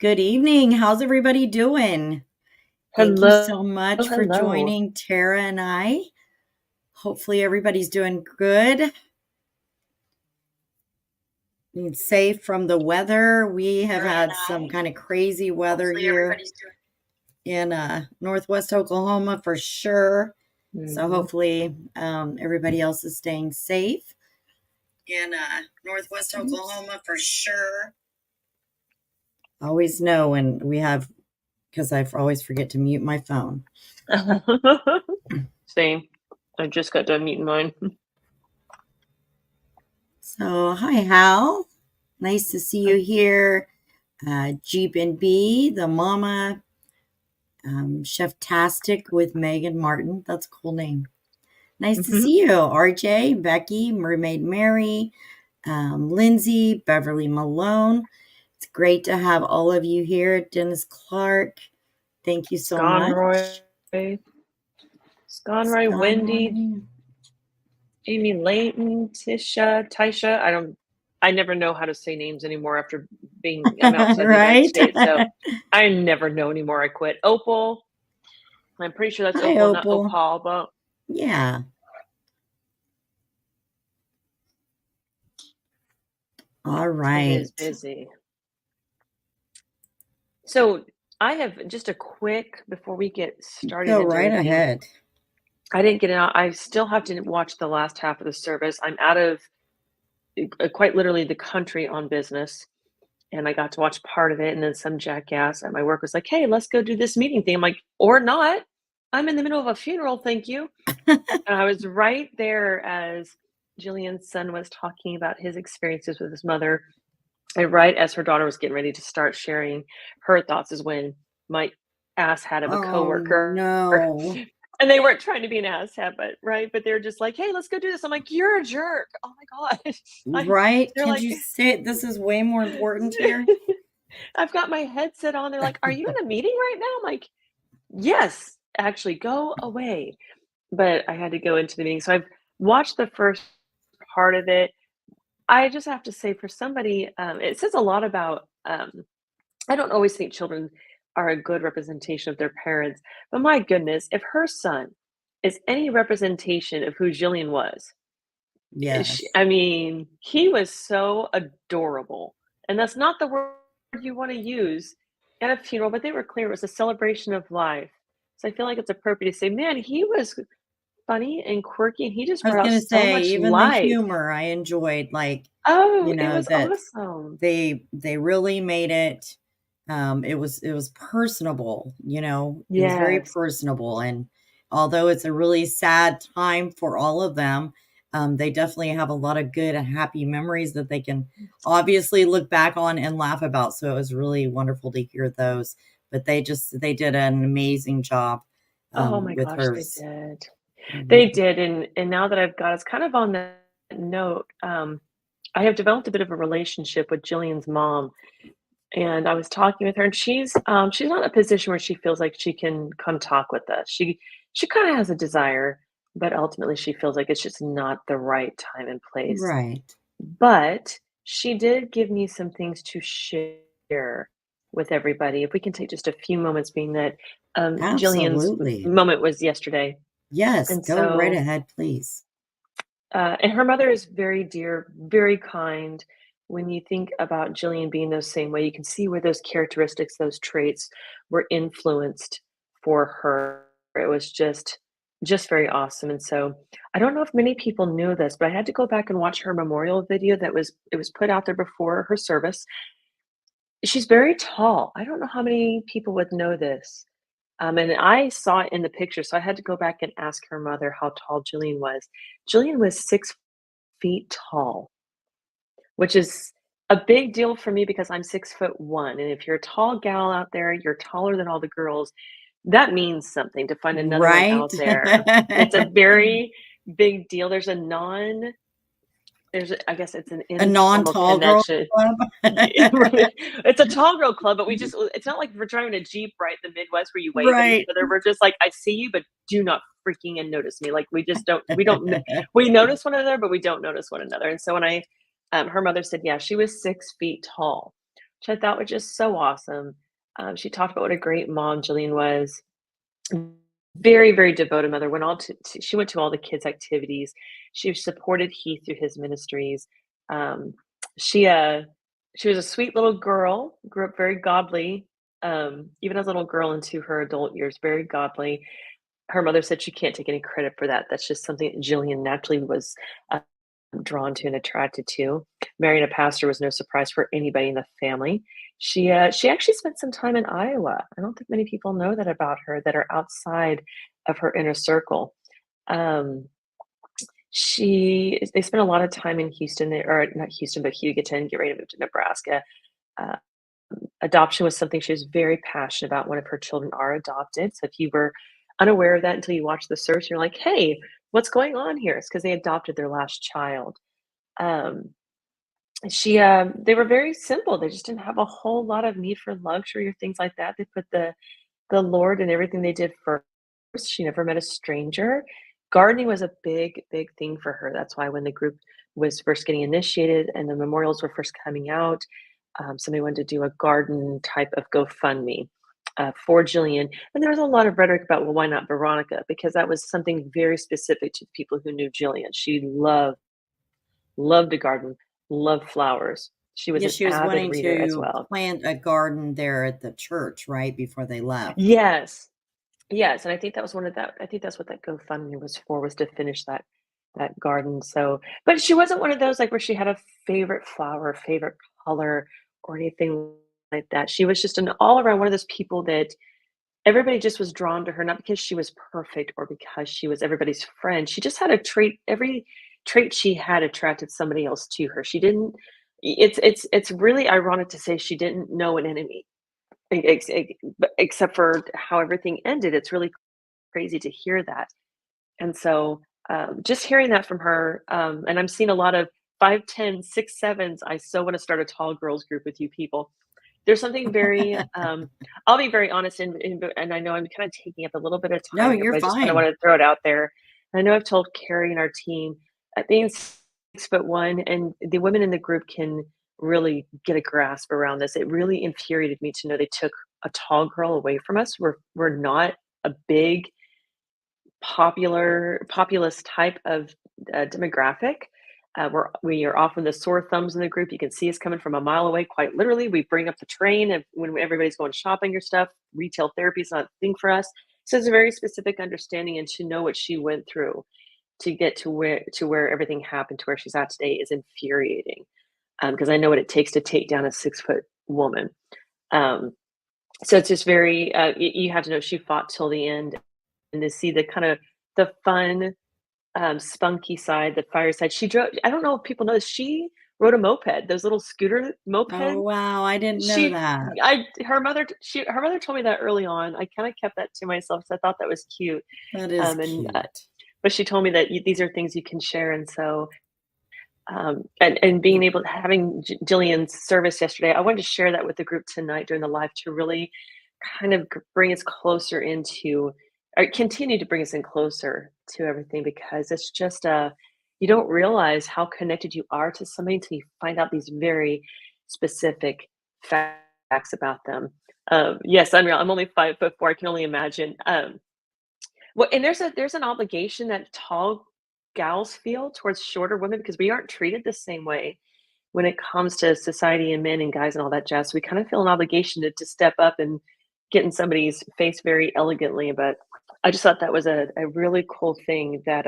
Good evening. How's everybody doing? Thank you Hello, so much for hello. joining Tara and I. Hopefully, everybody's doing good. Being safe from the weather. We have had some kind of crazy weather here in Northwest Oklahoma for sure. So Mhm. hopefully, everybody else is staying safe in Northwest Oops. Oklahoma for sure. Always know when we have, because I always forget to mute my phone. Same. I just got done meeting mine. So, hi, Hal. Nice to see you here. Jeep and B, the mama, Chef-tastic with Megan Martin. That's a cool name. Nice to Mhm. see you. RJ, Becky, Mermaid Mary, Lindsay, Beverly Malone. It's great to have all of you here. Dennis Clark, thank you so Sconroy, much. Sconroy, Wendy, Sconroy. Amy Layton, Tisha, Taisha. I never know how to say names anymore after I'm outside the United Right? States, so I never know anymore. I quit. Opal. I'm pretty sure that's Hi, Opal, not Opal. Opal, but Yeah. All it is right. busy. So I have just a quick before we get started Go into right everything. ahead. I didn't get it out. I still have to watch the last half of the service. I'm out of quite literally the country on business, and I got to watch part of it. And then some jackass at my work was like, "Hey, let's go do this meeting thing." I'm like, "Or not. I'm in the middle of a funeral, thank you." And I was right there as Jillian's son was talking about his experiences with his mother, and right as her daughter was getting ready to start sharing her thoughts is when my asshat of a Oh, coworker no. and they weren't trying to be an asshat, but right, but they're just like, "Hey, let's go do this." I'm like, "You're a jerk." Oh my god. I Right? they're Can't like you say this is way more important here? I've got my headset on. They're like, "Are you in a meeting right now?" I'm like, "Yes, actually, go away." But I had to go into the meeting. So I've watched the first part of it. I just have to say for somebody, it says a lot about I don't always think children are a good representation of their parents, but my goodness, if her son is any representation of who Jillian was, Yes. I mean, he was so adorable. And that's not the word you want to use at a funeral, but they were clear it was a celebration of life. So I feel like it's appropriate to say, man, he was funny and quirky and he just I was brought out gonna so say, much even the life. humor I enjoyed, like, Oh, it was that awesome. they really made it, it was personable, it was very Yes. personable, and although it's a really sad time for all of them, they definitely have a lot of good and happy memories that they can obviously look back on and laugh about, so it was really wonderful to hear those, but they did an amazing job, Oh my with gosh, they hers. did. They Mhm. did, and now that I've got us kind of on that note, I have developed a bit of a relationship with Jillian's mom, and I was talking with her, and she's not in a position where she feels like she can come talk with us. She kind of has a desire, but ultimately she feels like it's just not the right time and place. Right. But she did give me some things to share with everybody. If we can take just a few moments, being that Jillian's Absolutely. moment was yesterday, Yes, and go right so ahead, please. and her mother is very dear, very kind. When you think about Jillian being the same way, you can see where those characteristics, those traits were influenced for her. It was just very awesome. And so I don't know if many people knew this, but I had to go back and watch her memorial video it was put out there before her service. She's very tall. I don't know how many people would know this. And I saw it in the picture, so I had to go back and ask her mother how tall Jillian was. Jillian was 6 feet tall, which is a big deal for me because I'm 6'1", and if you're a tall gal out there, you're taller than all the girls, that means something to find another one Right? out there. It's a very big deal. I guess it's an A informal non-tall girl connection. club? Yeah, right. It's a tall girl club, but it's not like we're driving a Jeep, right, in the Midwest where you wave at each Right. other. We're just like, "I see you, but do not freaking and notice me." Like, we don't kn we notice one another, but we don't notice one another, and so when her mother said, yeah, she was 6 feet tall. which I thought was just so awesome. She talked about what a great mom Jilian was. Very, very devoted mother. She went to all the kids' activities. She supported Heath through his ministries. Um, she uh, she was a sweet little girl. Grew up very godly, even as a little girl into her adult years. Very godly. Her mother said she can't take any credit for that. That's just something that Jilian naturally was drawn to and attracted to. Marrying a pastor was no surprise for anybody in the family. She actually spent some time in Iowa. I don't think many people know that about her that are outside of her inner circle. Um, they spent a lot of time in Houston, or not Houston, but Hugoton, get ready to move to Nebraska. Uh, Adoption was something she was very passionate about. One of her children are adopted. So if you were unaware of that until you watched the search, you're like, hey, what's going on here? It's because they adopted their last child. Um, they were very simple. They just didn't have a whole lot of need for luxury or things like that. They put the Lord in everything they did first. She never met a stranger. Gardening was a big, big thing for her. That's why when the group was first getting initiated and the memorials were first coming out, somebody wanted to do a garden type of GoFundMe for Jilian. And there was a lot of rhetoric about, well, why not Veronica? Because that was something very specific to the people who knew Jilian. She loved to garden, loved flowers. She was Yeah, an she was avid wanting reader as to well. plant a garden there at the church, right, before they left. Yes. Yes, and I think that was one of that I think that's what that GoFundMe was for, was to finish that garden. So but she wasn't one of those, like, where she had a favorite flower, favorite color, or anything like that. She was just an all around one of those people that everybody just was drawn to her, not because she was perfect or because she was everybody's friend. She just had a trait. Every trait she had attracted somebody else to her. She didn't it's really ironic to say she didn't know an enemy, except for how everything ended. It's really crazy to hear that. And so, just hearing that from her, and I'm seeing a lot of 5, 10, 6, 7s. I so want to start a tall girls group with you people. There's something very, I'll be very honest, and I know I'm kind of taking up a little bit of No, time here, you're but I just kind of fine. want to throw it out there. I know I've told Carrie and our team that being 6'1", and the women in the group can really get a grasp around this. It really infuriated me to know they took a tall girl away from us. We're not a big populist type of demographic. We are often the sore thumbs in the group. You can see us coming from a mile away, quite literally. We bring up the train when everybody's going shopping or stuff. Retail therapy is not a thing for us. So it's a very specific understanding, and to know what she went through to get to where everything happened to where she's at today is infuriating. Because I know what it takes to take down a 6 foot woman. Um, so it's just very you have to know she fought till the end, and to see the kind of the fun, spunky side, the fire side. She drove. I don't know if people know this. She rode a moped, those little scooter Oh, moped. wow, I didn't know She, that. her mother told me that early on. I kind of kept that to myself, so I thought that was cute. That is And cute. but she told me that these are things you can share, and so and being able to having Jillian's service yesterday, I wanted to share that with the group tonight during the live to really kind of bring us closer into, or continue to bring us in closer to everything, because it's just you don't realize how connected you are to somebody until you find out these very specific facts about them. Yes, I'm real. I'm only 5'4". I can only imagine. Well, and there's an obligation that tall gals feel towards shorter women, because we aren't treated the same way when it comes to society and men and guys and all that jazz. So we kind of feel an obligation to step up and get in somebody's face very elegantly. But I just thought that was a really cool thing that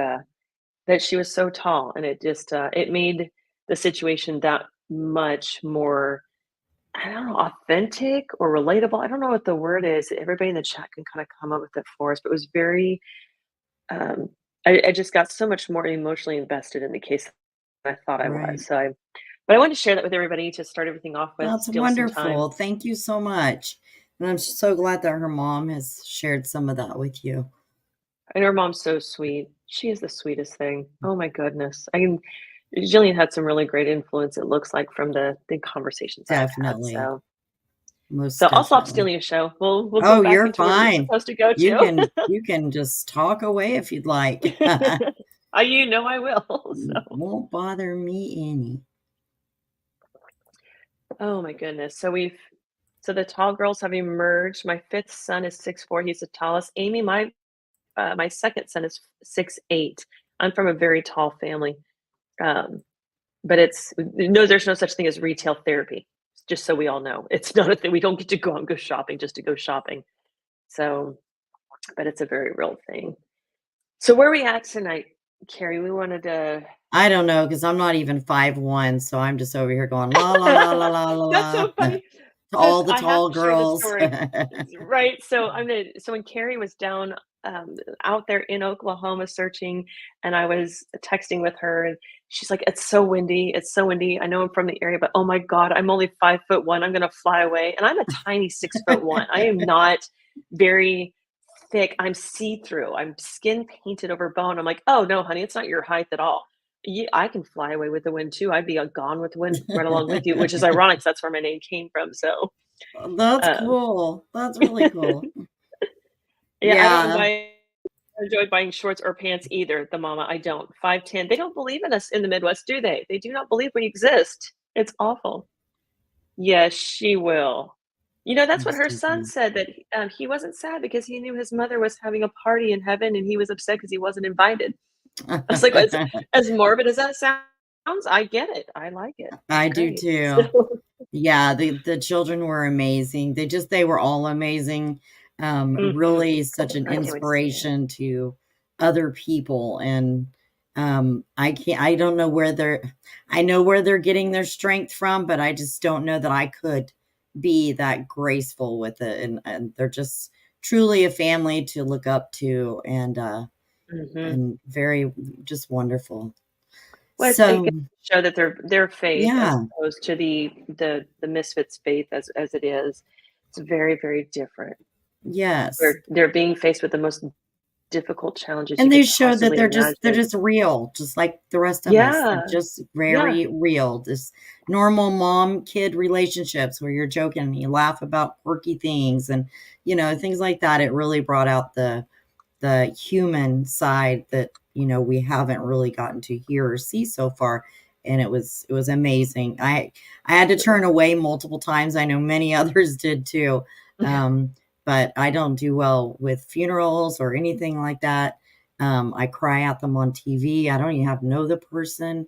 she was so tall, and it just it made the situation that much more, I don't know, authentic or relatable. I don't know what the word is. Everybody in the chat can kind of come up with it for us, but it was very um, I just got so much more emotionally invested in the case than I thought I was. Right. But I wanted to share that with everybody to start everything off with, That's steal some time. wonderful. Thank you so much. And I'm so glad that her mom has shared some of that with you. And her mom's so sweet. She is the sweetest thing. Oh my goodness. Jillian had some really great influence, it looks like, from the conversations I've had. Definitely. So Most I'll stop definitely. stealing a show. We'll go Oh, back you're into where we're fine. supposed to go You to. can you can just talk away if you'd like. You know I will. So Won't bother me any. Oh my goodness. So the tall girls have emerged. My fifth son is 6'4". He's the tallest. Amy, my second son is 6'8". I'm from a very tall family. Um, but it's no, there's no such thing as retail therapy. Just so we all know, it's not a thing. We don't get to go out and go shopping just to go shopping. So, but it's a very real thing. So where are we at tonight, Carrie? We wanted to. I don't know because I'm not even 5'1", so I'm just over here going la la la la la la That's la so funny to because all the I have tall to share this girls. story, right? So when Carrie was down out there in Oklahoma searching, and I was texting with her, and she's like, "It's so windy. It's so windy. I know I'm from the area, but oh my God, I'm only 5'1". I'm gonna fly away, and I'm a tiny 6'1". I am not very thick. I'm see through. I'm skin painted over bone. I'm like, oh no, honey, it's not your height at all. I can fly away with the wind too. I'd be gone with the wind right along with you, which is ironic 'cause that's where my name came from. So, That's um, cool. That's really cool. yeah, I don't know Yeah. why I enjoy buying shorts or pants either. The mama, I don't. 5'10". They don't believe in us in the Midwest, do they? They do not believe we exist. It's awful. Yes, she will. That's what That's her too son funny. said, that he wasn't sad because he knew his mother was having a party in heaven and he was upset because he wasn't invited. I was like, as morbid as that sounds, I get it. I like it. It's I do great. too. Yeah, the children were amazing. They were all amazing. Mhm. Really such an I can't wait to see it. inspiration to other people. And I don't know I know where they're getting their strength from, but I just don't know that I could be that graceful with it. And they're just truly a family to look up to, Mhm. and very just wonderful. Well, it So goes to show that their faith as yeah, opposed to the Misfits' faith as it is, it's very, very different. yes. They're being faced with the most difficult challenges you And they could showed that possibly they're imagine. just real, just like the rest of us. They're Yeah. just Yeah. very real. This normal mom-kid relationships where you're joking and you laugh about quirky things and, things like that. It really brought out the human side that, we haven't really gotten to hear or see so far. And it was amazing. I had to turn away multiple times. I know many others did too. Um, but I don't do well with funerals or anything like that. I cry at them on TV. I don't even have to know the person,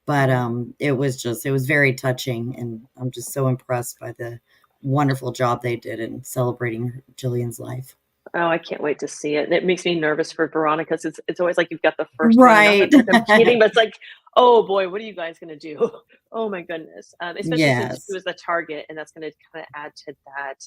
but Mhm. it was very touching, and I'm just so impressed by the wonderful job they did in celebrating Jillian's life. Oh, I can't wait to see it, and it makes me nervous for Veronica 'cause it's always like you've got the first one, and not Right. that like I'm cheating, but it's like, "Oh boy, what are you guys gonna do?" Oh my goodness, especially since she Yes, was the target, and that's gonna kinda add to that,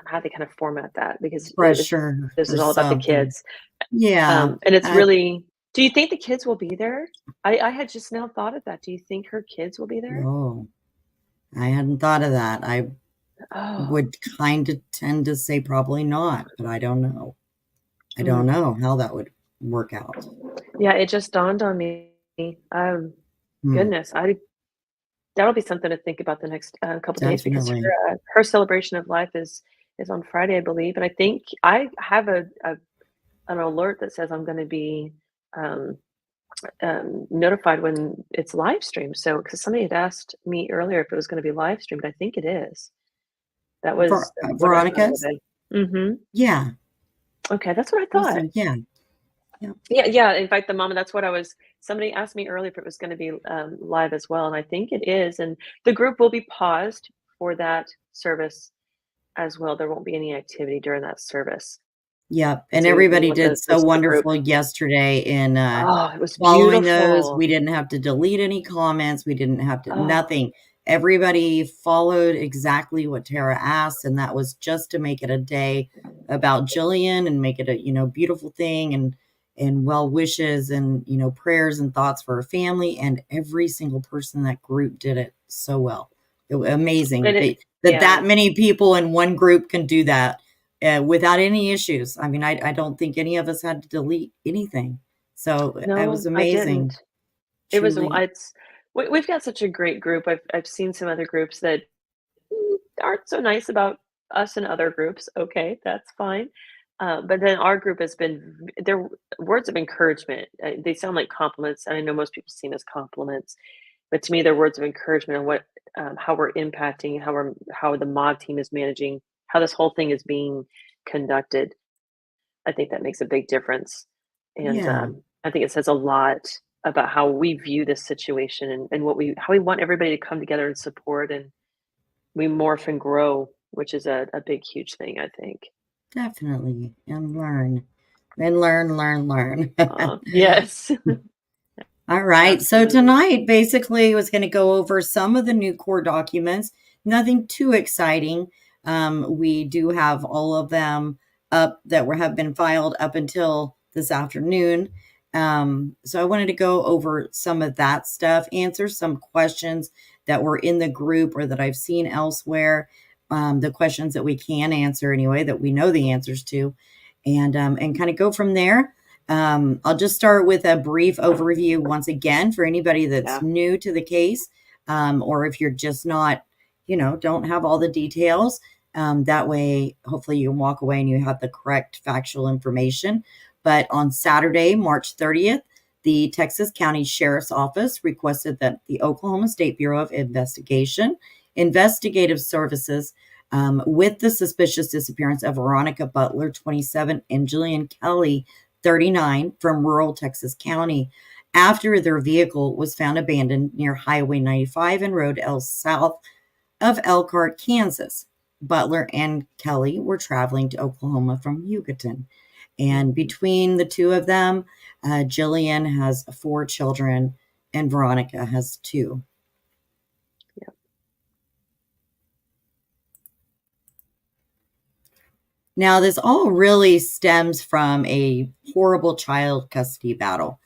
how they kind of format that because pressure this or is all about the something. kids, Yeah, and it's I really. Do you think the kids will be there? I had just now thought of that. Do you think her kids will be there? oh, I hadn't thought of that. I Oh, would kinda tend to say probably not, but I don't know. I don't mm. know how that would work out. Yeah, it just dawned on me. Um, Hmm, Goodness, I that'll be something to think about the next, couple days because definitely. her celebration of life is on Friday, I believe, and I think I have an alert that says I'm gonna be, um, notified when it's live streamed, so because somebody had asked me earlier if it was gonna be live streamed, I think it is. That was what I thought of Veronica's? it. Mhm. Yeah, Okay, that's what I thought. also yeah, yeah, Yeah, yeah, invite the mom, and that's what I was somebody asked me earlier if it was gonna be, live as well, and I think it is, and the group will be paused for that service as well. There won't be any activity during that service. yep, and So we everybody want did the so most of the group. wonderful yesterday in, Oh, it was following those. beautiful. We didn't have to delete any comments, we didn't have to Oh, nothing. Everybody followed exactly what Tara asked, and that was just to make it a day about Jillian and make it a, beautiful thing, and well wishes and, prayers and thoughts for her family, and every single person in that group did it so well. It was amazing and it that yeah. many people in one group can do that, without any issues. I mean, I don't think any of us had to delete anything. So, it was No, I didn't. amazing, It was truly. it's we've got such a great group. I've seen some other groups that aren't so nice about us and other groups. Okay, that's fine. But then our group has been their words of encouragement. They sound like compliments, and I know most people see them as compliments. But to me, they're words of encouragement on what how we're impacting, how the mod team is managing, how this whole thing is being conducted. I think that makes a big difference, and Yeah, I think it says a lot about how we view this situation and what we how we want everybody to come together and support, and we morph and grow, which is a big, huge thing, I think. definitely. And learn. And learn, learn, learn. Yes, All right. So absolutely. tonight basically was going to go over some of the new core documents. Nothing too exciting. We do have all of them up that have been filed up until this afternoon. So I wanted to go over some of that stuff, answer some questions that were in the group or that I've seen elsewhere. The questions that we can answer anyway, that we know the answers to, and kind of go from there. I'll just start with a brief overview once again for anybody that's Yeah. new to the case, or if you're just not, don't have all the details. That way, hopefully, you can walk away and you have the correct factual information. But on Saturday, March 30th, the Texas County Sheriff's Office requested that the Oklahoma State Bureau of Investigation, Investigative Services, with the suspicious disappearance of Veronica Butler, 27, and Jilian Kelley, 39, from rural Texas County after their vehicle was found abandoned near Highway 95 and Road L south of Elkhart, Kansas. Butler and Kelley were traveling to Oklahoma from Hugoton. And Mhm. between the two of them, Jilian has 4 children and Veronica has 2. Yeah. Now, this all really stems from a horrible child custody battle.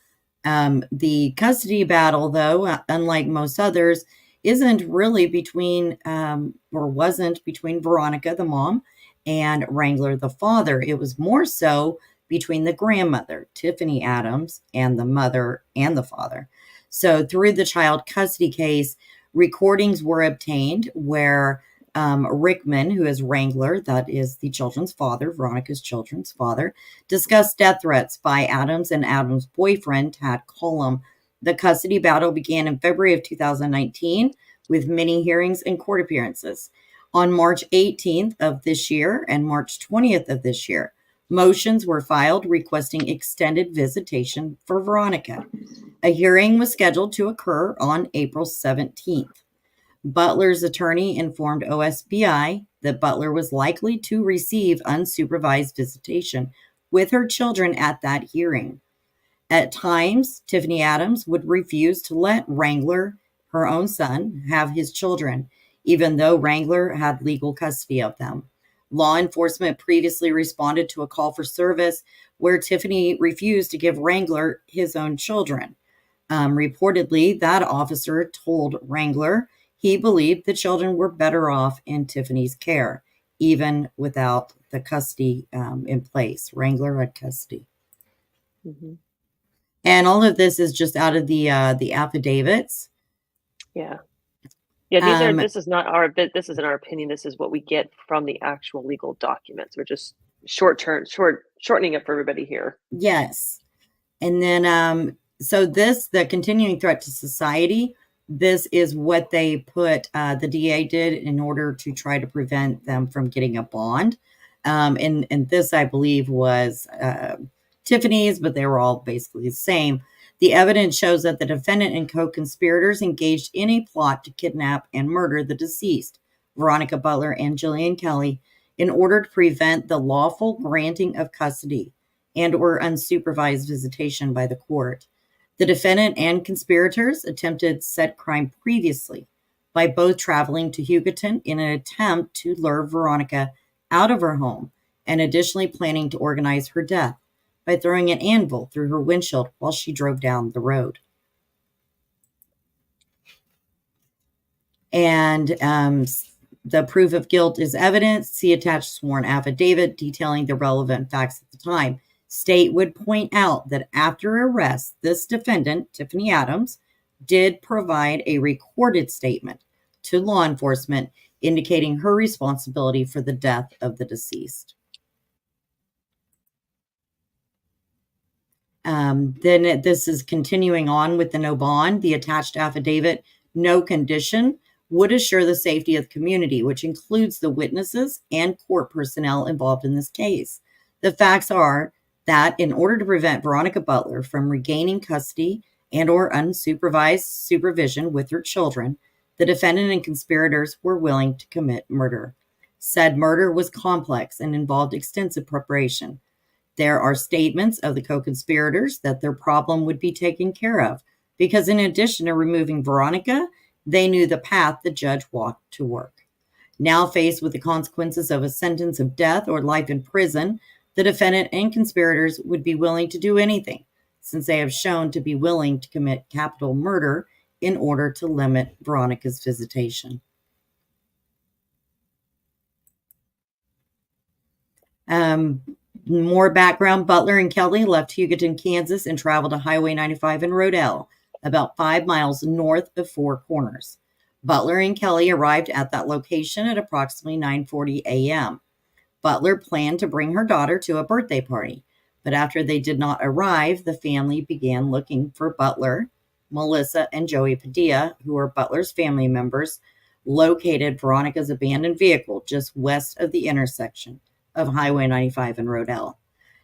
The custody battle, though, unlike most others, isn't really between, or wasn't between Veronica, the mom, and Wrangler, the father. It was more so between the grandmother, Tiffany Adams, and the mother and the father. So, through the child custody case, recordings were obtained where Rickman, who is Wrangler, that is the children's father, Veronica's children's father, discussed death threats by Adams and Adams' boyfriend, Tad Cullum. The custody battle began in February of 2019 with many hearings and court appearances. On March 18th of this year and March 20th of this year, motions were filed requesting extended visitation for Veronica. A hearing was scheduled to occur on April 17th. Butler's attorney informed OSBI that Butler was likely to receive unsupervised visitation with her children at that hearing. At times, Tiffany Adams would refuse to let Wrangler, her own son, have his children, even though Wrangler had legal custody of them. Law enforcement previously responded to a call for service where Tiffany refused to give Wrangler his own children. Reportedly, that officer told Wrangler he believed the children were better off in Tiffany's care, even without the custody in place. Wrangler had custody. Mhm. And all of this is just out of the affidavits. Yeah. Yeah, these are Um, this is not our bit this isn't our opinion, this is what we get from the actual legal documents. We're just shortening it for everybody here. yes. And then, so this, the continuing threat to society, this is what they put, the DA did in order to try to prevent them from getting a bond. And this, I believe, was Tiffany's, but they were all basically the same. The evidence shows that the defendant and co-conspirators engaged in a plot to kidnap and murder the deceased, Veronica Butler and Jilian Kelley, in order to prevent the lawful granting of custody and or unsupervised visitation by the court. The defendant and conspirators attempted said crime previously by both traveling to Hugoton in an attempt to lure Veronica out of her home and additionally planning to organize her death by throwing an anvil through her windshield while she drove down the road. And the proof of guilt is evidence. See attached sworn affidavit detailing the relevant facts at the time. State would point out that after arrest, this defendant, Tiffany Adams, did provide a recorded statement to law enforcement indicating her responsibility for the death of the deceased. Then this is continuing on with the no bond. The attached affidavit No condition would assure the safety of the community, which includes the witnesses and court personnel involved in this case. The facts are that in order to prevent Veronica Butler from regaining custody and or unsupervised supervision with her children, the defendant and conspirators were willing to commit murder. Said murder was complex and involved extensive preparation. There are statements of the co-conspirators that their problem would be taken care of because in addition to removing Veronica, they knew the path the judge walked to work. Now faced with the consequences of a sentence of death or life in prison, the defendant and conspirators would be willing to do anything, since they have shown to be willing to commit capital murder in order to limit Veronica's visitation. More background, Butler and Kelley left Hugoton, Kansas, and traveled to Highway 95 in Rodell, about 5 miles north of Four Corners. Butler and Kelley arrived at that location at approximately 9:40 a.m. Butler planned to bring her daughter to a birthday party, but after they did not arrive, the family began looking for Butler. Melissa and Joey Padilla, who are Butler's family members, located Veronica's abandoned vehicle just west of the intersection of Highway 95 and Rodell.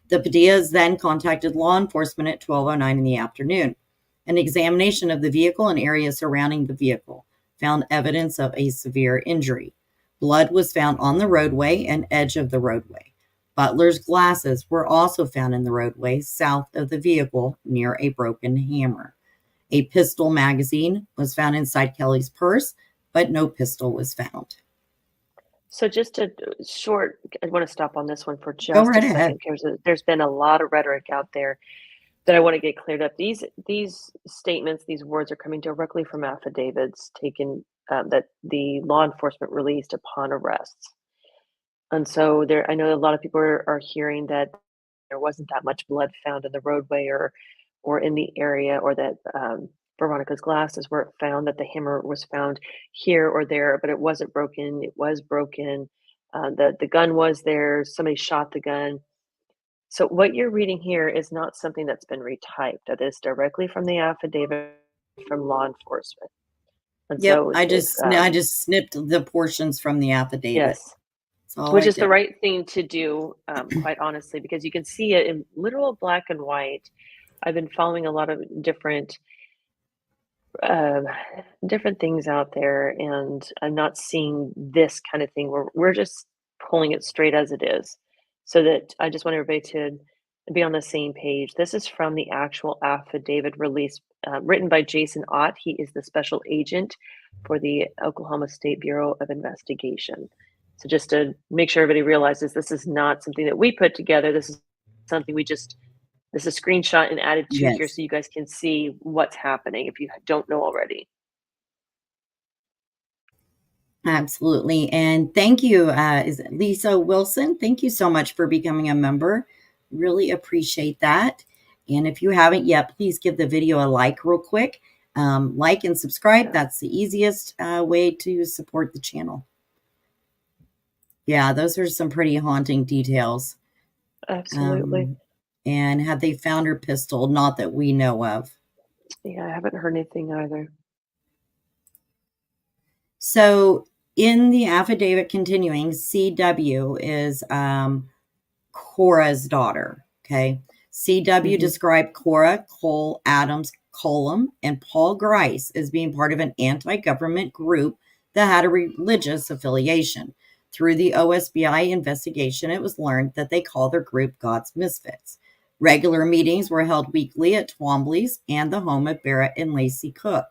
The Padillas then contacted law enforcement at 12:09 in the afternoon. An examination of the vehicle and area surrounding the vehicle found evidence of a severe injury. Blood was found on the roadway and edge of the roadway. Butler's glasses were also found in the roadway south of the vehicle near a broken hammer. A pistol magazine was found inside Kelley's purse, but no pistol was found. So just a short, I want to stop on this one for Go just right a ahead. second because there's been a lot of rhetoric out there that I want to get cleared up. These statements, these words are coming directly from affidavits taken that the law enforcement released upon arrests. And so there, I know a lot of people are hearing that there wasn't that much blood found in the roadway or in the area, or that Veronica's glasses weren't found, that the hammer was found here or there, but it wasn't broken. It was broken. The gun was there. Somebody shot the gun. So what you're reading here is not something that's been retyped. That is directly from the affidavit from law enforcement. And Yep, so I if just snipped the portions from the affidavit. yes, That's all which I is the did. right thing to do, quite honestly, because you can see it in literal black and white. I've been following a lot of uh, different things out there, and I'm not seeing this kind of thing. We're just pulling it straight as it is, so that I just want everybody to be on the same page. This is from the actual affidavit release, written by Jason Ott. He is the special agent for the Oklahoma State Bureau of Investigation. So just to make sure everybody realizes this is not something that we put together. This is something we just this is a screenshot and added to here Yes, so you guys can see what's happening if you don't know already. absolutely. And thank you, is it Lisa Wilson? Thank you so much for becoming a member. Really appreciate that. And if you haven't yet, please give the video a like real quick. Like and subscribe. Yeah, That's the easiest way to support the channel. Yeah, those are some pretty haunting details. absolutely. Um, and have they found her pistol? Not that we know of. Yeah, I haven't heard anything either. So in the affidavit continuing, CW is Cora's daughter. Okay. CW Mhm. described Cora Cole Adams Colum and Paul Grice as being part of an anti-government group that had a religious affiliation. Through the OSBI investigation, it was learned that they call their group God's Misfits. Regular meetings were held weekly at Twombly's and the home of Barrett and Lacey Cook.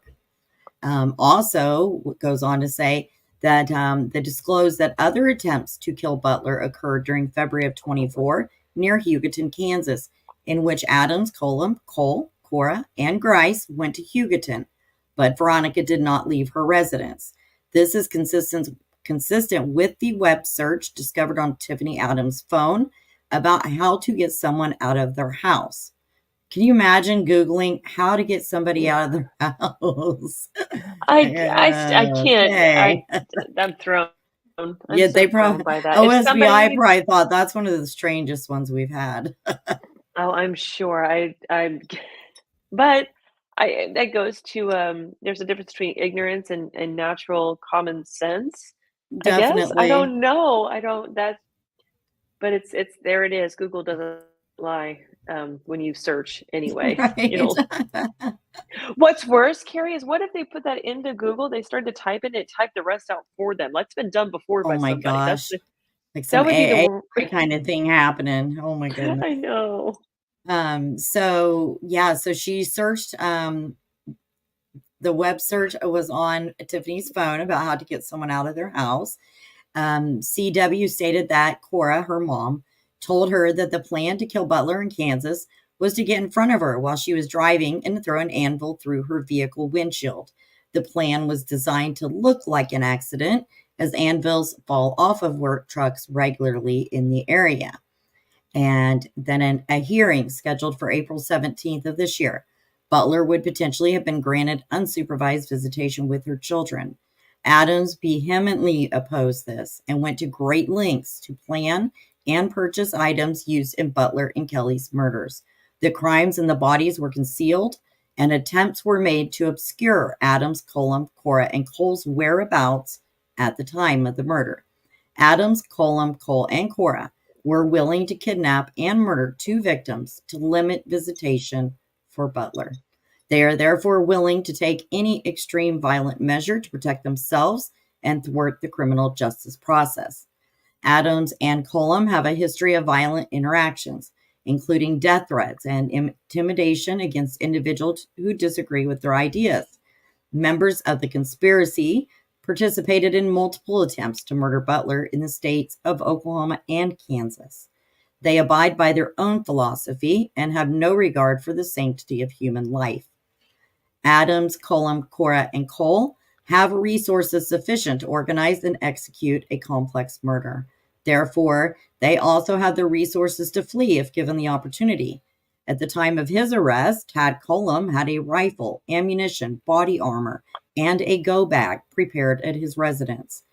Also goes on to say that they disclosed that other attempts to kill Butler occurred during February of 24 near Hugoton, Kansas, in which Adams, Colum, Cole, Cora, and Grice went to Hugoton, but Veronica did not leave her residence. This is consistent with the web search discovered on Tiffany Adams' phone about how to get someone out of their house. Can you imagine Googling how to get somebody out of their house? I can't. Okay. I'm thrown. I'm Yeah, they so thrown probably by that. If OSBI somebody, probably thought that's one of the strangest ones we've had. oh, I'm sure. I but that goes to, there's a difference between ignorance and natural common sense, I guess? I Definitely. don't know, I don't that but it's there it is, Google doesn't lie, when you search anyway, you Right. know? What's worse, Carrie, is what if they put that into Google, they started to type it, and it typed the rest out for them? That's been done before Oh by my somebody. gosh. Like some That would be the wor AI kind of thing happening. Oh my goodness. I know. So yeah, so she searched, the web search was on Tiffany's phone about how to get someone out of their house. CW stated that Cora, her mom, told her that the plan to kill Butler in Kansas was to get in front of her while she was driving and to throw an anvil through her vehicle windshield. The plan was designed to look like an accident, as anvils fall off of work trucks regularly in the area. And then a hearing scheduled for April 17th of this year. Butler would potentially have been granted unsupervised visitation with her children. Adams vehemently opposed this and went to great lengths to plan and purchase items used in Butler and Kelley's murders. The crimes and the bodies were concealed, and attempts were made to obscure Adams, Cullum, Cora, and Cole's whereabouts at the time of the murder. Adams, Cullum, Cole, and Cora were willing to kidnap and murder two victims to limit visitation for Butler. They are therefore willing to take any extreme violent measure to protect themselves and thwart the criminal justice process. Adams and Cullum have a history of violent interactions, including death threats and intimidation against individuals who disagree with their ideas. Members of the conspiracy participated in multiple attempts to murder Butler in the states of Oklahoma and Kansas. They abide by their own philosophy and have no regard for the sanctity of human life. Adams, Cullum, Cora, and Cole have resources sufficient to organize and execute a complex murder. Therefore, they also have the resources to flee if given the opportunity. At the time of his arrest, Tad Cullum had a rifle, ammunition, body armor, and a go bag prepared at his residence.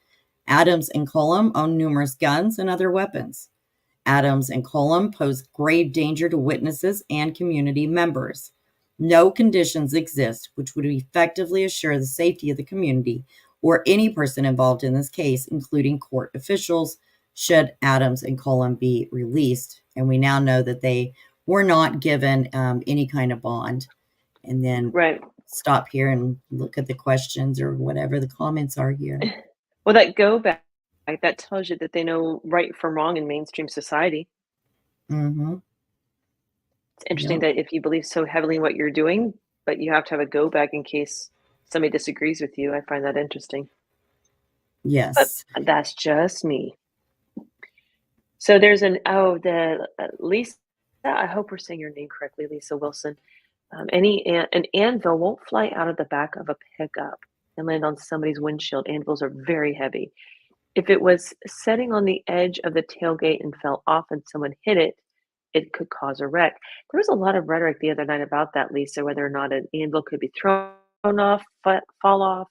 Adams and Cullum owned numerous guns and other weapons. Adams and Cullum posed grave danger to witnesses and community members. No conditions exist which would effectively assure the safety of the community or any person involved in this case, including court officials, should Adams and Cullum be released. And we now know that they were not given any kind of bond. And then Right. stop here and look at the questions or whatever the comments are here. Well, that go back, that tells you that they know right from wrong in mainstream society. Mm-hmm. It's interesting Yep. that if you believe so heavily in what you're doing, but you have to have a go bag in case somebody disagrees with you. I find that interesting. But Yes. that's just me. So there's the Lisa, I hope we're saying your name correctly, Lisa Wilson. An anvil won't fly out of the back of a pickup and land on somebody's windshield. Anvils are very heavy. If it was setting on the edge of the tailgate and fell off and someone hit it, it could cause a wreck. There was a lot of rhetoric the other night about that, Lisa, whether or not an anvil could be thrown off, fall off.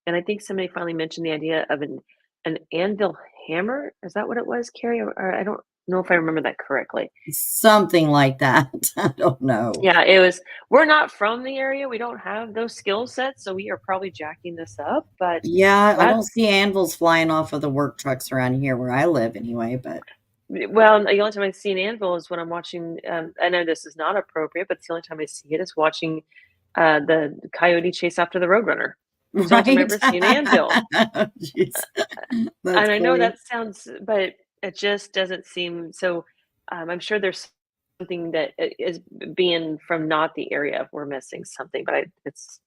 And I think somebody finally mentioned the idea of an anvil hammer. Is that what it was, Carrie? Or I don't know if I remember that correctly. Something like that. I don't know. Yeah, it was. We're not from the area. We don't have those skill sets, so we are probably jacking this up. But Yeah, I don't that's see anvils flying off of the work trucks around here where I live anyway, but well, the only time I see an anvil is when I'm watching. I know this is not appropriate, but it's the only time I see it is watching the coyote chase after the roadrunner. It's the only time I right? ever see an anvil. Jeez. That's And I know funny. that sounds, but it just doesn't seem so. I'm sure there's something that is being from not the area we're missing something, but it's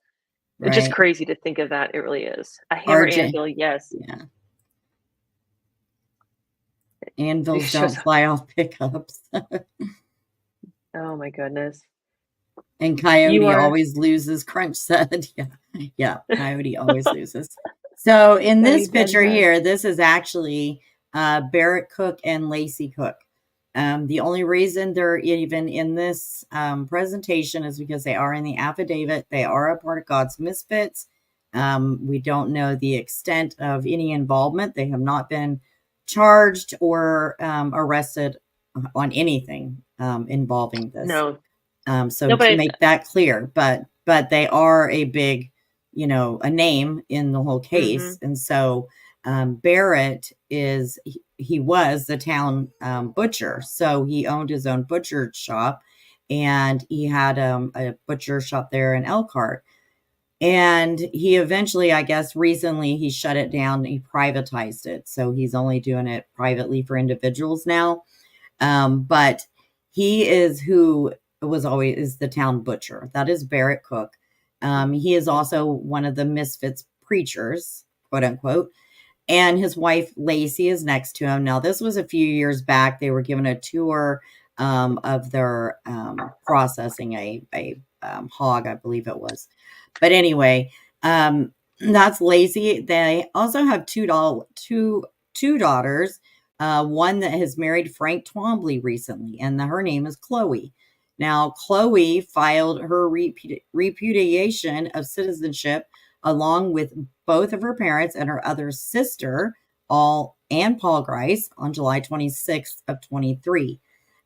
just Right. crazy to think of that. It really is. A hammer RJ. anvil, yes. Yeah. Anvils It's just, don't fly off pickups. oh my goodness. And You Coyote are, always loses, Crunch said. Yeah. Yeah. Coyote always loses. So in no, this he picture does. here, this is actually Barrett Cook and Lacey Cook. The only reason they're even in this presentation is because they are in the affidavit. They are a part of God's Misfits. We don't know the extent of any involvement. They have not been charged or arrested on anything involving this. No, So no, to but make that clear, but but they are a big, a name in the whole case. And so Barrett he was the town butcher. So he owned his own butcher shop, and he had a butcher shop there in Elkhart. And he eventually, I guess, recently he shut it down. He privatized it. So he's only doing it privately for individuals now. But he is who was always the town butcher. That is Barrett Cook. He is also one of the Misfits preachers, quote unquote. And his wife, Lacey, is next to him. Now, this was a few years back. They were given a tour of their processing a hog, I believe it was. But anyway, that's Lacey. They also have two daughters. One that has married Frank Twombly recently, and her name is Chloe. Now, Chloe filed her repudiation of citizenship along with both of her parents and her other sister, and Paul Grice, on July 26th of 23.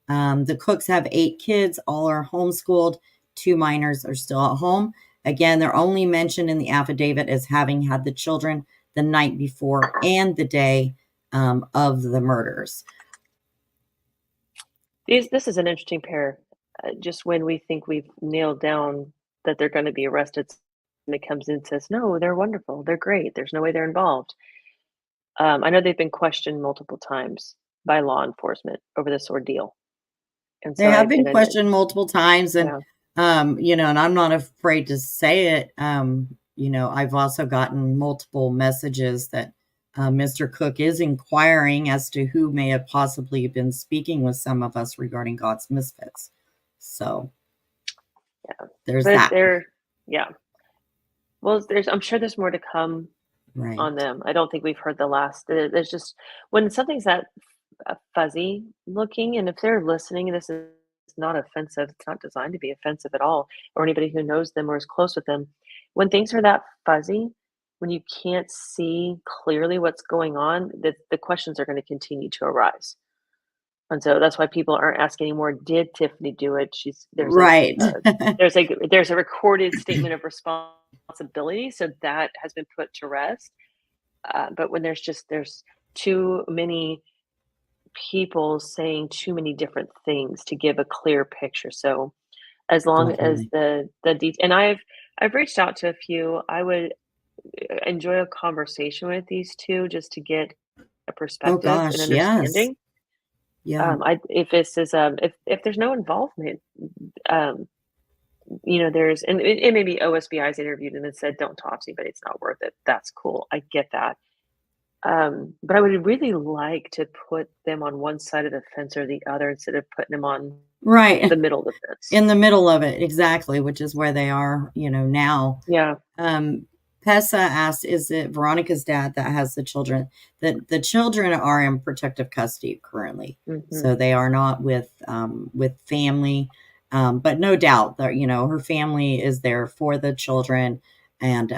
The Cooks have 8 kids. All are homeschooled. 2 minors are still at home. Again, they're only mentioned in the affidavit as having had the children the night before and the day of the murders. This is an interesting pair. Just when we think we've nailed down that they're going to be arrested, and it comes in and says, no, they're wonderful. They're great. There's no way they're involved. I know they've been questioned multiple times by law enforcement over this ordeal. And so they have been questioned multiple times. And, yeah. And I'm not afraid to say it. I've also gotten multiple messages that Mr. Cook is inquiring as to who may have possibly been speaking with some of us regarding God's Misfits. So there's that. Well, I'm sure there's more to come on them. I don't think we've heard the last. There's just, when something's that fuzzy looking, and if they're listening, this is not offensive. It's not designed to be offensive at all, or anybody who knows them or is close with them. When things are that fuzzy, when you can't see clearly what's going on, the questions are going to continue to arise. And so that's why people aren't asking anymore, did Tiffany do it? There's a recorded statement of responsibility, so that has been put to rest. But when there's too many people saying too many different things to give a clear picture. So as long as the and I've reached out to a few, I would enjoy a conversation with these two just to get a perspective and understanding. Yeah. If this is if there's no involvement, there's, and it may be OSBI's interviewed and then said, don't talk to me, but it's not worth it. That's cool. I get that. But I would really like to put them on one side of the fence or the other instead of putting them on the middle of the fence. In the middle of it, exactly, which is where they are, now. Yeah. Pessa asked, is it Veronica's dad that has the children? The children are in protective custody currently. So they are not with family. But no doubt that, her family is there for the children, and,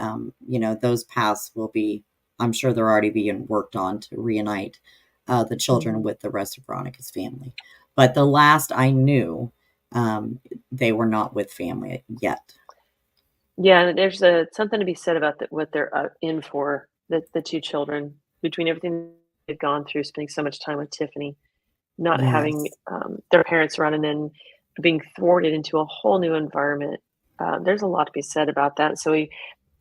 those paths will be, I'm sure they're already being worked on to reunite the children with the rest of Veronica's family. But the last I knew, they were not with family yet. Yeah, there's something to be said about what they're in for, the 2 children, between everything they've gone through, spending so much time with Tiffany, not having their parents around, and then being thwarted into a whole new environment. There's a lot to be said about that. So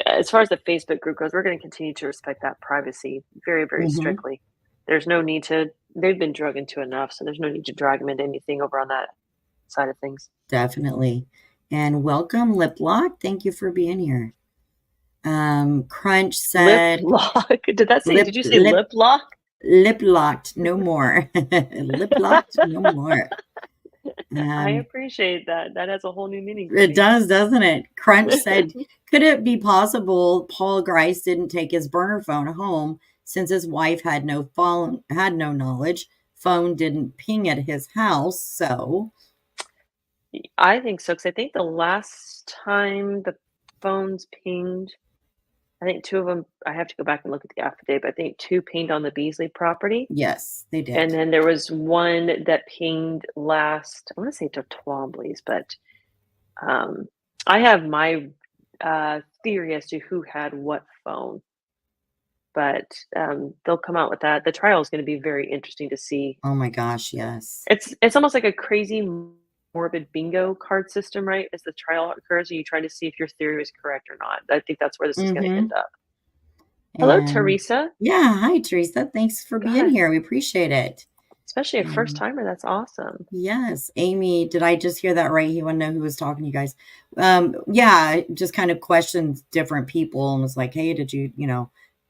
as far as the Facebook group goes, we're going to continue to respect that privacy very, very strictly. There's no need they've been drug into enough, so there's no need to drag them into anything over on that side of things. Definitely. And welcome, Lip Lock. Thank you for being here. Crunch said... Lip Lock? Did you say Lip Lock? Lip locked, no more. Lip locked, no more. I appreciate that. That has a whole new meaning. It does, doesn't it? Crunch said, could it be possible Paul Grice didn't take his burner phone home since his wife had no knowledge? Phone didn't ping at his house, so... I think so, because I think the last time the phones pinged, I think 2 of them, I have to go back and look at the affidavit, but I think 2 pinged on the Beasley property. Yes, they did. And then there was one that pinged last, I want to say to Twombly's, but I have my theory as to who had what phone, but they'll come out with that. The trial is going to be very interesting to see. Oh my gosh, yes. It's almost like a crazy morbid bingo card system, right? As the trial occurs, and you try to see if your theory was correct or not. I think that's where this is going to Mm-hmm. end up. Hello, And Teresa. yeah, hi Teresa. Thanks for being God, here. We appreciate it. especially a first Um, timer. That's awesome. yes, Amy, did I just hear that right? He wanted to know who was talking to you guys. Yeah, just kind of questioned different people and was like, hey, did you,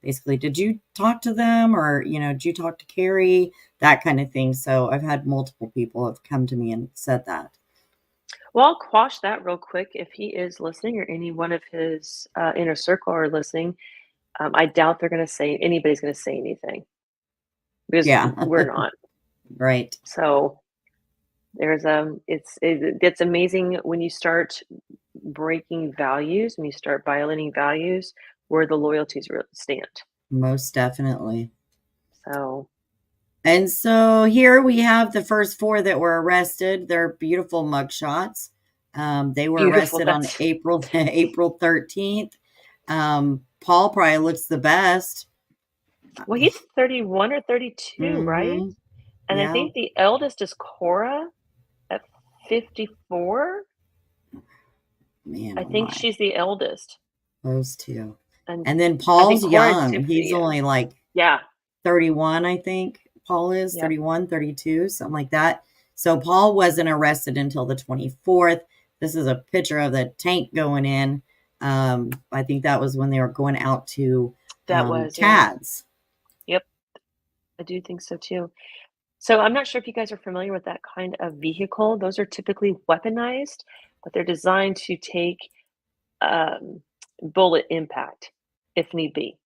basically, did you talk to them or, did you talk to Carrie? That kind of thing. So I've had multiple people have come to me and said that. Well, I'll quash that real quick. If he is listening or any one of his inner circle are listening, I doubt they're going to say anybody's going to say anything because Yeah, we're not. right. So there's it's amazing when you start breaking values, when you start violating values, where the loyalties really stand. Most definitely. So And so here we have the first four that were arrested. They're beautiful mugshots. They were beautiful. arrested on That's April 13th. Paul probably looks the best. well, he's 31 or 32, right? Mm-hmm. And I Yeah, think the eldest is Cora at 54. man, I oh think my, she's the eldest. those two. And And then I think Paul's Cora and young. He's Tiffany only is. like Yeah. 31, I think. Paul is Yep. 31, 32, something like that. So Paul wasn't arrested until the 24th. This is a picture of the tank going in. I think that was when they were going out to That was, yeah. Tad's. Yep. I do think so too. So I'm not sure if you guys are familiar with that kind of vehicle. Those are typically weaponized, but they're designed to take um, bullet impact if need be.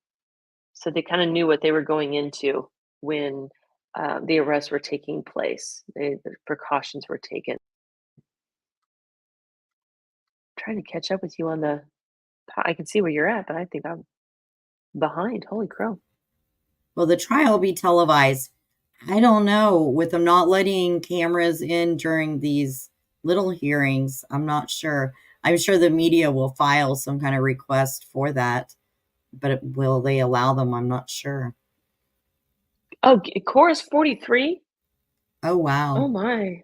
So they kind of knew what they were going into when the arrests were taking place. The precautions were taken. Trying to catch up with you on the. I can see where you're at, but I think I'm behind. Holy crow! Will the trial be televised? I don't know. With them not letting cameras in during these little hearings, I'm not sure. I'm sure the media will file some kind of request for that, but will they allow them? I'm not sure. Oh, Cora's 43. Oh, Oh wow. my,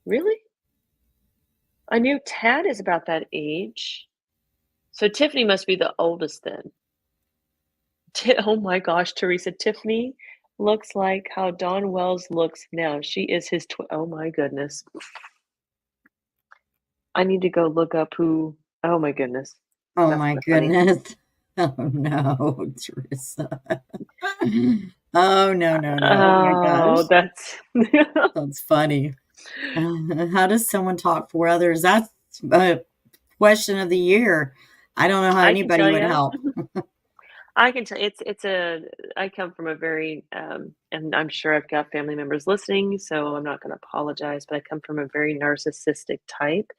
really? I knew Tad is about that age. So Tiffany must be the oldest then. Oh my gosh, Teresa, Tiffany looks like how Dawn Wells looks now. She is his oh my goodness. I need to go look up who. Oh my goodness. Oh That's my kind of funny. goodness. Oh no, Teresa. Oh no, no, no. Oh my Oh, gosh. that's That's funny. How does someone talk for others? That's a question of the year. I don't know how I can anybody tell would you. help. I can tell it's a I come from a very and I'm sure I've got family members listening, so I'm not going to apologize, but I come from a very narcissistic type,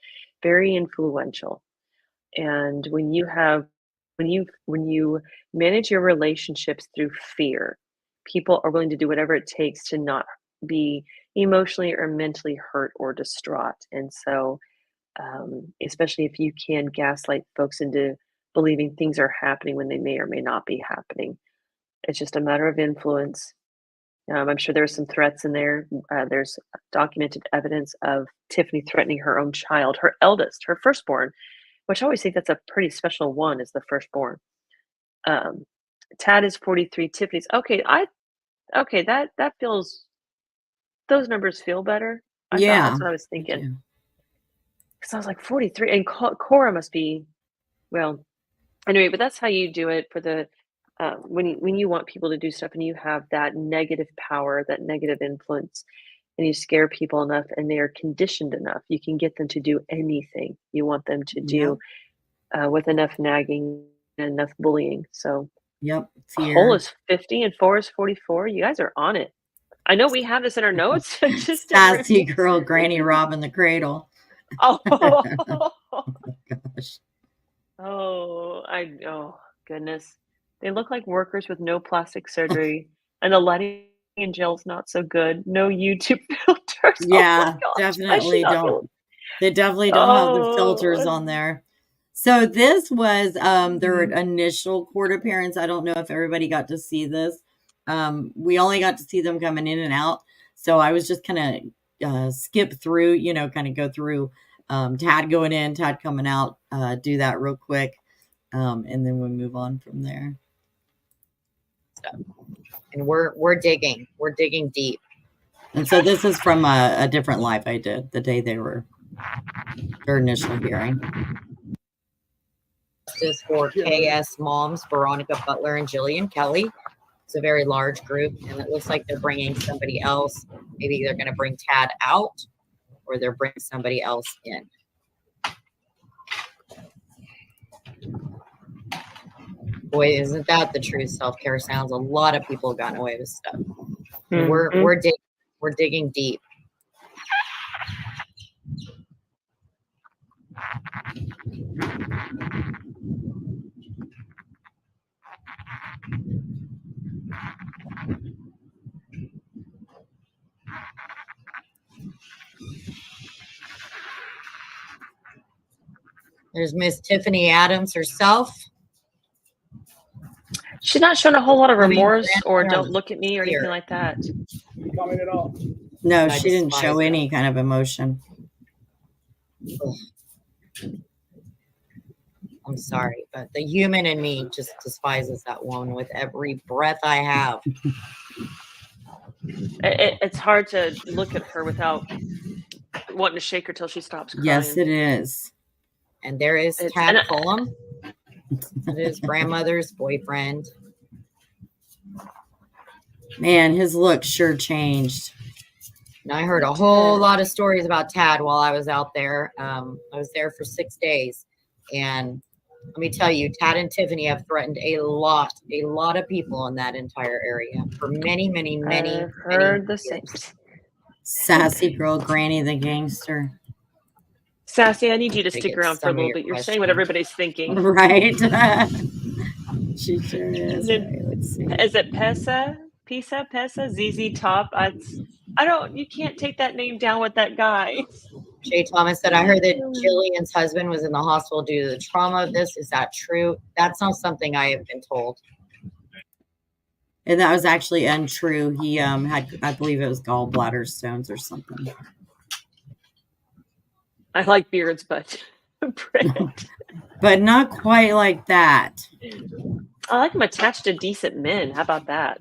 very influential. And when you manage your relationships through fear, people are willing to do whatever it takes to not be emotionally or mentally hurt or distraught. And so especially if you can gaslight folks into believing things are happening when they may or may not be happening. It's just a matter of influence. I'm sure there's some threats in there. There's documented evidence of Tiffany threatening her own child, her eldest, her firstborn, which I always think that's a pretty special one, is the firstborn. Um, Tad is 43. Tiffany's okay. That feels, those numbers feel better. I thought Yeah, that's what I was me thinking, too. because I was like 43, and Cora must be, well, anyway, but that's how you do it for the when you want people to do stuff and you have that negative power, that negative influence, and you scare people enough and they are conditioned enough, you can get them to do anything you want them to do Yep, with enough nagging and enough bullying. So yep. Cole Fear. is 50 and 4 is 44. You guys are on it. I know we have this in our notes. I just didn't Sassy girl, Granny robbing the cradle. Oh, Gosh. oh goodness. They look like workers with no plastic surgery, and the lighting in jail's not so good. No YouTube filters. Oh my Yeah, gosh, I should definitely not be. don't. They definitely don't have the filters Oh, on there. So this was their initial court appearance. I don't know if everybody got to see this. We only got to see them coming in and out. So I was just kind of skip through, you know, kind of go through Tad going in, Tad coming out, do that real quick. And then we'll move on from there. And we're digging deep. And so this is from a different live I did the day they were their initial hearing. Justice for KS moms, Veronica Butler and Jilian Kelley. It's a very large group, and it looks like they're bringing somebody else. Maybe they're going to bring Tad out, or they're bringing somebody else in. Boy, isn't that the true self-care sounds? A lot of people have gotten away with stuff. Mm-hmm. We're digging deep. There's Miss Tiffany Adams herself. She's not showing a whole lot of remorse or don't look at me or anything like that. No, she didn't show any kind of emotion. I'm sorry, but the human in me just despises that woman with every breath I have. It's hard to look at her without wanting to shake her till she stops crying. Yes, it is. And there is Tad Fulham. His grandmother's boyfriend. Man, his look sure changed. Now, I heard a whole lot of stories about Tad while I was out there. I was there for 6 days. And let me tell you, Tad and Tiffany have threatened a lot of people in that entire area for many I've heard the same. Sassy girl, Granny the gangster. Sassy, I need you to stick around for a little bit. You're saying what everybody's thinking. Right. She sure is. Right, let's see. Is it Pesa, ZZ Top? You can't take that name down with that guy. Jay Thomas said, I heard that Jillian's husband was in the hospital due to the trauma of this. Is that true? That's not something I have been told. And that was actually untrue. He had, I believe it was gallbladder stones or something. I like beards, but but not quite like that. I like them attached to decent men. How about that?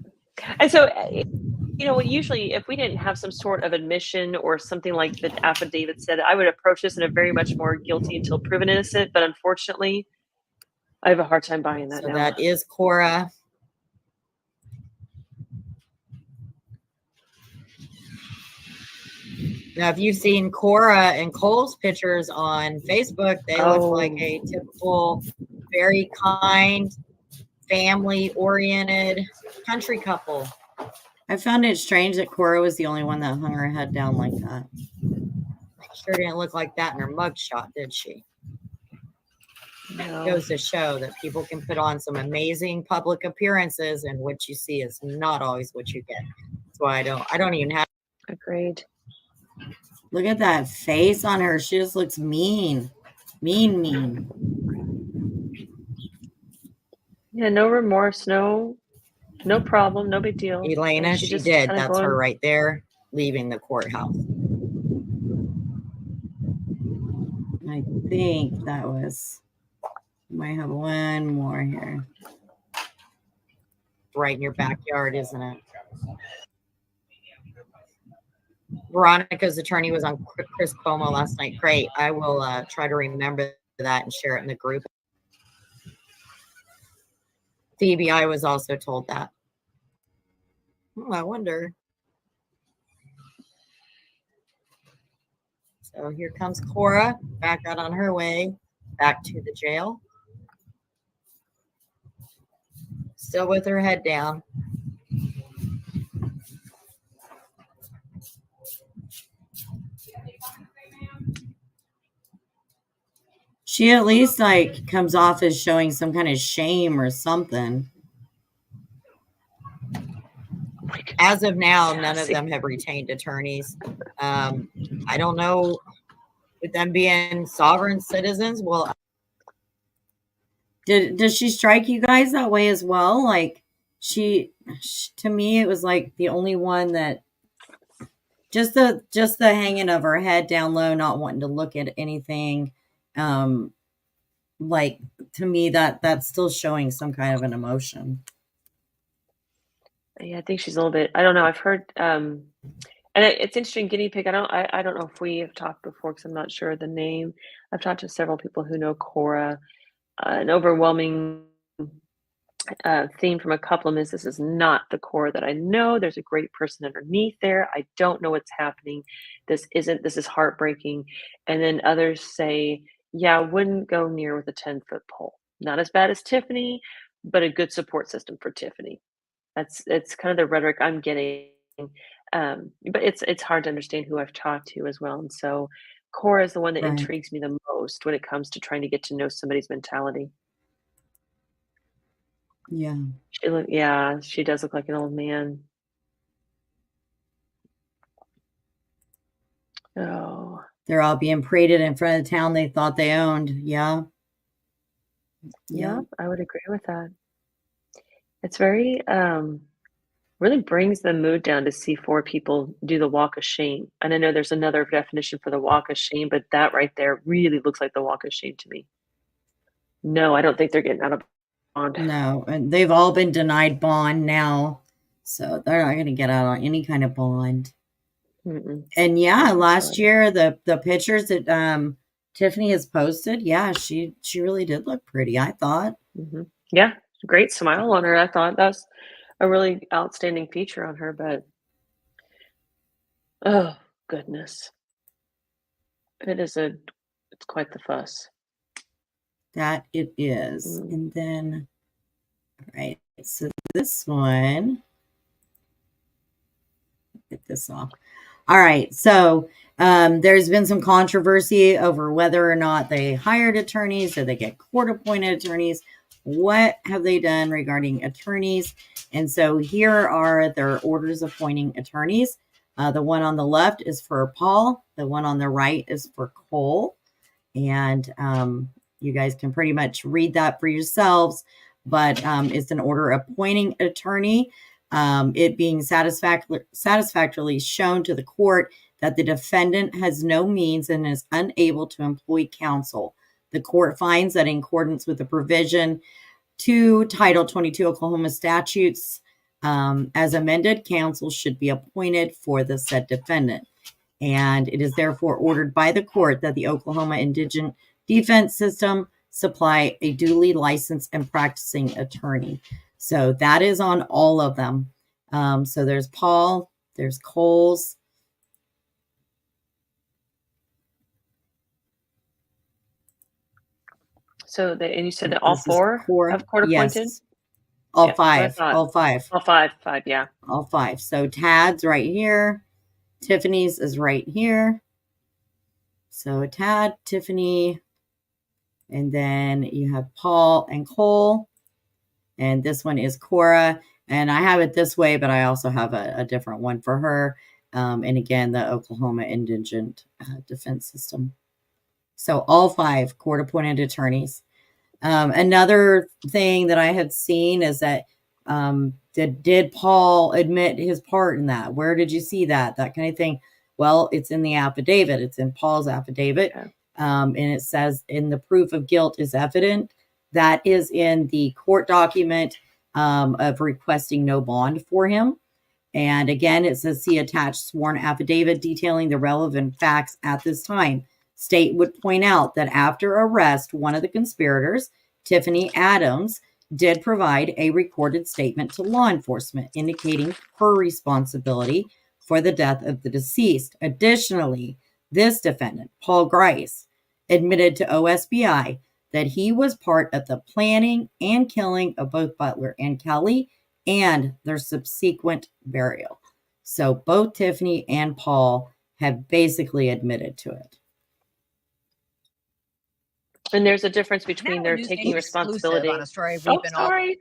And so, you know, usually if we didn't have some sort of admission or something like the affidavit said, I would approach this in a very much more guilty until proven innocent. But unfortunately, I have a hard time buying that. So now. That is Cora. Now, if you've seen Cora and Cole's pictures on Facebook, they look like a typical, very kind, family-oriented country couple. I found it strange that Cora was the only one that hung her head down like that. Sure didn't look like that in her mugshot, did she? No. It goes to show that people can put on some amazing public appearances, and what you see is not always what you get. That's why I don't even have. Agreed. Look at that face on her. She just looks mean. Mean. Yeah, no remorse, no problem, no big deal. Elena, she did. That's her right there, leaving the courthouse. I think that was. Might have one more here. Right in your backyard, isn't it? Veronica's attorney was on Chris Cuomo last night. Great. I will try to remember that and share it in the group. Phoebe, I was also told that. Oh, I wonder. So here comes Cora back out on her way back to the jail. Still with her head down. She at least like comes off as showing some kind of shame or something. As of now, none of them have retained attorneys. I don't know, with them being sovereign citizens, well, Does she strike you guys that way as well? Like to me, it was like the only one that just the hanging of her head down low, not wanting to look at anything. Like to me, that's still showing some kind of an emotion. Yeah, I think she's a little bit. I don't know. I've heard, and it's interesting. Guinea pig. I don't know if we have talked before because I'm not sure of the name. I've talked to several people who know Cora. An overwhelming theme from a couple of them is this is not the Cora that I know. There's a great person underneath there. I don't know what's happening. This is heartbreaking. And then others say, yeah, I wouldn't go near with a 10-foot pole. Not as bad as Tiffany, but a good support system for Tiffany. It's kind of the rhetoric I'm getting. But it's hard to understand who I've talked to as well. And so Cora is the one that Right. intrigues me the most when it comes to trying to get to know somebody's mentality. Yeah. She does look like an old man. Oh, They're all being paraded in front of the town they thought they owned. Yeah. yeah, I would agree with that. It's very really brings the mood down to see 4 people do the walk of shame. And I know there's another definition for the walk of shame, but that right there really looks like the walk of shame to me. No, I don't think they're getting out of bond. No, and they've all been denied bond now, so they're not going to get out on any kind of bond. Mm-mm. And yeah, last year the pictures that Tiffany has posted, yeah, she really did look pretty, I thought. Mm-hmm. Yeah, great smile on her. I thought that's a really outstanding feature on her, but oh goodness, it's quite the fuss. That it is. And then, right, so this one, get this off. All right, so there's been some controversy over whether or not they hired attorneys or they get court-appointed attorneys. What have they done regarding attorneys? And so here are their orders appointing attorneys. The one on the left is for Paul. The one on the right is for Cole. And you guys can pretty much read that for yourselves, but it's an order appointing attorney. It being satisfactorily shown to the court that the defendant has no means and is unable to employ counsel. The court finds that in accordance with the provision to Title 22 Oklahoma statutes, as amended, counsel should be appointed for the said defendant. And it is therefore ordered by the court that the Oklahoma Indigent Defense System supply a duly licensed and practicing attorney. So that is on all of them. So there's Paul, there's Cole's. So and you said that all 4 have court appointed? Yes. All 5. All 5. All 5, yeah. All 5. So Tad's right here. Tiffany's is right here. So Tad, Tiffany, and then you have Paul and Cole. And this one is Cora. And I have it this way, but I also have a different one for her. And again, the Oklahoma Indigent Defense System. So all 5 court-appointed attorneys. Another thing that I had seen is that did Paul admit his part in that? Where did you see that? That kind of thing. Well, it's in the affidavit. It's in Paul's affidavit. Okay. And it says in the proof of guilt is evident. That is in the court document of requesting no bond for him. And again, it says see attached sworn affidavit detailing the relevant facts at this time. State would point out that after arrest, one of the conspirators, Tiffany Adams, did provide a recorded statement to law enforcement indicating her responsibility for the death of the deceased. Additionally, this defendant, Paul Grice, admitted to OSBI that he was part of the planning and killing of both Butler and Kelley and their subsequent burial. So both Tiffany and Paul have basically admitted to it. And there's a difference between their taking responsibility on a story we've been sorry.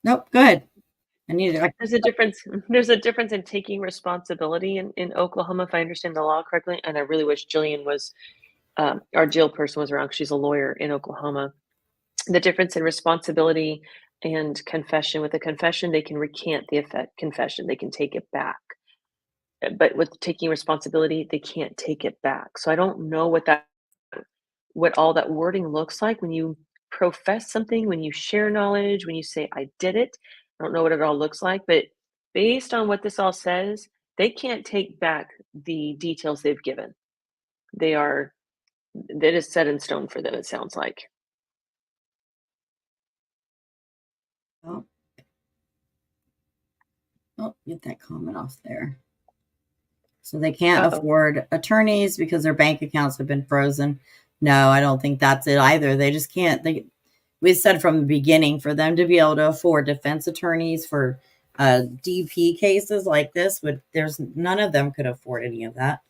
Nope, go ahead. There's a difference. There's a difference in taking responsibility in Oklahoma, if I understand the law correctly. And I really wish Jilian was our jail person was around because she's a lawyer in Oklahoma. the difference in responsibility and confession. With a confession, they can recant the confession, they can take it back. But with taking responsibility, they can't take it back. So I don't know what all that wording looks like when you profess something, when you share knowledge, when you say I did it. I don't know what it all looks like, but based on what this all says, they can't take back the details they've given. That is set in stone for them, it sounds like. Oh, get that comment off there. So they can't afford attorneys because their bank accounts have been frozen. No, I don't think that's it either. They just can't. We said from the beginning, for them to be able to afford defense attorneys for DP cases like this, there's none of them could afford any of that.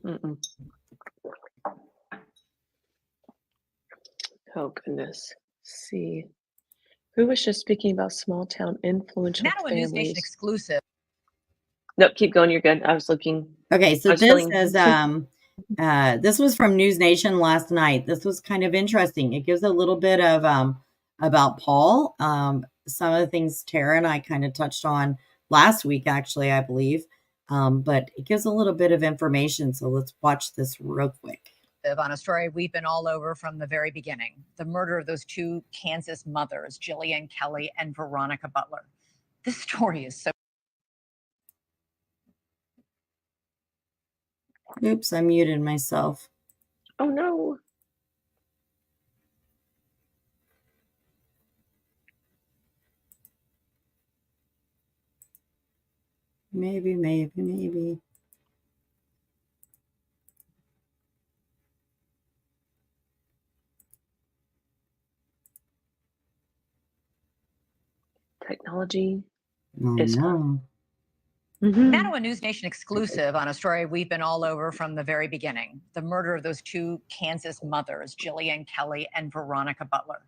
Mm-mm. Oh goodness. Let's see. Who was just speaking about small town influential families? News Nation exclusive. Nope, keep going. You're good. I was looking. Okay, so this says this was from News Nation last night. This was kind of interesting. It gives a little bit of about Paul. Some of the things Tara and I kind of touched on last week, actually, I believe. But it gives a little bit of information. So let's watch this real quick. On a story we've been all over from the very beginning. The murder of those two Kansas mothers, Jilian Kelley and Veronica Butler. This story is so... Oops, I muted myself. Oh no. Maybe. Technology is fun. Now a News Nation exclusive on a story we've been all over from the very beginning. The murder of those two Kansas mothers, Jilian Kelley and Veronica Butler.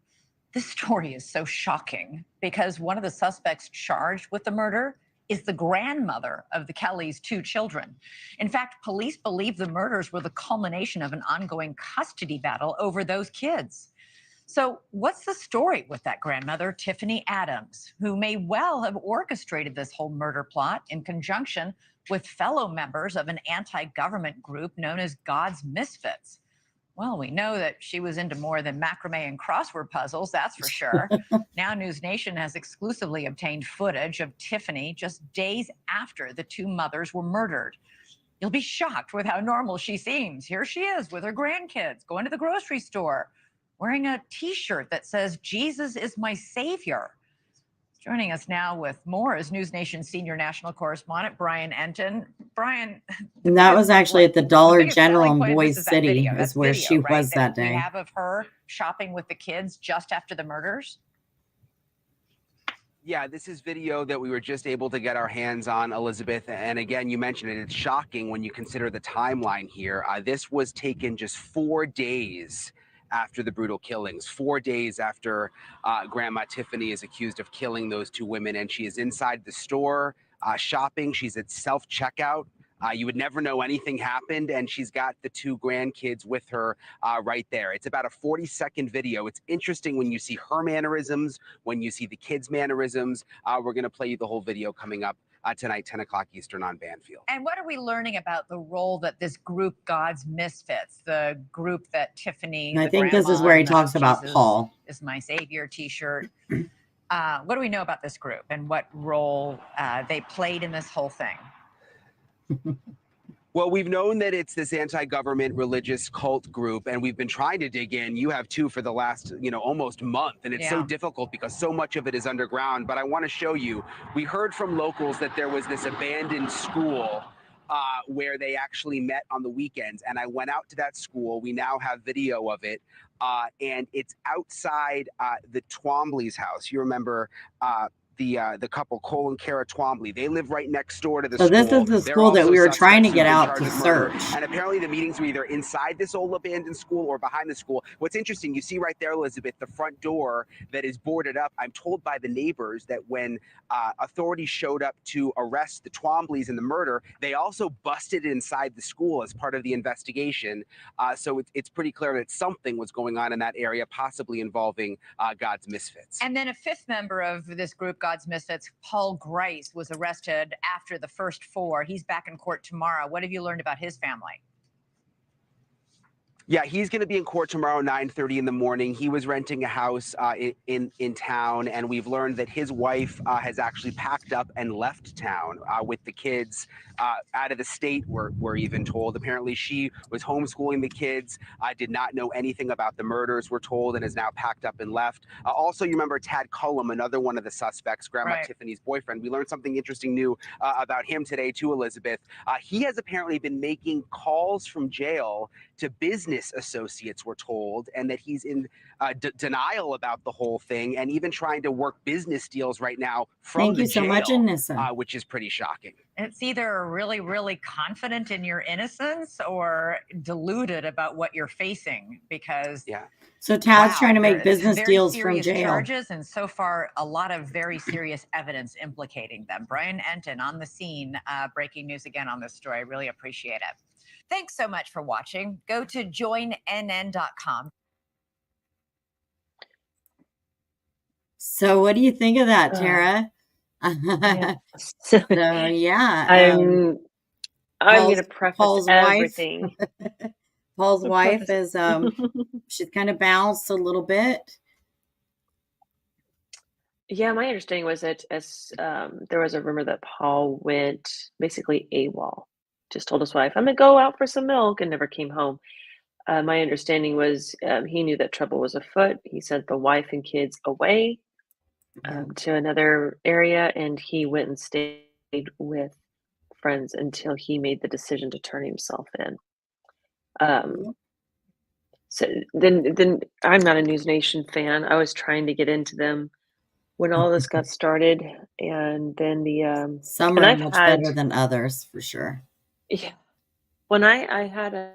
This story is so shocking because one of the suspects charged with the murder is the grandmother of the Kellys' two children. In fact, police believe the murders were the culmination of an ongoing custody battle over those kids. So what's the story with that grandmother, Tiffany Adams, who may well have orchestrated this whole murder plot in conjunction with fellow members of an anti-government group known as God's Misfits? Well, we know that she was into more than macrame and crossword puzzles, that's for sure. Now News Nation has exclusively obtained footage of Tiffany just days after the two mothers were murdered. You'll be shocked with how normal she seems. Here she is with her grandkids, going to the grocery store, wearing a T-shirt that says, "Jesus is my savior." Joining us now with more is News Nation senior national correspondent Brian Entin. Brian, and that was actually at the Dollar General in Boise City, is where she was that day. We have of her shopping with the kids just after the murders. Yeah, this is video that we were just able to get our hands on, Elizabeth. And again, you mentioned it. It's shocking when you consider the timeline here. This was taken just 4 days after the brutal killings, 4 days after Grandma Tiffany is accused of killing those two women. And she is inside the store shopping. She's at self-checkout. You would never know anything happened, and she's got the two grandkids with her right there. It's about a 40-second video. It's interesting when you see her mannerisms, when you see the kids' mannerisms. We're going to play you the whole video coming up tonight, 10 o'clock Eastern on Banfield. And what are we learning about the role that this group, God's Misfits, the group that Tiffany, and I think this is where he talks about Paul. Is my savior T-shirt. What do we know about this group and what role they played in this whole thing? Well, we've known that it's this anti-government religious cult group, and we've been trying to dig in. You have too for the last, almost month, and it's so difficult because so much of it is underground. But I want to show you, we heard from locals that there was this abandoned school where they actually met on the weekends, and I went out to that school. We now have video of it, and it's outside the Twombly's house. You remember the couple Cole and Kara Twombly. They live right next door to the So school. this is the They're school that also we were trying to suspects get in out charge to of murder. search. And apparently the meetings were either inside this old abandoned school or behind the school. What's interesting, you see right there, Elizabeth, the front door that is boarded up. I'm told by the neighbors that when authorities showed up to arrest the Twombleys in the murder, they also busted inside the school as part of the investigation. So it's pretty clear that something was going on in that area, possibly involving God's Misfits. And then a fifth member of this group, God's Misfits, Paul Grice, was arrested after the first four. He's back in court tomorrow. What have you learned about his family? Yeah, he's going to be in court tomorrow, 9:30 in the morning. He was renting a house in town, and we've learned that his wife has actually packed up and left town with the kids out of the state. We're even told. Apparently, she was homeschooling the kids, did not know anything about the murders, we're told, and is now packed up and left. Also, you remember Tad Cullum, another one of the suspects, Grandma Right. Tiffany's boyfriend. We learned something interesting new about him today, too, Elizabeth. He has apparently been making calls from jail to business associates, we're told, and that he's in denial about the whole thing and even trying to work business deals right now from Thank the you so jail, much, Anissa. which is pretty shocking. It's either really, really confident in your innocence or deluded about what you're facing, because Yeah. So Tad's trying to make they're business very deals from serious jail. charges, and so far a lot of very serious evidence implicating them. Brian Entin on the scene, breaking news again on this story. I really appreciate it. Thanks so much for watching. Go to joinnn.com. So what do you think of that, Tara? Yeah. So yeah, I'm Paul's- going to preface Paul's wife. everything. Paul's I'll wife preface- is she's kind of bounced a little bit. Yeah, my understanding was that as there was a rumor that Paul went basically AWOL, just told his wife, "I'm gonna go out for some milk," and never came home. My understanding was he knew that trouble was afoot. He sent the wife and kids away to another area, and he went and stayed with friends until he made the decision to turn himself in. So then I'm not a News Nation fan. I was trying to get into them when all this got started, and then the Some and are I've much had better than others, for sure. yeah. When I had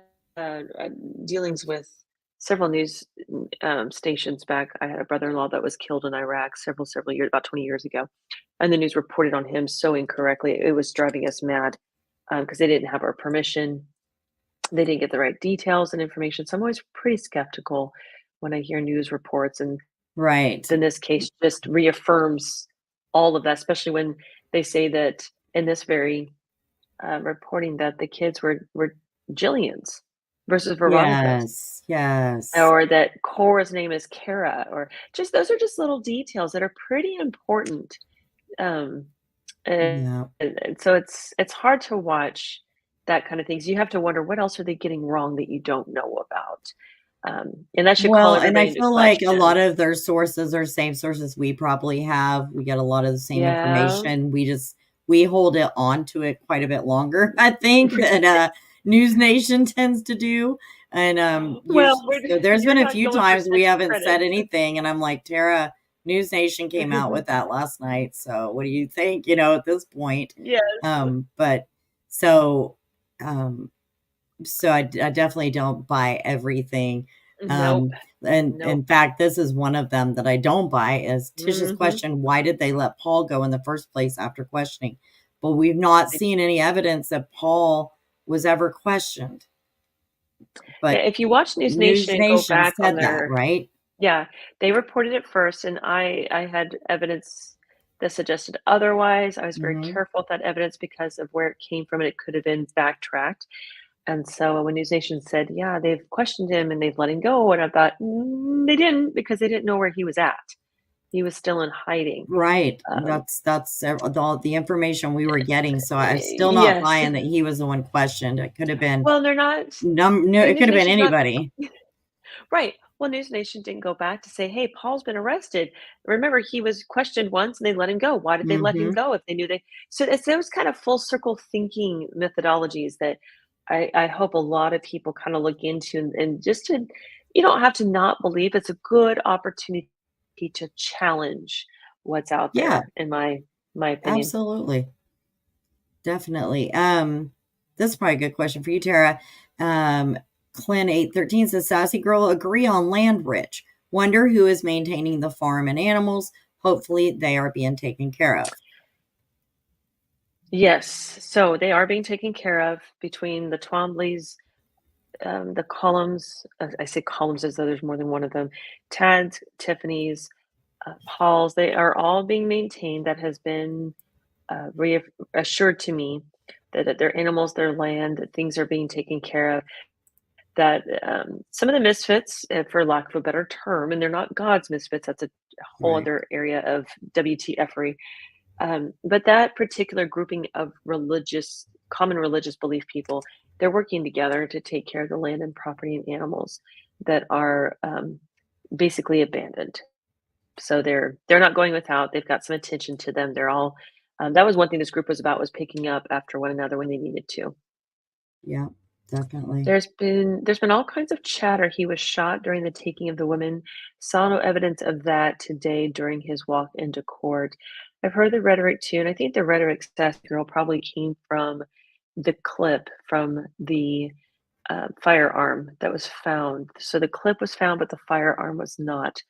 dealings with several news stations back, I had a brother-in-law that was killed in Iraq several years, about 20 years ago, and the news reported on him so incorrectly. It was driving us mad because they didn't have our permission. They didn't get the right details and information. So I'm always pretty skeptical when I hear news reports, and Right. in this case just reaffirms all of that, especially when they say that in this very reporting that the kids were Jillian's versus Veronica's. Yes. Or that Cora's name is Kara, or just those are just little details that are pretty important. And so it's hard to watch that kind of things. You have to wonder what else are they getting wrong that you don't know about. And that should call and I everybody into feel like a question. lot of their sources are same sources we probably have. We get a lot of the same information. We hold it on to it quite a bit longer, I think, than News Nation tends to do. And so there's been a few times we haven't said anything, and I'm like, Tara, News Nation came out with that last night. So what do you think? At this point, Yes. So I definitely don't buy everything. Nope. In fact, this is one of them that I don't buy is Tish's question, why did they let Paul go in the first place after questioning? But we've not seen any evidence that Paul was ever questioned. But if you watch News Nation and go back on their right? Yeah, they reported it first, and I had evidence that suggested otherwise. I was very careful with that evidence because of where it came from, and it could have been backtracked. And so when News Nation said, yeah, they've questioned him and they've let him go, and I thought, they didn't, because they didn't know where he was at. He was still in hiding. Right. That's all the information we were getting. So I'm still not buying that he was the one questioned. It could have been. Well, they're not. No, it could have been anybody. Right. Well, News Nation didn't go back to say, hey, Paul's been arrested. Remember, he was questioned once and they let him go. Why did they let him go if they knew they? So it's those kind of full circle thinking methodologies that I hope a lot of people kind of look into, and just to, you don't have to not believe. It's a good opportunity to challenge what's out Yeah. there, in my opinion. Absolutely. Definitely. This is probably a good question for you, Tara. Clint 813 says, Sassy Girl, agree on land rich. Wonder who is maintaining the farm and animals. Hopefully they are being taken care of. Yes, so they are being taken care of between the Twombly's, the Columns. I say Columns as though there's more than one of them. Tad's, Tiffany's, Paul's. They are all being maintained. That has been reassured to me that their animals, their land, that things are being taken care of. That some of the misfits, for lack of a better term, and they're not God's misfits. That's a whole Right. other area of WTFery. But that particular grouping of common religious belief people, they're working together to take care of the land and property and animals that are basically abandoned. So they're not going without. They've got some attention to them. They're all. That was one thing this group was about, was picking up after one another when they needed to. Yeah, definitely. There's been all kinds of chatter. He was shot during the taking of the women. Saw no evidence of that today during his walk into court. I've heard the rhetoric too, and I think the rhetoric, Sassy Girl, probably came from the clip from the firearm that was found. So the clip was found, but the firearm was not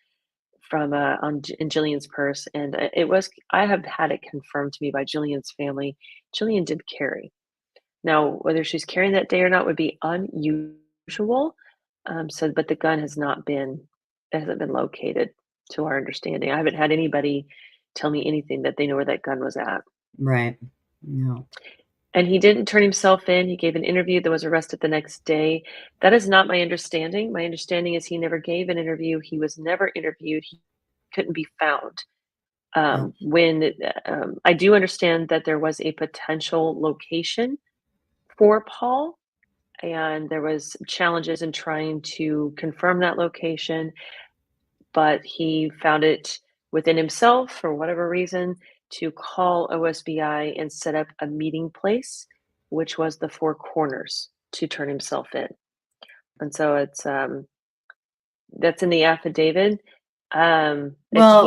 from in Jillian's purse, and it was. I have had it confirmed to me by Jillian's family. Jillian did carry. Now, whether she's carrying that day or not would be unusual. But the gun hasn't been located, to our understanding. I haven't had anybody tell me anything that they know where that gun was at. Right. No. And he didn't turn himself in. He gave an interview that was arrested the next day. That is not my understanding. My understanding is he never gave an interview. He was never interviewed. He couldn't be found. When I do understand that there was a potential location for Paul, and there was challenges in trying to confirm that location, but he found it within himself, for whatever reason, to call OSBI and set up a meeting place, which was the Four Corners, to turn himself in. And so it's that's in the affidavit. Well,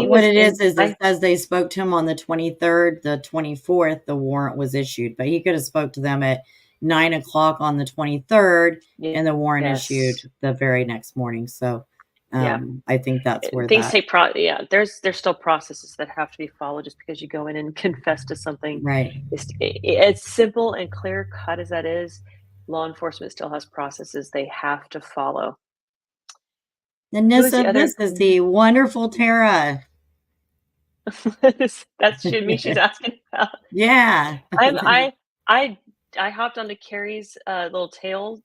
what it is it says they spoke to him on the 23rd, the 24th, the warrant was issued, but he could have spoke to them at 9 o'clock on the 23rd, and the warrant issued the very next morning. So I think that's where things take there's still processes that have to be followed. Just because you go in and confess to something, right? It's simple and clear cut as that is. Law enforcement still has processes they have to follow. And this is the wonderful Tara. That's me she's asking about. Yeah. I hopped onto Carrie's little tail.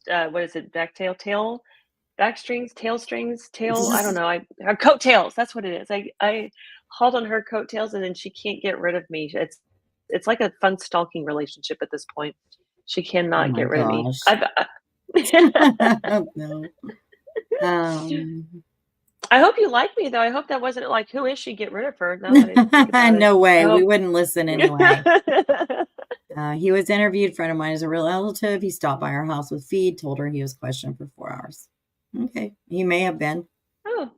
What is it? Tail strings. I don't know. Her coattails. That's what it is. I hauled on her coattails, and then she can't get rid of me. It's like a fun stalking relationship at this point. She cannot get rid of me. No. I hope you like me, though. I hope that wasn't like, who is she? Get rid of her. No way. We wouldn't listen anyway. He was interviewed. Friend of mine is a real relative. He stopped by our house with feed, told her he was questioned for 4 hours. Okay. He may have been. Oh.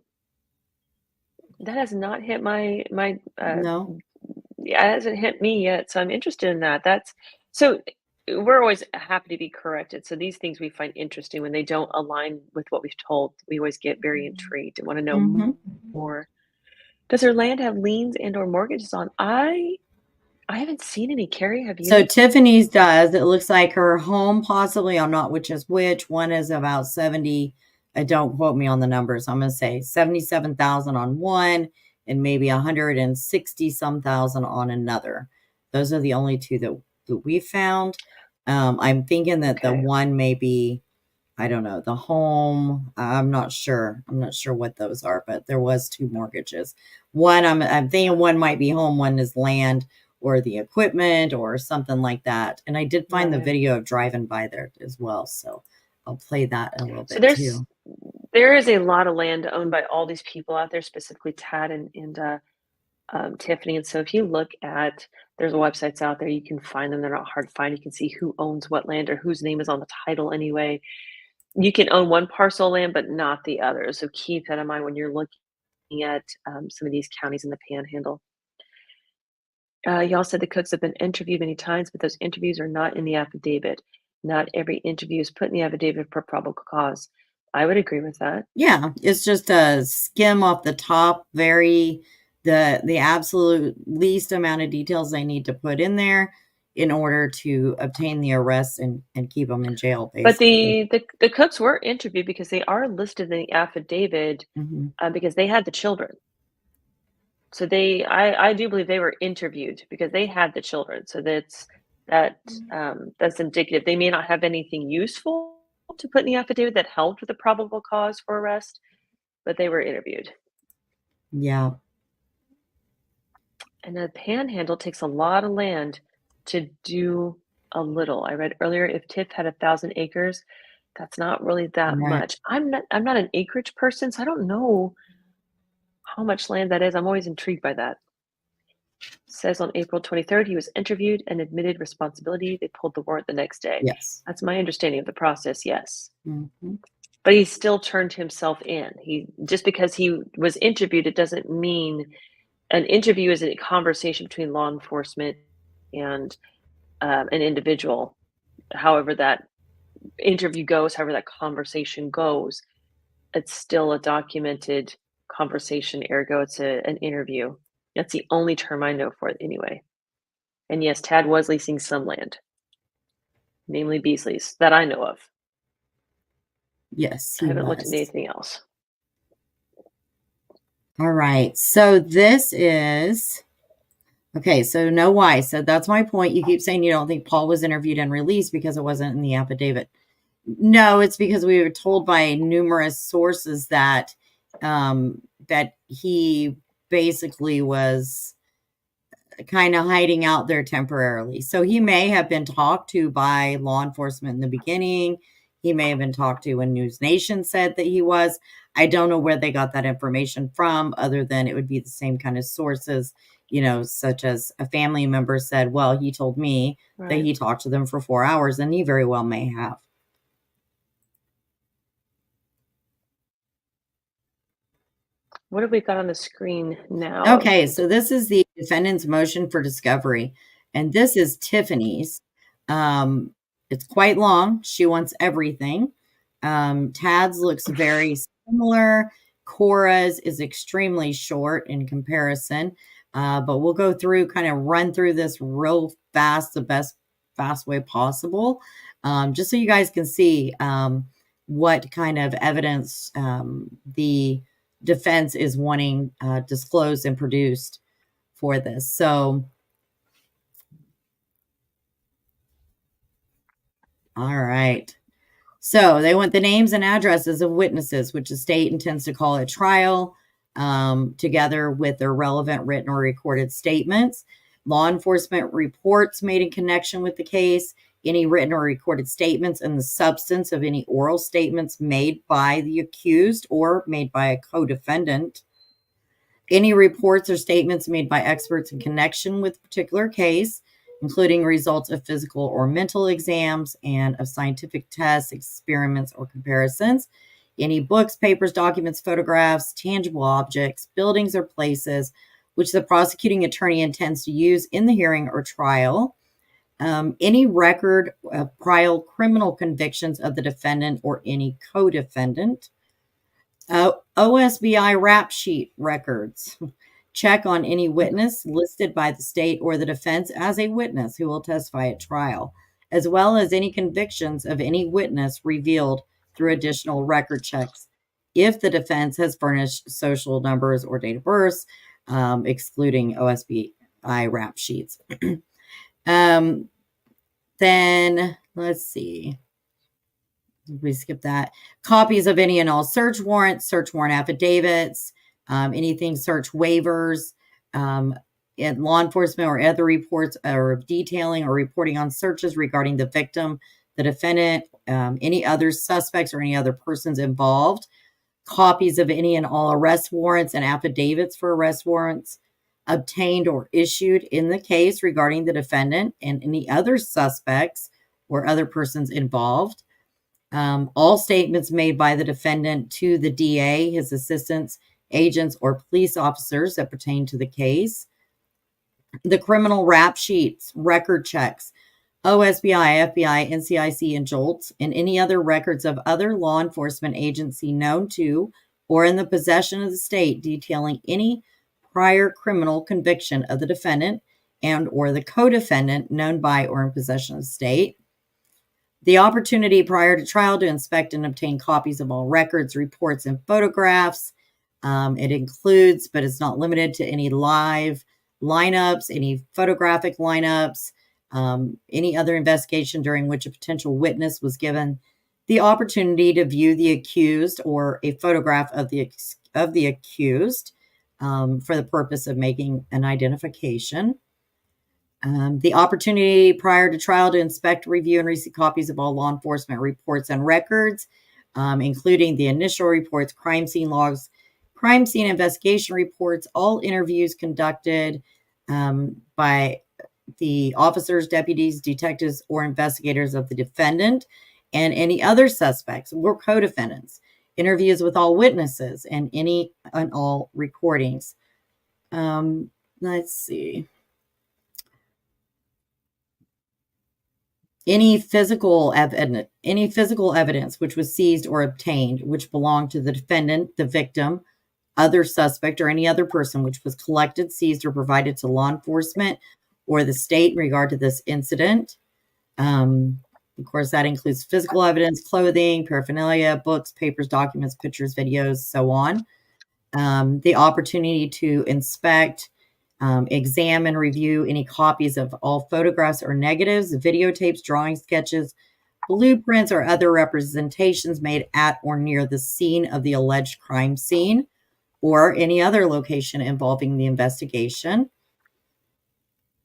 That has not hit my no. Yeah, it hasn't hit me yet. So I'm interested in that. So we're always happy to be corrected. So these things we find interesting when they don't align with what we've told. We always get very intrigued and want to know more. Does her land have liens and or mortgages on? I haven't seen any. Carrie, have you? So Tiffany's does. It looks like her home, possibly. I'm not which is which. One is about 70. Don't quote me on the numbers. I'm going to say 77,000 on one and maybe 160 some thousand on another. Those are the only two that we found. I'm thinking that the one may be, I don't know, the home. I'm not sure. I'm not sure what those are, but there was 2 mortgages. One, I'm thinking one might be home. One is land or the equipment or something like that. And I did find the video of driving by there as well. So I'll play that a little bit too. There is a lot of land owned by all these people out there, specifically Tad and Tiffany. And so if you look at, there's websites out there, you can find them. They're not hard to find. You can see who owns what land or whose name is on the title anyway. You can own one parcel of land, but not the other. So keep that in mind when you're looking at some of these counties in the Panhandle. Y'all said the cooks have been interviewed many times, but those interviews are not in the affidavit. Not every interview is put in the affidavit for probable cause. I would agree with that. Yeah, it's just a skim off the top, the absolute least amount of details they need to put in there in order to obtain the arrest and keep them in jail, basically. But the cooks were interviewed because they are listed in the affidavit because they had the children. So I do believe they were interviewed because they had the children. So that's indicative. They may not have anything useful to put in the affidavit that helped with the probable cause for arrest, but they were interviewed. Yeah. And the Panhandle takes a lot of land to do a little. I read earlier if TIF had 1,000 acres, that's not really that much. I'm not an acreage person, so I don't know how much land that is. I'm always intrigued by that. Says on April 23rd, he was interviewed and admitted responsibility. They pulled the warrant the next day. Yes. That's my understanding of the process, yes. But he still turned himself in. Just because he was interviewed, it doesn't mean an interview is a conversation between law enforcement and an individual. However that interview goes, however that conversation goes, it's still a documented conversation, ergo it's an interview. That's the only term I know for it anyway. And yes, Tad was leasing some land, namely Beasley's, that I know of. Yes, I haven't looked at anything else. All right, so this is, okay, so no why. So that's my point. You keep saying you don't think Paul was interviewed and released because it wasn't in the affidavit. No, it's because we were told by numerous sources that that he basically was kind of hiding out there temporarily. So he may have been talked to by law enforcement in the beginning. He may have been talked to when News Nation said that he was. I don't know where they got that information from, other than it would be the same kind of sources, such as a family member said, well, he told me that he talked to them for 4 hours, and he very well may have. What have we got on the screen now? Okay, so this is the defendant's motion for discovery, and this is Tiffany's. It's quite long. She wants everything. Tad's looks very similar. Cora's is extremely short in comparison, but we'll go through, kind of run through this real fast, the fast way possible, just so you guys can see what kind of evidence the defense is wanting disclosed and produced for this. So, all right. So they want the names and addresses of witnesses, which the state intends to call at trial, together with their relevant written or recorded statements, law enforcement reports made in connection with the case, any written or recorded statements, and the substance of any oral statements made by the accused or made by a co-defendant, any reports or statements made by experts in connection with a particular case, including results of physical or mental exams and of scientific tests, experiments, or comparisons, any books, papers, documents, photographs, tangible objects, buildings, or places which the prosecuting attorney intends to use in the hearing or trial, any record of prior criminal convictions of the defendant or any co-defendant, OSBI rap sheet records. Check on any witness listed by the state or the defense as a witness who will testify at trial, as well as any convictions of any witness revealed through additional record checks if the defense has furnished social numbers or date of birth, excluding OSBI rap sheets. Then let's see. We skip that. Copies of any and all search warrants, search warrant affidavits, anything search waivers, in law enforcement or other reports or detailing or reporting on searches regarding the victim, the defendant, any other suspects or any other persons involved, copies of any and all arrest warrants and affidavits for arrest warrants obtained or issued in the case regarding the defendant and any other suspects or other persons involved. All statements made by the defendant to the DA, his assistants, agents, or police officers that pertain to the case. The criminal rap sheets, record checks, OSBI, FBI, NCIC, and JOLTS, and any other records of other law enforcement agency known to or in the possession of the state detailing any prior criminal conviction of the defendant and or the co-defendant known by or in possession of the state. The opportunity prior to trial to inspect and obtain copies of all records, reports, and photographs. It includes, but it's not limited to, any live lineups, any photographic lineups, any other investigation during which a potential witness was given the opportunity to view the accused or a photograph of the accused for the purpose of making an identification. The opportunity prior to trial to inspect, review, and receive copies of all law enforcement reports and records, including the initial reports, crime scene logs, crime scene investigation reports, all interviews conducted by the officers, deputies, detectives, or investigators of the defendant and any other suspects or co-defendants, interviews with all witnesses, and any and all recordings. Let's see. Any physical evidence which was seized or obtained which belonged to the defendant, the victim, other suspect, or any other person which was collected, seized, or provided to law enforcement or the state in regard to this incident. Of course, that includes physical evidence, clothing, paraphernalia, books, papers, documents, pictures, videos, so on. The opportunity to inspect, examine, review any copies of all photographs or negatives, videotapes, drawings, sketches, blueprints, or other representations made at or near the scene of the alleged crime scene or any other location involving the investigation.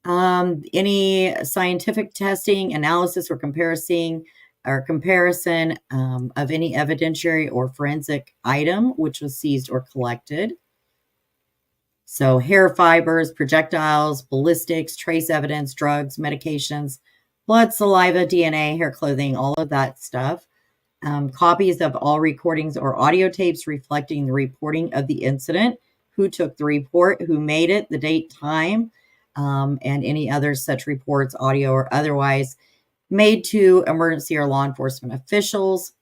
Any scientific testing, analysis, or comparison of any evidentiary or forensic item which was seized or collected. So hair fibers, projectiles, ballistics, trace evidence, drugs, medications, blood, saliva, DNA, hair, clothing, all of that stuff. Copies of all recordings or audio tapes reflecting the reporting of the incident, who took the report, who made it, the date, time, and any other such reports, audio or otherwise, made to emergency or law enforcement officials.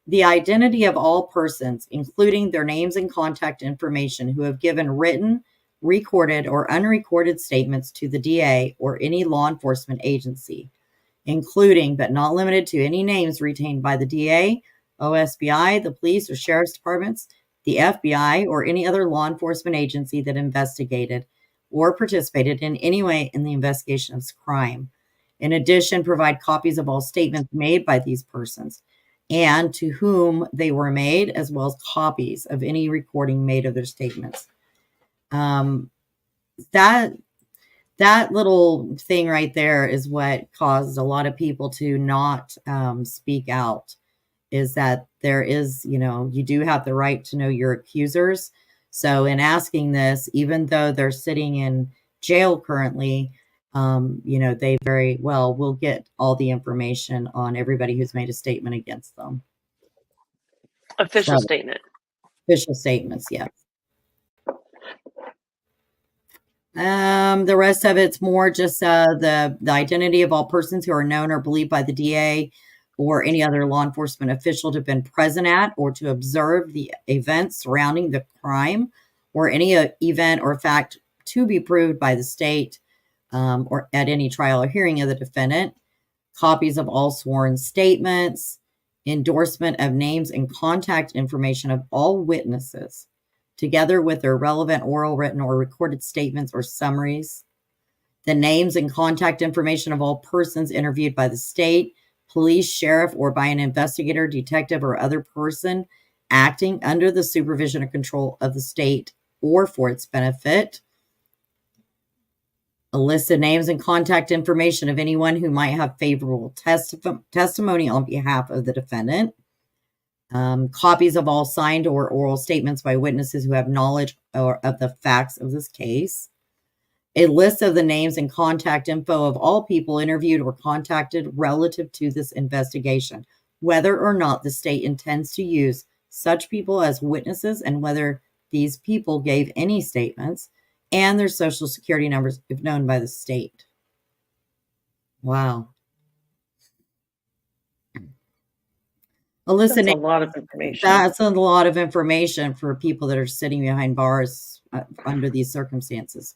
The identity of all persons, including their names and contact information, who have given written, recorded, or unrecorded statements to the DA or any law enforcement agency, including but not limited to any names retained by the DA, OSBI, the police or sheriff's departments, the FBI, or any other law enforcement agency that investigated or participated in any way in the investigation of this crime. In addition, provide copies of all statements made by these persons and to whom they were made, as well as copies of any recording made of their statements. That little thing right there is what caused a lot of people to not speak out, is that there is, you do have the right to know your accusers. So in asking this, even though they're sitting in jail currently, they very well will get all the information on everybody who's made a statement against them. Official statement. Official statements, yes. The rest of it's more just the identity of all persons who are known or believed by the DA or any other law enforcement official to have been present at or to observe the events surrounding the crime or any event or fact to be proved by the state or at any trial or hearing of the defendant. Copies of all sworn statements, endorsement of names and contact information of all witnesses, together with their relevant oral, written, or recorded statements or summaries. The names and contact information of all persons interviewed by the state, police, sheriff, or by an investigator, detective, or other person acting under the supervision or control of the state or for its benefit. A list of names and contact information of anyone who might have favorable testimony on behalf of the defendant. Copies of all signed or oral statements by witnesses who have knowledge of the facts of this case. A list of the names and contact info of all people interviewed or contacted relative to this investigation, whether or not the state intends to use such people as witnesses and whether these people gave any statements, and their social security numbers if known by the state. Wow. That's a lot of information. That's a lot of information for people that are sitting behind bars under these circumstances.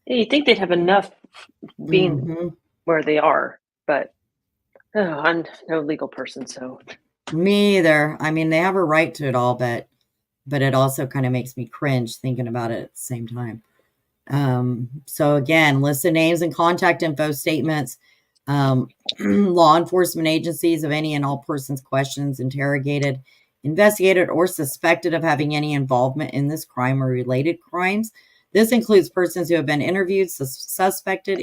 Yeah, you'd think they'd have enough being where they are, but I'm no legal person, so. Me either. I mean, they have a right to it all, but it also kind of makes me cringe thinking about it at the same time. So again, list of names and contact info statements, law enforcement agencies of any and all persons questioned, interrogated, investigated, or suspected of having any involvement in this crime or related crimes. This includes persons who have been interviewed, suspected,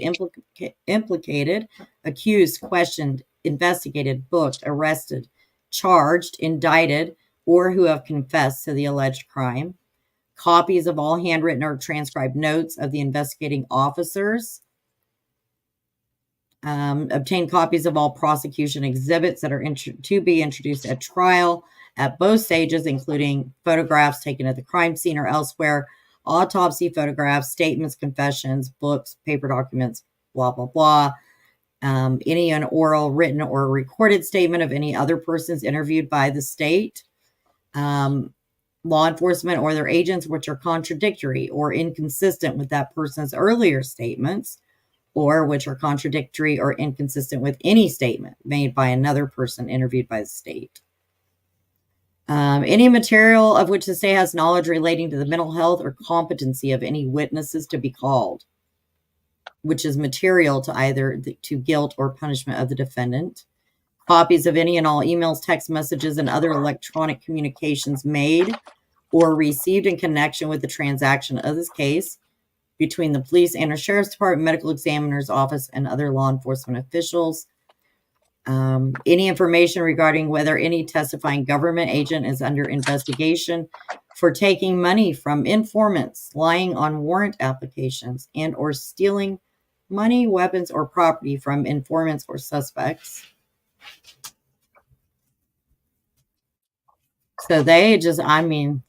implicated, accused, questioned, investigated, booked, arrested, charged, indicted, or who have confessed to the alleged crime. Copies of all handwritten or transcribed notes of the investigating officers. Obtain copies of all prosecution exhibits that are to be introduced at trial at both stages, including photographs taken at the crime scene or elsewhere, autopsy photographs, statements, confessions, books, paper documents, blah, blah, blah. Any an oral, written, or recorded statement of any other persons interviewed by the state, law enforcement, or their agents, which are contradictory or inconsistent with that person's earlier statements, or which are contradictory or inconsistent with any statement made by another person interviewed by the state. Any material of which the state has knowledge relating to the mental health or competency of any witnesses to be called, which is material to either to guilt or punishment of the defendant. Copies of any and all emails, text messages, and other electronic communications made or received in connection with the transaction of this case between the police and or sheriff's department, medical examiner's office, and other law enforcement officials. Any information regarding whether any testifying government agent is under investigation for taking money from informants, lying on warrant applications, and or stealing money, weapons, or property from informants or suspects. So they just, I mean,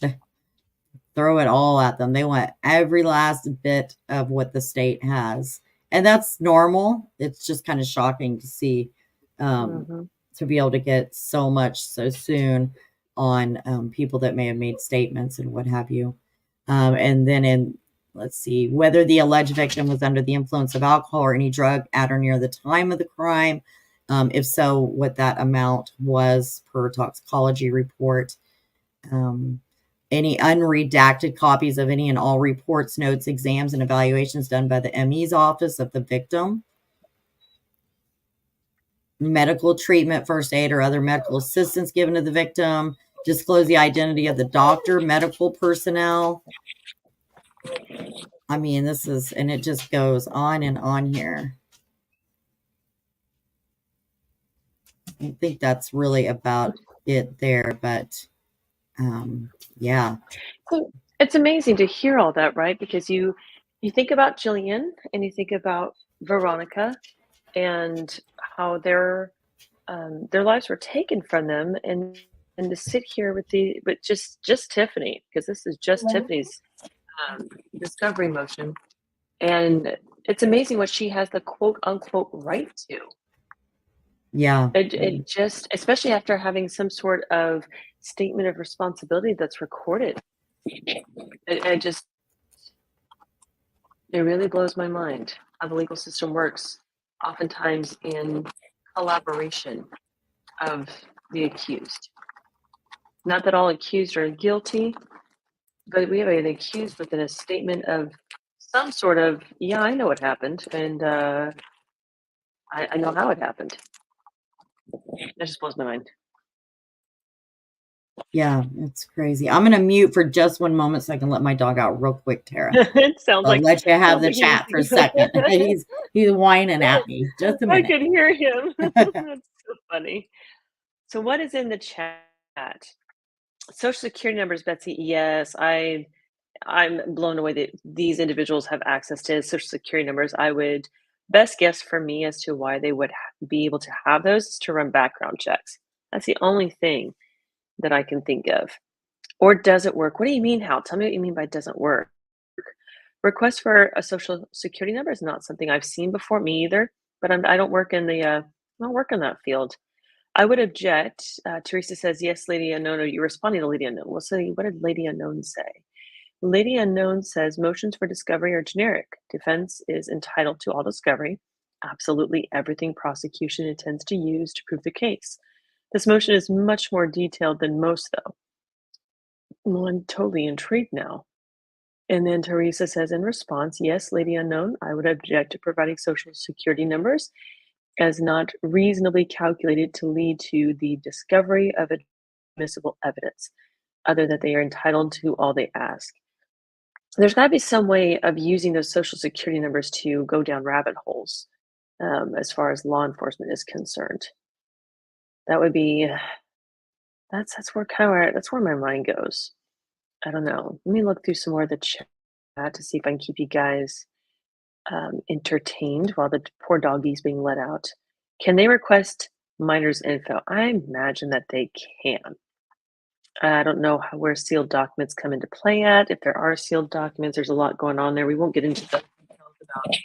throw it all at them. They want every last bit of what the state has. And that's normal. It's just kind of shocking to see, to be able to get so much so soon on people that may have made statements and what have you. And then let's see, whether the alleged victim was under the influence of alcohol or any drug at or near the time of the crime. If so, what that amount was per toxicology report. Any unredacted copies of any and all reports, notes, exams, and evaluations done by the ME's office of the victim. Medical treatment, first aid, or other medical assistance given to the victim. Disclose the identity of the doctor, medical personnel. I mean, this is, and it just goes on and on here. I think that's really about it there, but yeah. So it's amazing to hear all that, right? Because you think about Jilian and you think about Veronica and how their lives were taken from them, and to sit here with just Tiffany, because this is just Tiffany's discovery motion, and it's amazing what she has the quote unquote right to. Yeah. It just, especially after having some sort of statement of responsibility that's recorded, it really blows my mind how the legal system works, oftentimes in collaboration of the accused. Not that all accused are guilty, but we have an accused within a statement of some sort of, yeah, I know what happened, and I know how it happened. That just blows my mind. Yeah, it's crazy. I'm going to mute for just one moment so I can let my dog out real quick, Tara. It sounds I'll let you have the chat for a second. He's whining at me. Just a minute. I could hear him. That's so funny. So what is in the chat? Social security numbers, Betsy. Yes, I'm blown away that these individuals have access to social security numbers. I would best guess for me as to why they would be able to have those is to run background checks. That's the only thing that I can think of. Or does it work? What do you mean, Hal? Tell me what you mean by doesn't work. Request for a social security number is not something I've seen before, me either, but I don't work in the, I don't work in that field. I would object. Teresa says, yes, Lady Unknown. Are you responding to Lady Unknown? Well, so what did Lady Unknown say? Lady Unknown says motions for discovery are generic. Defense is entitled to all discovery, absolutely everything prosecution intends to use to prove the case. This motion is much more detailed than most, though. Well, I'm totally intrigued now. And then Teresa says in response, yes, Lady Unknown, I would object to providing social security numbers as not reasonably calculated to lead to the discovery of admissible evidence, other that they are entitled to all they ask. There's got to be some way of using those social security numbers to go down rabbit holes as far as law enforcement is concerned. That would be, that's where that's where my mind goes. I don't know. Let me look through some more of the chat to see if I can keep you guys entertained while the poor doggy's being let out. Can they request minors' info? I imagine that they can. I don't know where sealed documents come into play at. If there are sealed documents, there's a lot going on there. We won't get into the details about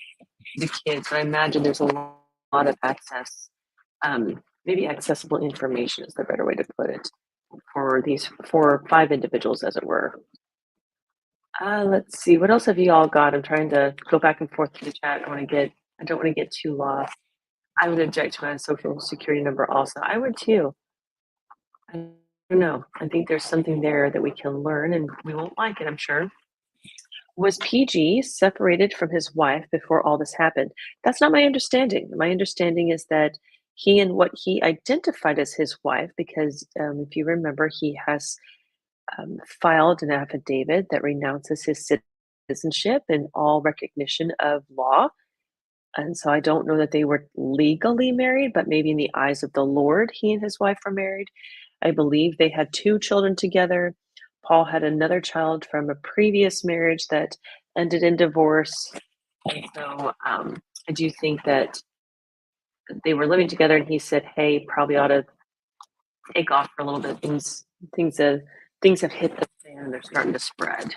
the kids, but I imagine there's a lot of access, maybe accessible information is the better way to put it, for these 4 or 5 individuals, as it were. Let's see, what else have you all got? I'm trying to go back and forth to the chat. I don't want to get too lost. I would object to my social security number also. I would too. I don't know. I think there's something there that we can learn, and we won't like it, I'm sure. Was PG separated from his wife before all this happened? That's not my understanding. My understanding is that he and what he identified as his wife, because if you remember, he has filed an affidavit that renounces his citizenship and all recognition of law. And so I don't know that they were legally married, but maybe in the eyes of the Lord, he and his wife were married. I believe they had 2 children together. Paul had another child from a previous marriage that ended in divorce. And so I do think that they were living together, and he said, hey, probably ought to take off for a little bit. Things have hit the fan and they're starting to spread.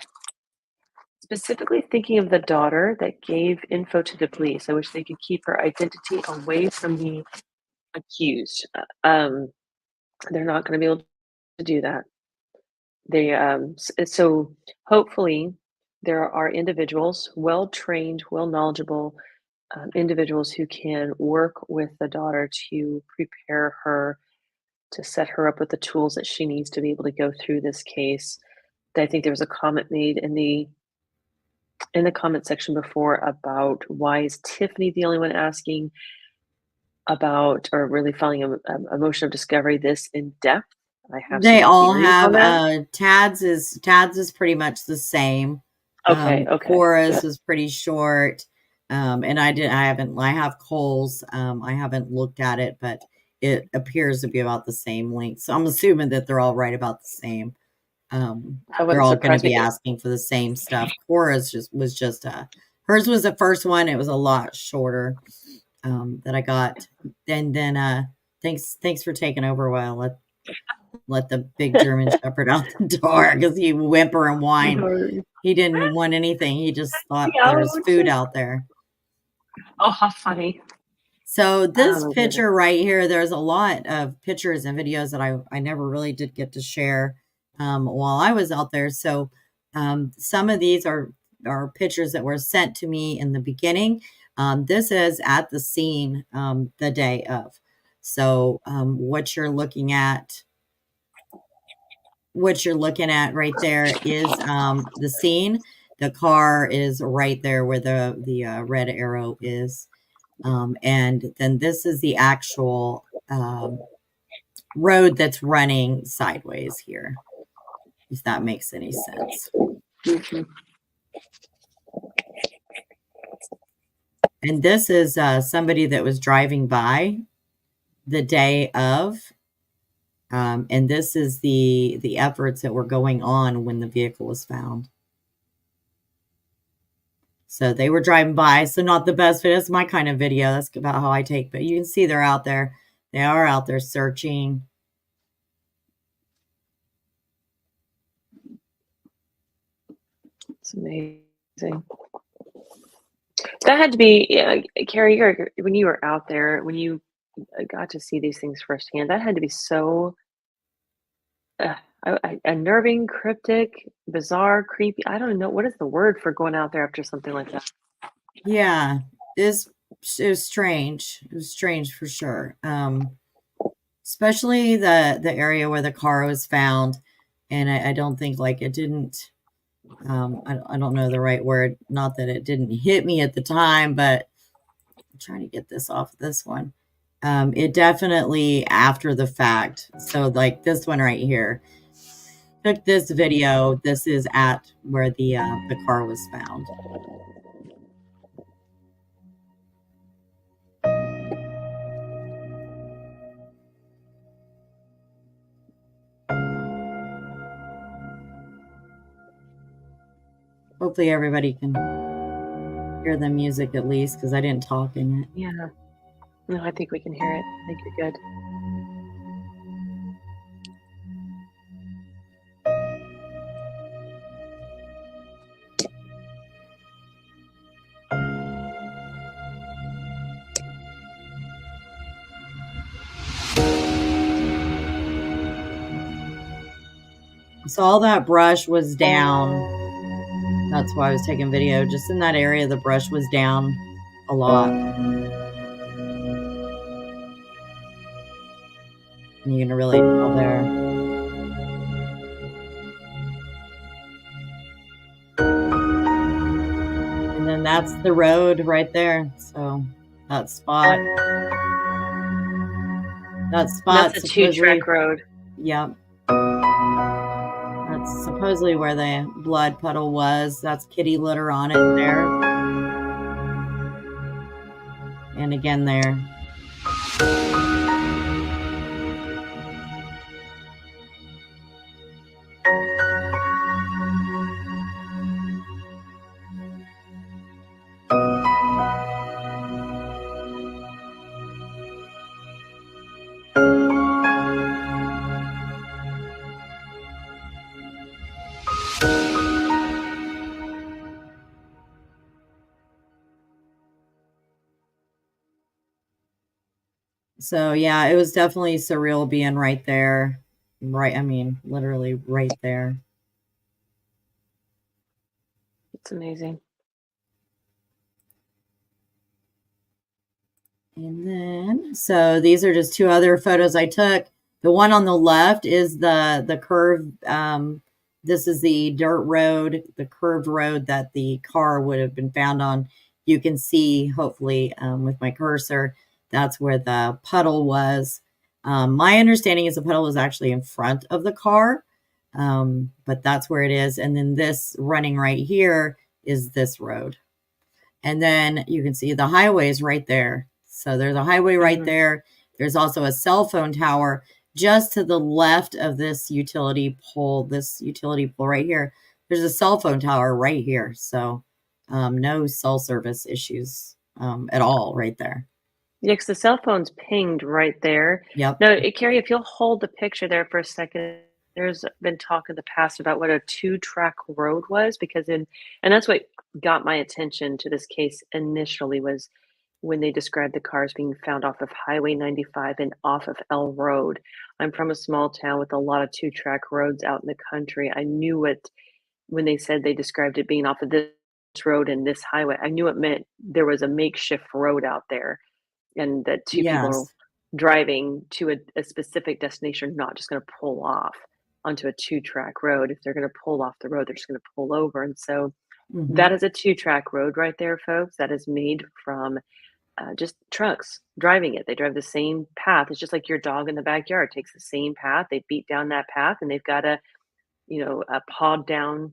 Specifically thinking of the daughter that gave info to the police. I wish they could keep her identity away from the accused. They're not going to be able to do that. So hopefully there are individuals, well-trained, well-knowledgeable individuals who can work with the daughter to prepare her, to set her up with the tools that she needs to be able to go through this case. I think there was a comment made in the comment section before about why is Tiffany the only one asking about, or really filing a motion of discovery this in depth. I have They some all theories on have that. Tad's is pretty much the same. Okay. Cora's was pretty short. And I have Cole's. I haven't looked at it, but it appears to be about the same length. So I'm assuming that they're all right about the same. They're all going to be asking for the same stuff. Cora's was just hers was the first one. It was a lot shorter that I got. And then thanks for taking over while let the big German Shepherd out the door, because he whimper and whine. He didn't want anything. He just thought there was food out there. Oh, how funny. So this picture right here, there's a lot of pictures and videos that I never really did get to share while I was out there. So some of these are pictures that were sent to me in the beginning. This is at the scene the day of. So what you're looking at right there is the scene. The car is right there where the red arrow is. And then this is the actual road that's running sideways here, if that makes any sense. Mm-hmm. And this is somebody that was driving by the day of. And this is the efforts that were going on when the vehicle was found. So they were driving by. So not the best, but it's my kind of video. That's about how I take. But you can see they're out there. They are out there searching. amazing. That had to be, Carrie, when you were out there, when you got to see these things firsthand, that had to be so unnerving, cryptic, bizarre, creepy. I don't know. What is the word for going out there after something like that? Yeah, it was strange. It was strange for sure. Especially the area where the car was found. And I don't think like it didn't, I don't know the right word. Not that it didn't hit me at the time, but I'm trying to get this off of this one. It definitely after the fact. So like this one right here, took this video. This is at where the car was found. Hopefully everybody can hear the music at least, because I didn't talk in it. Yeah. No, I think we can hear it. I think you're good. So all that brush was down. That's why I was taking video. Just in that area, the brush was down a lot. And you can really tell there. And then that's the road right there. So that spot. That's a 2-track road. Yep. That's supposedly where the blood puddle was. That's kitty litter on it there. And again there. So yeah, it was definitely surreal being right there. Right, I mean, literally right there. It's amazing. And then, so these are just two other photos I took. The one on the left is the curve. This is the dirt road, the curved road that the car would have been found on. You can see, hopefully, with my cursor, that's where the puddle was. My understanding is the puddle was actually in front of the car, but that's where it is. And then this running right here is this road. And then you can see the highway is right there. So there's a highway right there. There's also a cell phone tower just to the left of this utility pole right here. There's a cell phone tower right here. So no cell service issues at all right there. Yeah, because the cell phone's pinged right there. Yep. No, Carrie, if you'll hold the picture there for a second, there's been talk in the past about what a 2-track road was, and that's what got my attention to this case initially, was when they described the cars being found off of Highway 95 and off of L Road. I'm from a small town with a lot of 2-track roads out in the country. I knew it when they said they described it being off of this road and this highway. I knew it meant there was a makeshift road out there, and that two people driving to a specific destination are not just going to pull off onto a 2-track road. If they're going to pull off the road, they're just going to pull over. And so that is a 2-track road right there, folks. That is made from just trucks driving it. They drive the same path. It's just like your dog in the backyard takes the same path. They beat down that path, and they've got a pawed down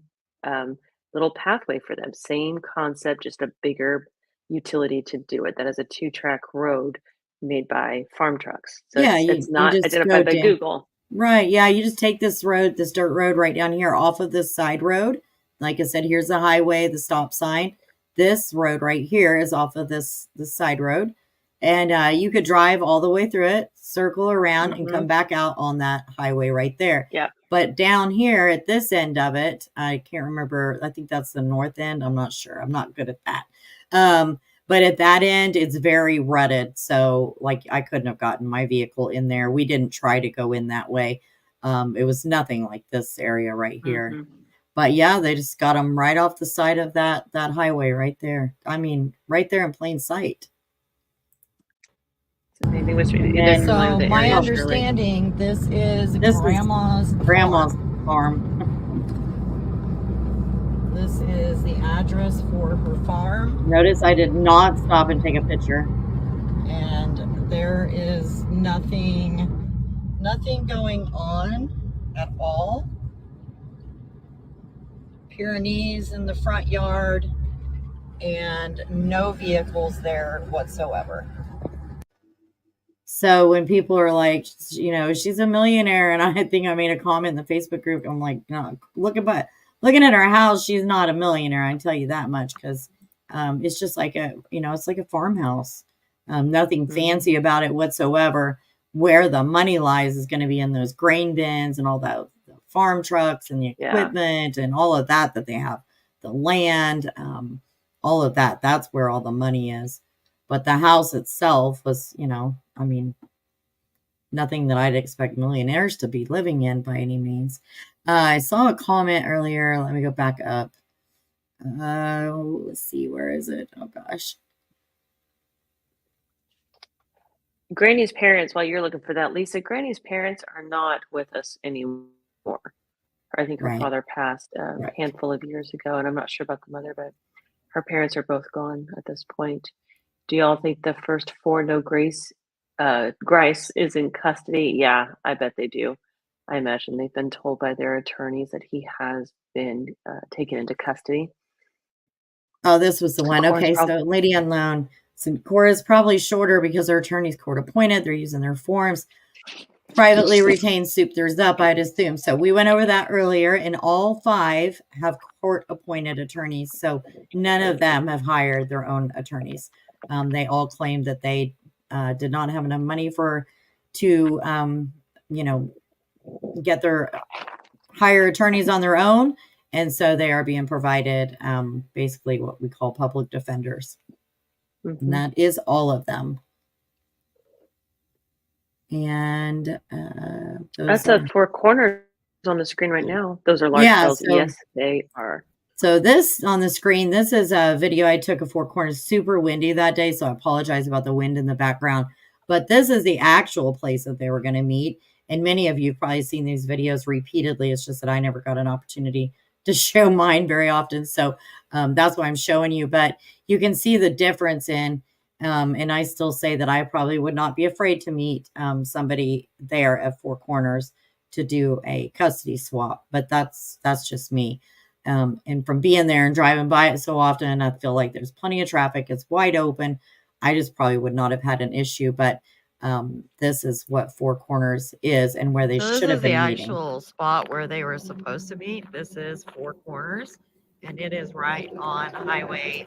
little pathway for them. Same concept, just a bigger utility to do it. That is a 2-track road made by farm trucks. So yeah, it's not identified by Google. Right. Yeah, you just take this road, this dirt road right down here off of this side road. Like I said, here's the highway, the stop sign. This road right here is off of this side road. And you could drive all the way through it, circle around, and come back out on that highway right there. Yeah. But down here at this end of it, I can't remember. I think that's the north end. I'm not sure. I'm not good at that. But at that end, it's very rutted. So, like, I couldn't have gotten my vehicle in there. We didn't try to go in that way. It was nothing like this area right here. But yeah, they just got them right off the side of that highway right there. I mean, right there in plain sight. So maybe which So my understanding, this is grandma's farm. This is the address for her farm. Notice I did not stop and take a picture. And there is nothing going on at all. Pyrenees in the front yard and no vehicles there whatsoever. So when people are like, you know, she's a millionaire, and I think I made a comment in the Facebook group, I'm like, no, looking at her house, she's not a millionaire. I can tell you that much, because it's just like it's like a farmhouse. Nothing fancy about it whatsoever. Where the money lies is going to be in those grain bins and all that, the farm trucks and the equipment and all of that they have, the land, all of that. That's where all the money is. But the house itself was, I mean, nothing that I'd expect millionaires to be living in by any means. I saw a comment earlier. Let me go back up. Let's see. Where is it? Oh, gosh. Granny's parents, while you're looking for that, Lisa, Granny's parents are not with us anymore. I think her father passed a handful of years ago, and I'm not sure about the mother, but her parents are both gone at this point. Do y'all think the first four know Grice is in custody? Yeah, I bet they do. I imagine they've been told by their attorneys that he has been taken into custody. Oh, this was the one. Okay, so Lady Unknown. So Cora's probably shorter because her attorney's court appointed. They're using their forms. Privately retained soup, there's up, I'd assume. So we went over that earlier, and all 5 have court appointed attorneys. So none of them have hired their own attorneys. They all claimed that they did not have enough money to get their hire attorneys on their own. And so they are being provided basically what we call public defenders. And that is all of them. And that's a 4 corners on the screen right now. Those are large files. Yes, they are. So this on the screen, this is a video I took of 4 corners. Super windy that day, so I apologize about the wind in the background. But this is the actual place that they were going to meet. And many of you have probably seen these videos repeatedly. It's just that I never got an opportunity to show mine very often. So that's why I'm showing you. But you can see the difference in, and I still say that I probably would not be afraid to meet somebody there at 4 corners to do a custody swap. But that's just me. And from being there and driving by it so often, I feel like there's plenty of traffic. It's wide open. I just probably would not have had an issue. But this is what 4 corners is and where they should have been meeting. This is the actual spot where they were supposed to meet. This is 4 corners, and it is right on highway.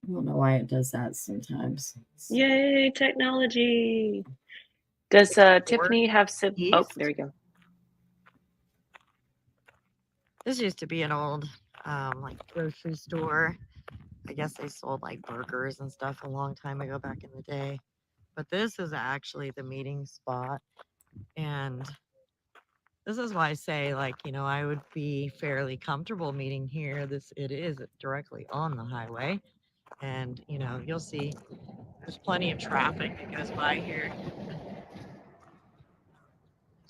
I don't know why it does that sometimes. Yay, technology. Does Tiffany have oh, there you go. This used to be an old like grocery store. I guess they sold like burgers and stuff a long time ago back in the day. But this is actually the meeting spot. And this is why I say, like, I would be fairly comfortable meeting here. It is directly on the highway. And, you'll see there's plenty of traffic that goes by here. There's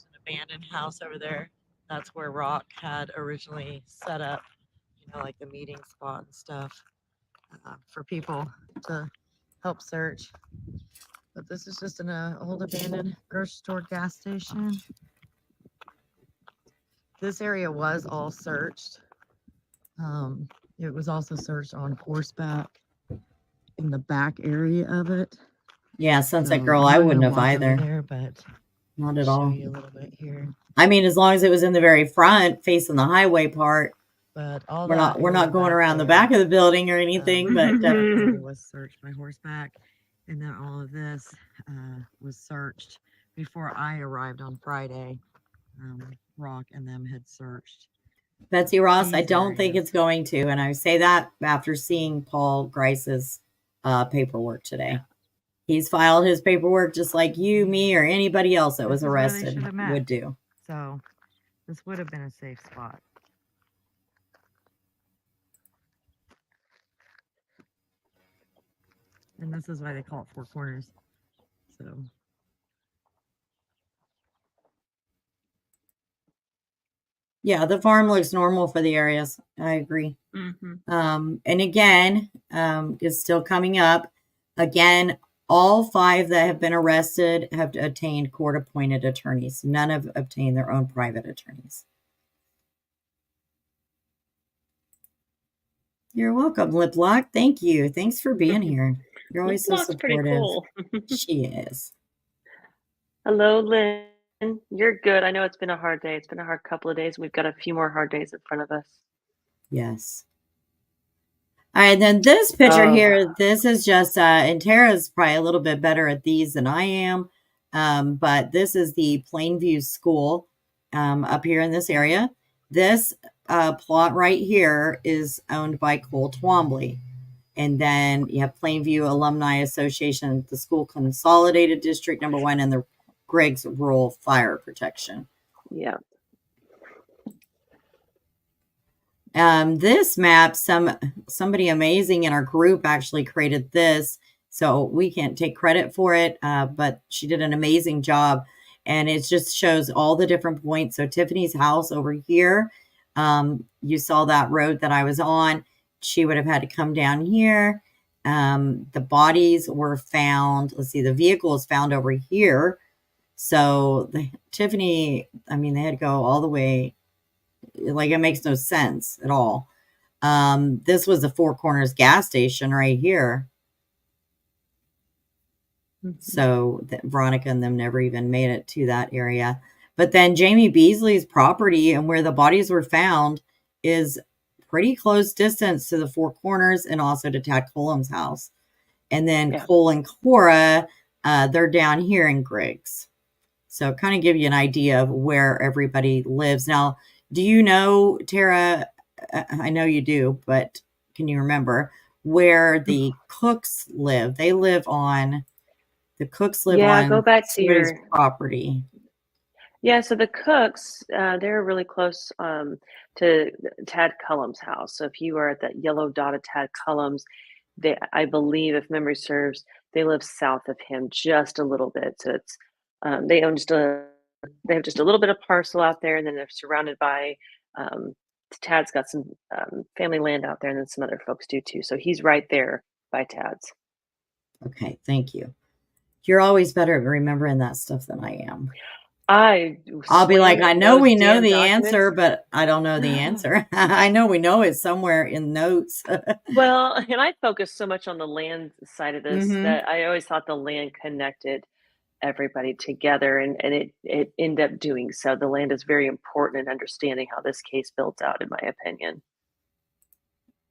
an abandoned house over there. That's where Rock had originally set up, like the meeting spot and stuff for people to help search. But this is just an old abandoned grocery store gas station. This area was all searched. It was also searched on horseback in the back area of it. Yeah, Sunset Girl, I wouldn't have either. There, but Not at Show all. you a little bit here. I mean, as long as it was in the very front, facing the highway part, But all we're not going around the back of the building or anything, but definitely was searched by horseback, and then all of this was searched before I arrived on Friday. Rock and them had searched. Betsy Ross, I These don't think areas. it's going to, and I say that after seeing Paul Grice's paperwork today. He's filed his paperwork just like you, me, or anybody else that was arrested would do. So this would have been a safe spot. And this is why they call it Four Corners. So yeah, the farm looks normal for the areas. I agree. And again, it's still coming up. Again, all 5 that have been arrested have obtained court-appointed attorneys. None have obtained their own private attorneys. You're welcome, Lip Lock. Thank you. Thanks for being here. You're always so supportive. Pretty cool. She is. Hello, Lynn. You're good. I know it's been a hard day. It's been a hard couple of days. We've got a few more hard days in front of us. Yes. All right, then this picture here, this is just, and Tara's probably a little bit better at these than I am, but this is the Plainview School up here in this area. This plot right here is owned by Cole Twombly. And then you have Plainview Alumni Association, the School Consolidated District number 1, and the Griggs Rural Fire Protection. Yeah. This map, somebody amazing in our group actually created this, so we can't take credit for it, but she did an amazing job, and it just shows all the different points. So Tiffany's house over here, you saw that road that I was on. She would have had to come down here. The bodies were found. Let's see, the vehicle is found over here. So Tiffany, I mean, they had to go all the way. Like, it makes no sense at all. This was the Four Corners gas station right here. So Veronica and them never even made it to that area. But then Jamie Beasley's property and where the bodies were found is pretty close distance to the Four Corners and also to Tad Cullum's house. And then Cole and Cora, they're down here in Griggs. So kind of give you an idea of where everybody lives. Now, do you know, Tara, I know you do, but can you remember where the Cooks live? They live on, the Cooks live on go back to your property. Yeah, so the Cooks, they're really close to Tad Cullum's house. So if you are at that yellow dot of Tad Cullum's, I believe, if memory serves, they live south of him just a little bit. So it's they have just a little bit of parcel out there, and then they're surrounded by Tad's got some family land out there, and then some other folks do too. So he's right there by Tad's. Okay, thank you. You're always better at remembering that stuff than I am. I'll be like, I know we know the answer, but I don't know the answer. I know we know it somewhere in notes. Well, and I focus so much on the land side of this that I always thought the land connected everybody together, and it ended up doing so. The land is very important in understanding how this case built out, in my opinion.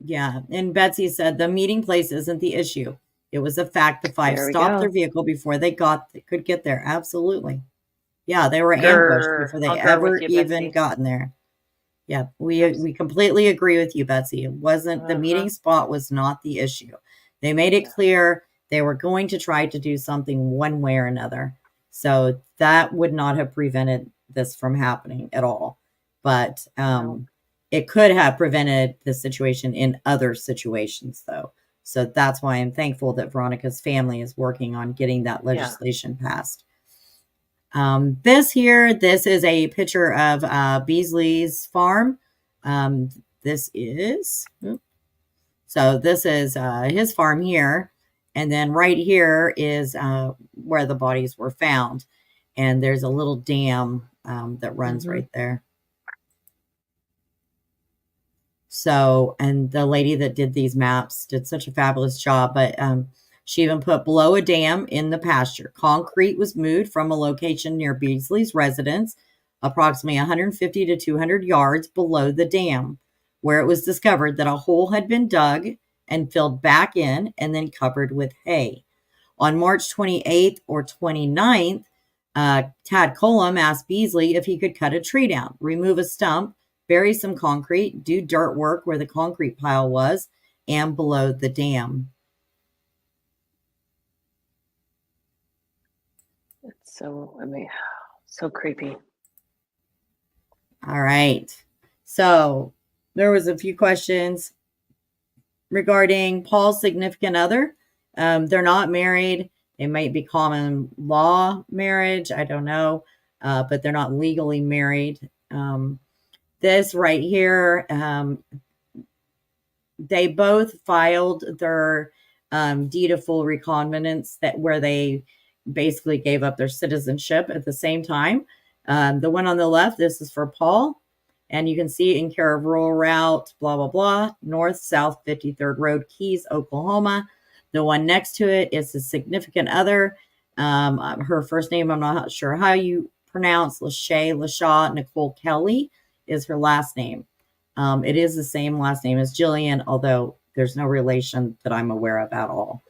Yeah, and Betsy said the meeting place isn't the issue. It was the fact the 5 stopped their vehicle before they could get there. Absolutely. Yeah, they were ambushed before they ever even gotten there. Yeah, we completely agree with you, Betsy. It wasn't the meeting spot was not the issue. They made it clear they were going to try to do something one way or another. So that would not have prevented this from happening at all. But it could have prevented the situation in other situations, though. So that's why I'm thankful that Veronica's family is working on getting that legislation passed. This is a picture of Beasley's farm. This is his farm here. And then right here is where the bodies were found. And there's a little dam that runs right there. So, and the lady that did these maps did such a fabulous job, but She even put below a dam in the pasture. Concrete was moved from a location near Beasley's residence, approximately 150 to 200 yards below the dam, where it was discovered that a hole had been dug and filled back in and then covered with hay. On March 28th or 29th, Tad Colum asked Beasley if he could cut a tree down, remove a stump, bury some concrete, do dirt work where the concrete pile was, and below the dam. It's so creepy. All right. So there was a few questions regarding Paul's significant other. They're not married. They might be common law marriage. I don't know. But they're not legally married. This right here, they both filed their deed of full recognizance where they basically gave up their citizenship at the same time. The one on the left, this is for Paul. And you can see in care of rural route, blah, blah, blah, north-south 53rd Road, Keys, Oklahoma. The one next to it is a significant other. Her first name, I'm not sure how you pronounce, LaShaw Nicole Kelley is her last name. It is the same last name as Jilian, although there's no relation that I'm aware of at all.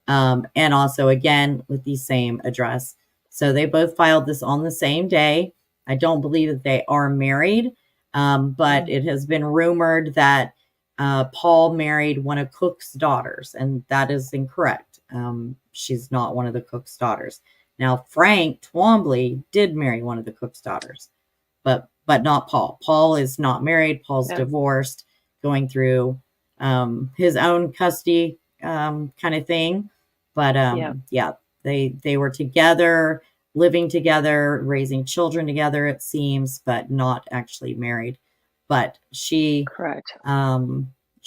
And also, again, with the same address. So they both filed this on the same day. I don't believe that they are married. But it has been rumored that Paul married one of Cook's daughters, and that is incorrect. She's not one of the Cook's daughters. Now, Frank Twombly did marry one of the Cook's daughters, but not Paul. Paul is not married. Paul's divorced, going through his own custody kind of thing. But they were together, living together, raising children together, it seems, but not actually married. But she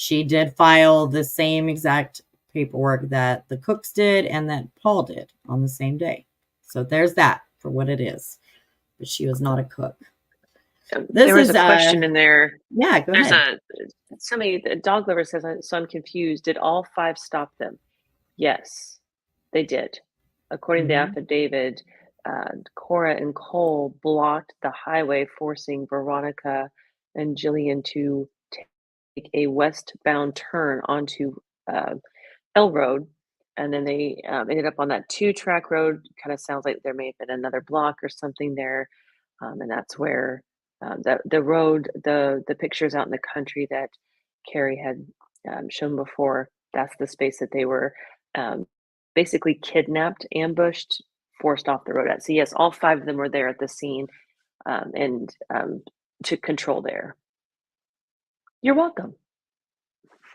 did file the same exact paperwork that the Cooks did and that Paul did on the same day. So there's that for what it is. But she was not a cook. There was a question in there. Yeah, go ahead. The dog lover says, so I'm confused. Did all 5 stop them? Yes, they did. According to the affidavit, Cora and Cole blocked the highway, forcing Veronica and Jilian to take a westbound turn onto L Road. And then they ended up on that 2-track road. Kind of sounds like there may have been another block or something there. And that's where the road, the pictures out in the country that Carrie had shown before, that's the space that they were basically kidnapped, ambushed, forced off the road at. So yes, all 5 of them were there at the scene and to control there. You're welcome.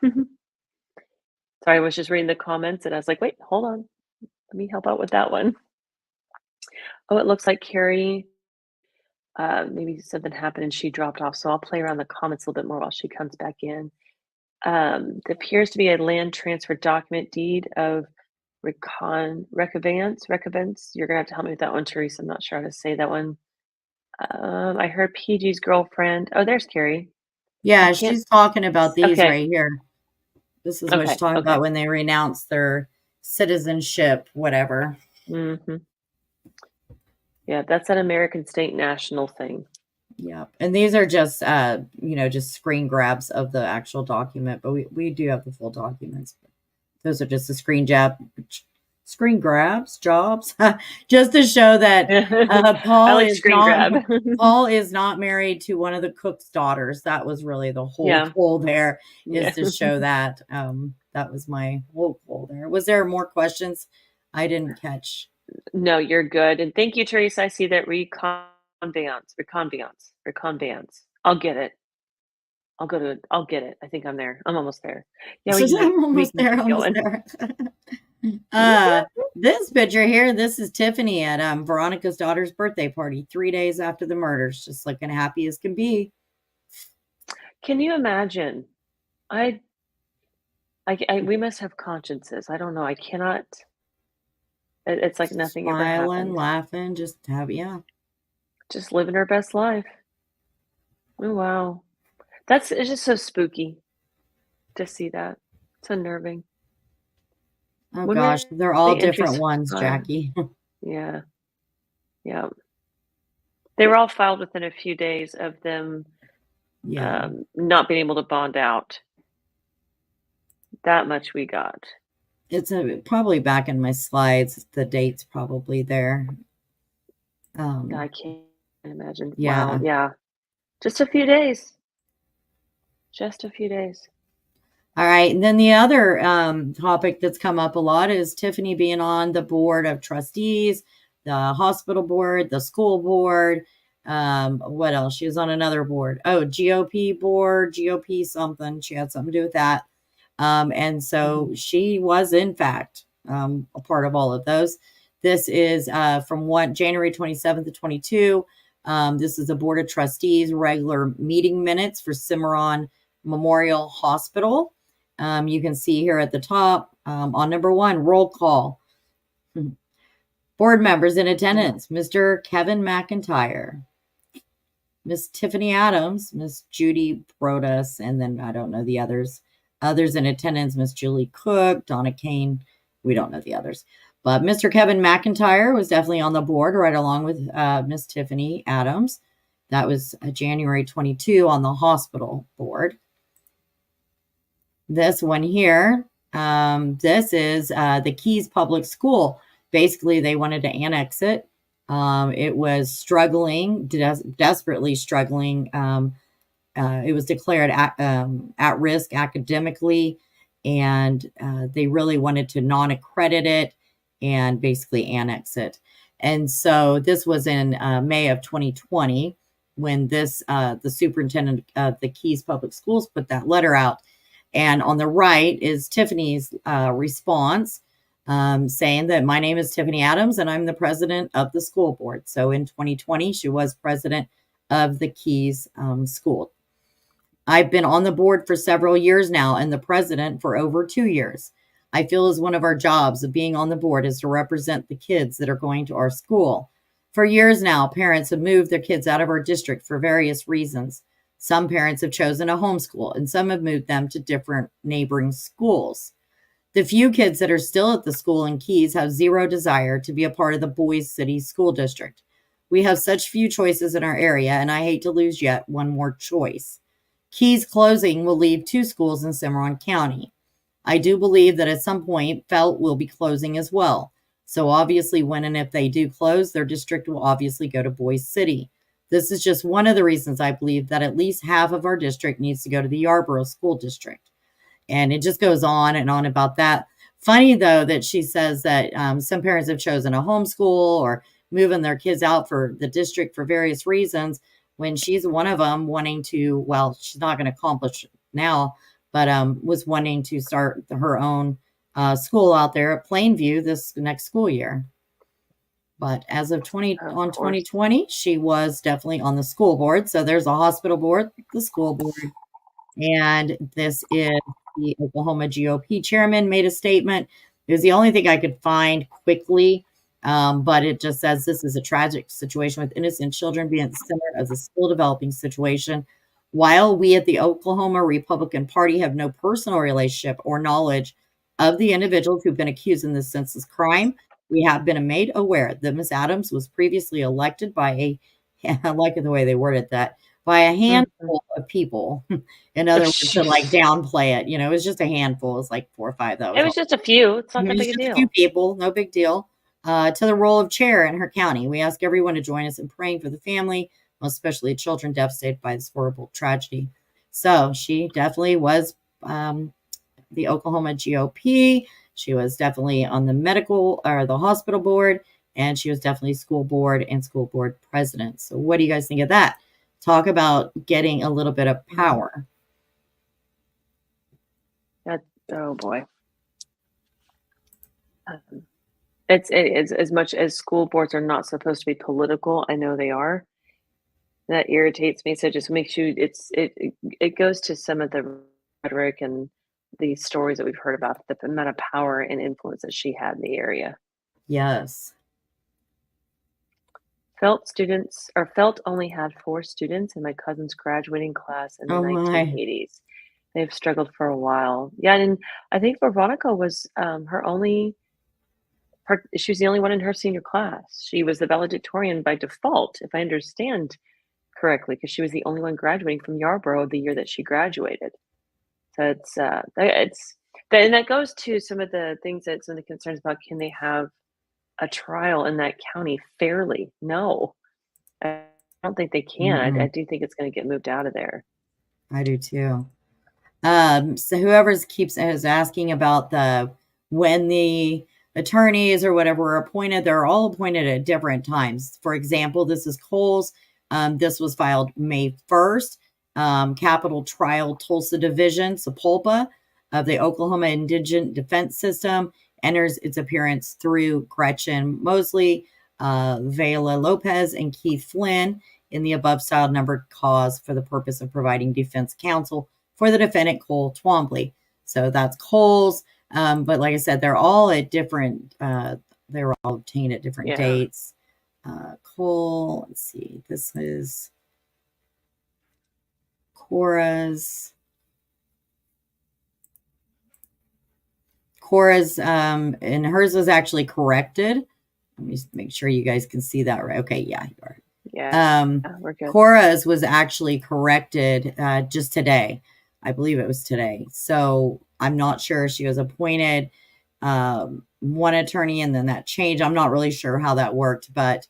Sorry, I was just reading the comments and I was like, wait, hold on. Let me help out with that one. Oh, it looks like Carrie, maybe something happened and she dropped off. So I'll play around the comments a little bit more while she comes back in. There appears to be a land transfer document deed of recavance. You're gonna have to help me with that one, Teresa. I'm not sure how to say that one. I heard PG's girlfriend. Oh, there's Carrie. Yeah, she's talking about these right here. This is what she's talking about when they renounce their citizenship, whatever. Mm-hmm. Yeah, that's an American State National thing. Yeah, and these are just just screen grabs of the actual document, but we do have the full documents. Those are just the screen grabs jobs just to show that Paul is not married to one of the Cook's daughters. That was really the whole goal there, is to show that. That was my whole goal there. Was there more questions I didn't catch? No, you're good. And thank you, Teresa. I see that reconveyance. I'll get it. I'll get it. I think I'm there. I'm almost there. Yeah, I'm almost there. This picture here, this is Tiffany at Veronica's daughter's birthday party 3 days after the murders, just looking happy as can be. Can you imagine? We must have consciences. I don't know. I cannot. It's like nothing ever happened. Smiling, laughing, just living her best life. Oh, wow. It's just so spooky to see that. It's unnerving. Oh When were gosh, they're all the entries different ones, filed? Jackie. Yeah. Yeah. They were all filed within a few days of them Yeah. not being able to bond out. That much we got. It's probably back in my slides. The date's probably there. I can't imagine. Yeah. Wow. Yeah. Just a few days. Just a few days. All right. And then the other topic that's come up a lot is Tiffany being on the board of trustees, the hospital board, the school board. What else? She was on another board. Oh, GOP board, GOP something. She had something to do with that. And so she was, in fact, a part of all of those. This is from January 27th to 22. This is a board of trustees regular meeting minutes for Cimarron Memorial Hospital. You can see here at the top on number 1, roll call. Board members in attendance, Mr. Kevin McIntyre, Miss Tiffany Adams, Miss Judy Brodas, and then I don't know the others. Others in attendance, Miss Julie Cook, Donna Kane. We don't know the others. But Mr. Kevin McIntyre was definitely on the board right along with Miss Tiffany Adams. That was January 22 on the hospital board. This one here, this is the Keys Public School. Basically, they wanted to annex it. It was struggling, desperately struggling. It was declared at risk academically, and they really wanted to non-accredit it and basically annex it. And so this was in May of 2020 when the superintendent of the Keys Public Schools put that letter out. And on the right is Tiffany's response saying that my name is Tiffany Adams and I'm the president of the school board. So in 2020, she was president of the Keys School. I've been on the board for several years now and the president for over 2 years. I feel as one of our jobs of being on the board is to represent the kids that are going to our school. For years now, parents have moved their kids out of our district for various reasons. Some parents have chosen a homeschool and some have moved them to different neighboring schools. The few kids that are still at the school in Keys have zero desire to be a part of the Boise City School District. We have such few choices in our area, and I hate to lose yet one more choice. Keys closing will leave 2 schools in Cimarron County. I do believe that at some point, Felt will be closing as well. So obviously, when and if they do close, their district will obviously go to Boise City. This is just one of the reasons I believe that at least half of our district needs to go to the Yarborough School District. And it just goes on and on about that. Funny, though, that she says that some parents have chosen a homeschool or moving their kids out for the district for various reasons, when she's one of them wanting to, well, she's not going to accomplish it now, but was wanting to start her own school out there at Plainview this next school year. But as of 2020, she was definitely on the school board. So there's a hospital board, the school board, and this is the Oklahoma GOP chairman made a statement. It was the only thing I could find quickly, but it just says this is a tragic situation with innocent children being at the center of the still developing situation. While we at the Oklahoma Republican Party have no personal relationship or knowledge of the individuals who've been accused in this senseless crime, we have been made aware that Ms. Adams was previously elected by I like the way they worded that, by a handful of people. In other words, to like downplay it, it was just a handful. It was like 4 or 5. That was It was just a few. It's not that big a deal. A few people, no big deal. To the role of chair in her county. We ask everyone to join us in praying for the family, most especially children devastated by this horrible tragedy. So she definitely was the Oklahoma GOP. She was definitely on the medical or the hospital board, and she was definitely school board and school board president. So what do you guys think of that? Talk about getting a little bit of power. Oh boy. It's as much as school boards are not supposed to be political. I know they are. That irritates me. So it just makes you. It goes to some of the rhetoric and the stories that we've heard about the amount of power and influence that she had in the area. Yes. Felt only had 4 students in my cousin's graduating class in the 1980s. They've struggled for a while. Yeah, and I think Veronica was her only part. She was the only one in her senior class. She was the valedictorian by default, if I understand correctly, because she was the only one graduating from Yarborough the year that she graduated. So and that goes to some of the things that some of the concerns about, can they have a trial in that county fairly? No, I don't think they can. I do think it's going to get moved out of there. I do too. So whoever is asking about when the attorneys or whatever are appointed, they're all appointed at different times. For example, this is Cole's. This was filed May 1st. Capital Trial Tulsa Division, Sapulpa, of the Oklahoma Indigent Defense System enters its appearance through Gretchen Mosley, Vela Lopez, and Keith Flynn in the above styled numbered cause for the purpose of providing defense counsel for the defendant Cole Twombly. So that's Cole's. But like I said, they're all at different, they were all obtained at different dates. Cole, let's see, this is Cora's, and hers was actually corrected. Let me just make sure you guys can see that right. Okay, yeah, you are. Yeah, we're good. Cora's was actually corrected just today. I believe it was today. So I'm not sure. She was appointed one attorney and then that changed. I'm not really sure how that worked, but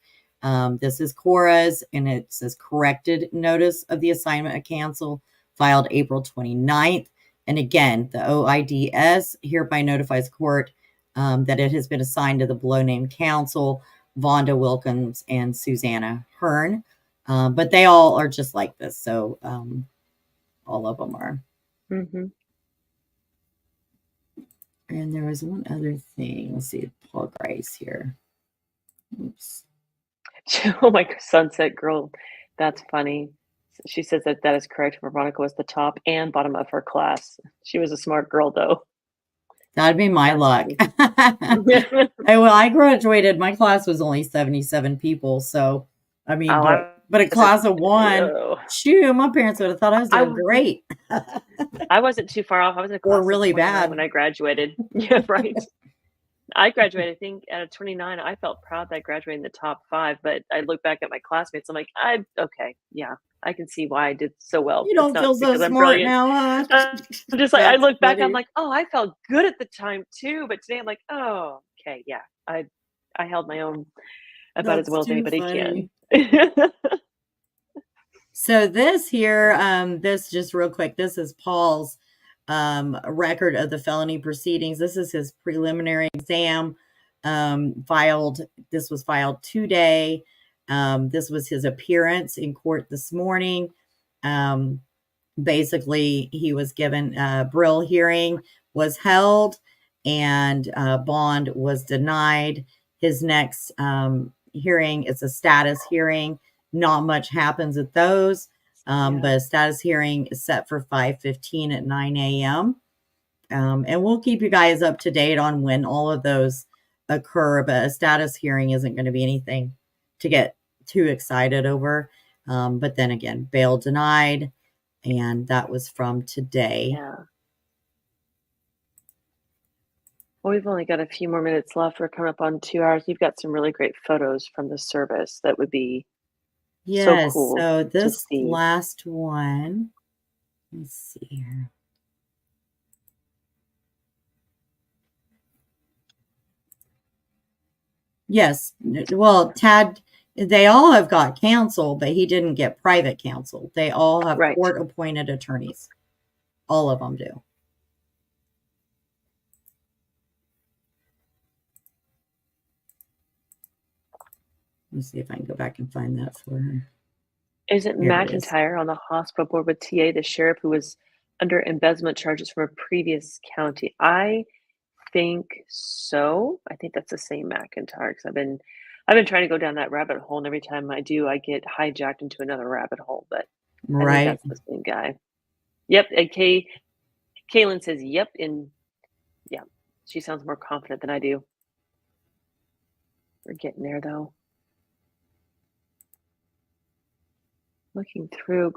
this is Cora's, and it says corrected notice of the assignment of counsel filed April 29th. And again, the OIDS hereby notifies court that it has been assigned to the below named counsel, Vonda Wilkins and Susanna Hearn. But they all are just like this. So all of them are. Mm-hmm. And there was one other thing. Let's see, Paul Grice here. Oops. Oh my Sunset Girl, that's funny. She says that is correct. Veronica was the top and bottom of her class. She was a smart girl, though. That'd be my luck. Well, I graduated. My class was only 77 people. So, I mean, but a class of one, shoot, my parents would have thought I was doing great. I wasn't too far off. I was in a class or really bad when I graduated. Yeah, right. I graduated, I think, at 29. I felt proud that I graduated in the top 5, but I look back at my classmates. I'm like, okay, yeah, I can see why I did so well. You don't feel so smart now, huh? I'm just like, I look back, I'm like, oh, I felt good at the time too. But today I'm like, oh, okay, yeah, I held my own about as well as anybody can. So this here, this just real quick, this is Paul's record of the felony proceedings. This is his preliminary exam filed. This was filed today. This was his appearance in court this morning. Basically, he was given a Brill hearing was held and bond was denied. His next hearing is a status hearing. Not much happens at those. But a status hearing is set for 5:15 at 9 a.m. And we'll keep you guys up to date on when all of those occur. But a status hearing isn't going to be anything to get too excited over. But then again, bail denied. And that was from today. Yeah. Well, we've only got a few more minutes left. We're coming up on 2 hours. You've got some really great photos from the service that would be yes, so cool. So this last one, let's see here. Yes, well, Tad, they all have got counsel, but he didn't get private counsel. They all have court-appointed attorneys. All of them do. Let's see if I can go back and find that for her. Isn't McIntyre on the hospital board with TA, the sheriff who was under embezzlement charges from a previous county? I think so. I think that's the same McIntyre, because I've been trying to go down that rabbit hole, and every time I do, I get hijacked into another rabbit hole. But I think that's the same guy. Yep. And Kaylin says yep, and yeah, she sounds more confident than I do. We're getting there though. Looking through,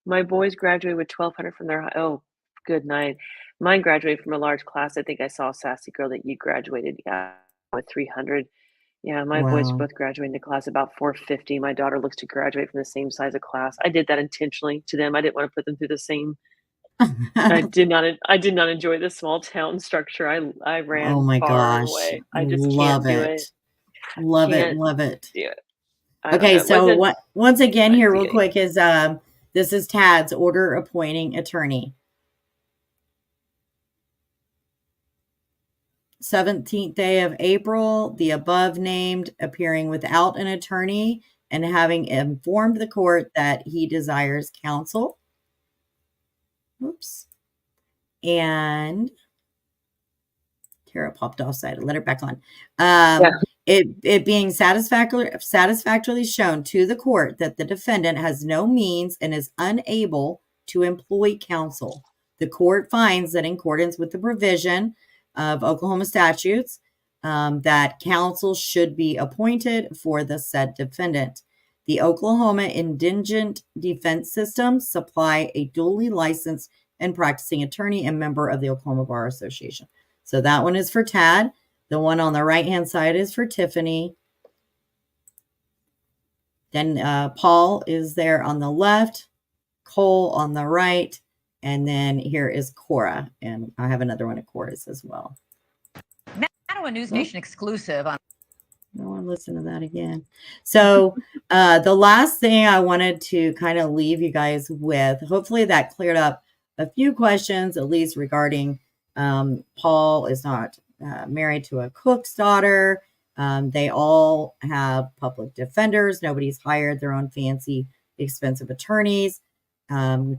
my boys graduated with 1,200 from their, oh, good night. Mine graduated from a large class. I think I saw Sassy Girl that you graduated, yeah, with 300. Yeah, my boys Wow. both graduated into class about 450. My daughter looks to graduate from the same size of class. I did that intentionally to them. I didn't want to put them through the same. I did not enjoy the small town structure. I Oh ran my far gosh. away. I just can't Love do it. it. Love it. Can't Love it. do it. I don't Okay, know. It so wasn't what once again my here real feeling. quick is this is Tad's order appointing attorney. 17th day of April, the above named appearing without an attorney and having informed the court that he desires counsel. Oops. And Kara popped off, so I had to let her back on. Yeah. It being satisfactorily shown to the court that the defendant has no means and is unable to employ counsel. The court finds that in accordance with the provision of Oklahoma statutes, that counsel should be appointed for the said defendant. The Oklahoma Indigent Defense System supply a duly licensed and practicing attorney and member of the Oklahoma Bar Association. So that one is for Tad. The one on the right-hand side is for Tiffany. Then Paul is there on the left, Cole on the right, and then here is Cora. And I have another one of Cora's as well. Now a News Nation exclusive on. I want to listen to that again. So the last thing I wanted to kind of leave you guys with, hopefully that cleared up a few questions, at least regarding Paul is not married to a cook's daughter. They all have public defenders. Nobody's hired their own fancy, expensive attorneys.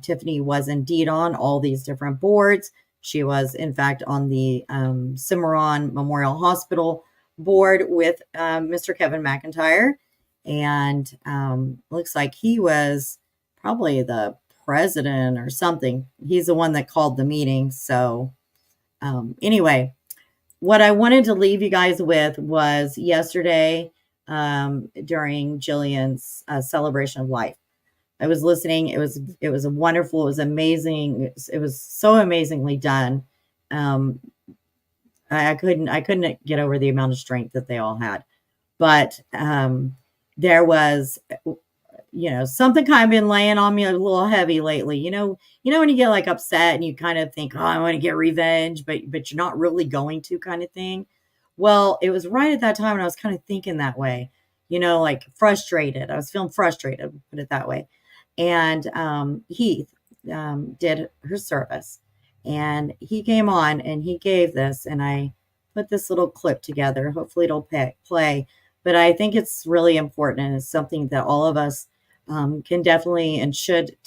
Tiffany was indeed on all these different boards. She was, in fact, on the Cimarron Memorial Hospital board with Mr. Kevin McIntyre. And looks like he was probably the president or something. He's the one that called the meeting. So anyway, what I wanted to leave you guys with was yesterday during Jilian's celebration of life. I was listening. It was wonderful. It was amazing. It was so amazingly done. I couldn't get over the amount of strength that they all had. But there was, something kind of been laying on me a little heavy lately. You know when you get like upset and you kind of think, oh, I want to get revenge, but you're not really going to, kind of thing. Well, it was right at that time when I was kind of thinking that way, like frustrated. I was feeling frustrated, put it that way. And Heath did her service, and he came on and he gave this, and I put this little clip together. Hopefully it'll play, but I think it's really important, and it's something that all of us can definitely and should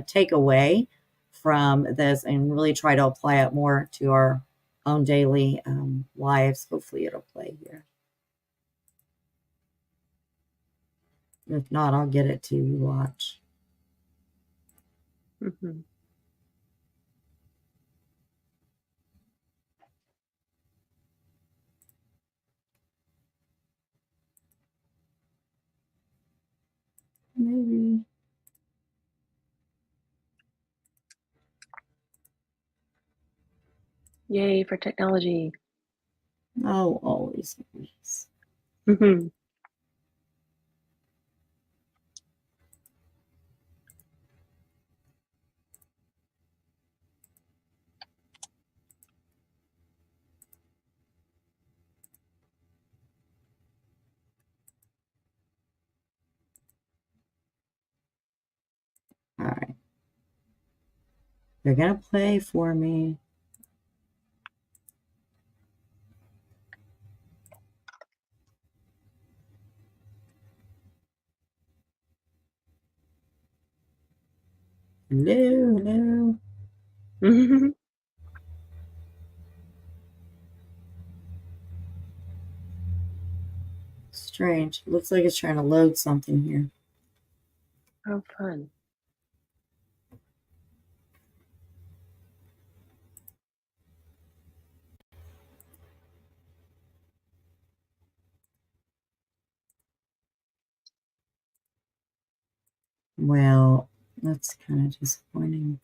take away from this and really try to apply it more to our own daily lives. Hopefully it'll play here. If not, I'll get it to you. Watch. Mm-hmm. Maybe. Yay for technology. Oh, always. Mm-hmm. All right. They're going to play for me. Hello. Mm-hmm. Strange. Looks like it's trying to load something here. How fun. Well, that's kind of disappointing.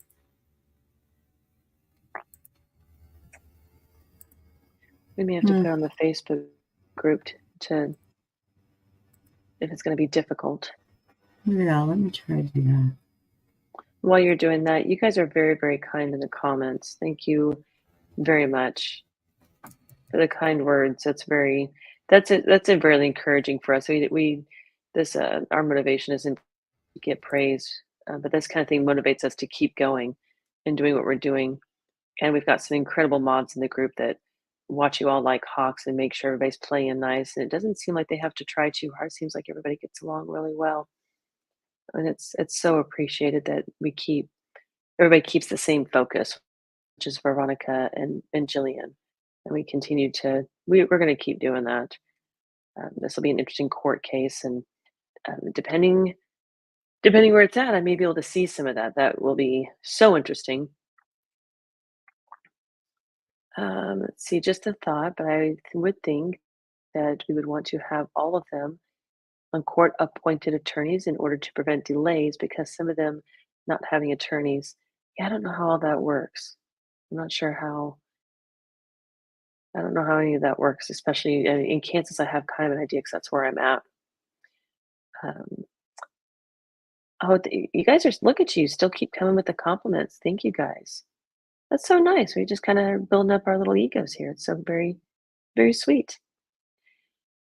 We may have to put it on the Facebook group to if it's going to be difficult. Yeah, let me try to do that. While you're doing that, you guys are very, very kind in the comments. Thank you very much for the kind words. That's very encouraging for us. Our motivation isn't to get praise, but this kind of thing motivates us to keep going and doing what we're doing. And we've got some incredible mods in the group that watch you all like hawks and make sure everybody's playing nice. And it doesn't seem like they have to try too hard. It seems like everybody gets along really well. And it's so appreciated that everybody keeps the same focus, which is Veronica and Jilian. And we continue to, we're going to keep doing that. This will be an interesting court case. And depending where it's at, I may be able to see some of that. That will be so interesting. Let's see, just a thought, but I would think that we would want to have all of them on court-appointed attorneys in order to prevent delays, because some of them not having attorneys. Yeah, I don't know how all that works. I'm not sure how. I don't know how any of that works, especially in Kansas. I have kind of an idea because that's where I'm at. You guys look at you, still keep coming with the compliments. Thank you guys. That's so nice. We just kind of building up our little egos here. It's so very, very sweet.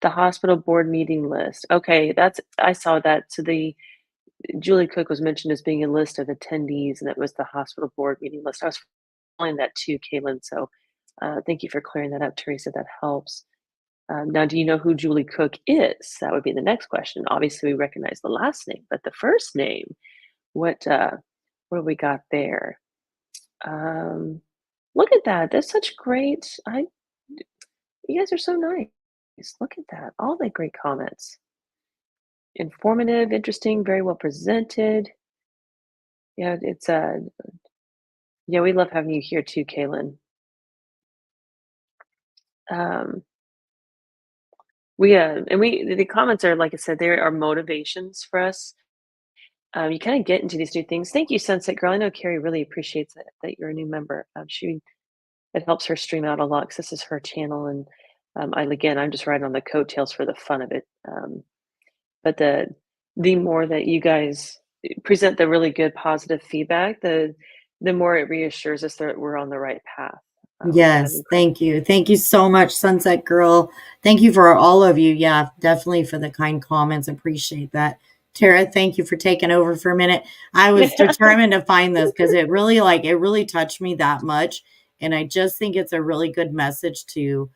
The hospital board meeting list. Okay, I saw that. So Julie Cook was mentioned as being a list of attendees, and that was the hospital board meeting list. I was following that too, Caitlin. So thank you for clearing that up, Teresa. That helps. Now, do you know who Julie Cook is? That would be the next question. Obviously, we recognize the last name, but the first name, what have we got there? Look at that. That's such great. You guys are so nice. Look at that. All the great comments. Informative, interesting, very well presented. Yeah, it's yeah, we love having you here too, Kaylin. The comments are, like I said, there are motivations for us. You kind of get into these new things. Thank you, Sunset Girl. I know Carrie really appreciates that you're a new member. It helps her stream out a lot because this is her channel, and I'm just riding on the coattails for the fun of it. But the more that you guys present the really good positive feedback, the more it reassures us that we're on the right path. Yes, thank you. Thank you so much, Sunset Girl. Thank you for all of you. Yeah, definitely for the kind comments. Appreciate that. Tara, thank you for taking over for a minute. I was determined to find this because it really touched me that much. And I just think it's a really good message to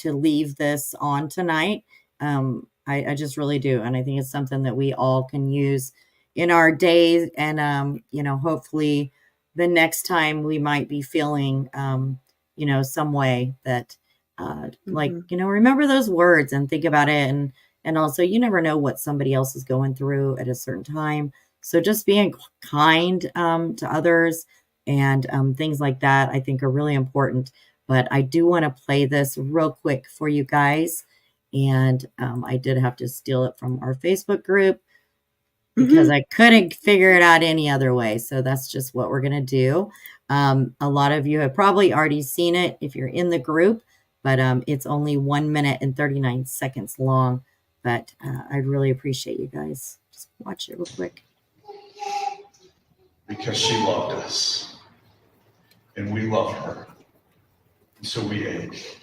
leave this on tonight. I just really do. And I think it's something that we all can use in our days. And, hopefully the next time we might be feeling, some way that, remember those words and think about it. And also, you never know what somebody else is going through at a certain time. So just being kind to others and things like that, I think are really important. But I do want to play this real quick for you guys. And I did have to steal it from our Facebook group because I couldn't figure it out any other way. So that's just what we're going to do. A lot of you have probably already seen it if you're in the group, but it's only 1 minute and 39 seconds long. But I'd really appreciate you guys. Just watch it real quick. Because she loved us, and we love her, and so we ate.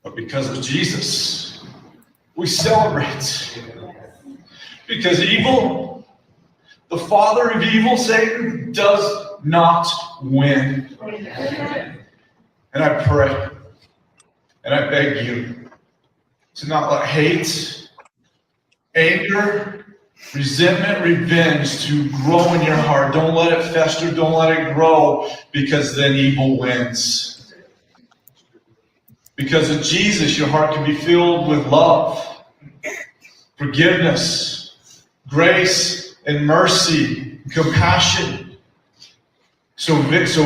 But because of Jesus, we celebrate. Because evil, the father of evil, Satan, does not win. And I pray, and I beg you to not let hate, anger, resentment, revenge to grow in your heart. Don't let it fester. Don't let it grow, because then evil wins. Because of Jesus, your heart can be filled with love, forgiveness, grace, and mercy, compassion. So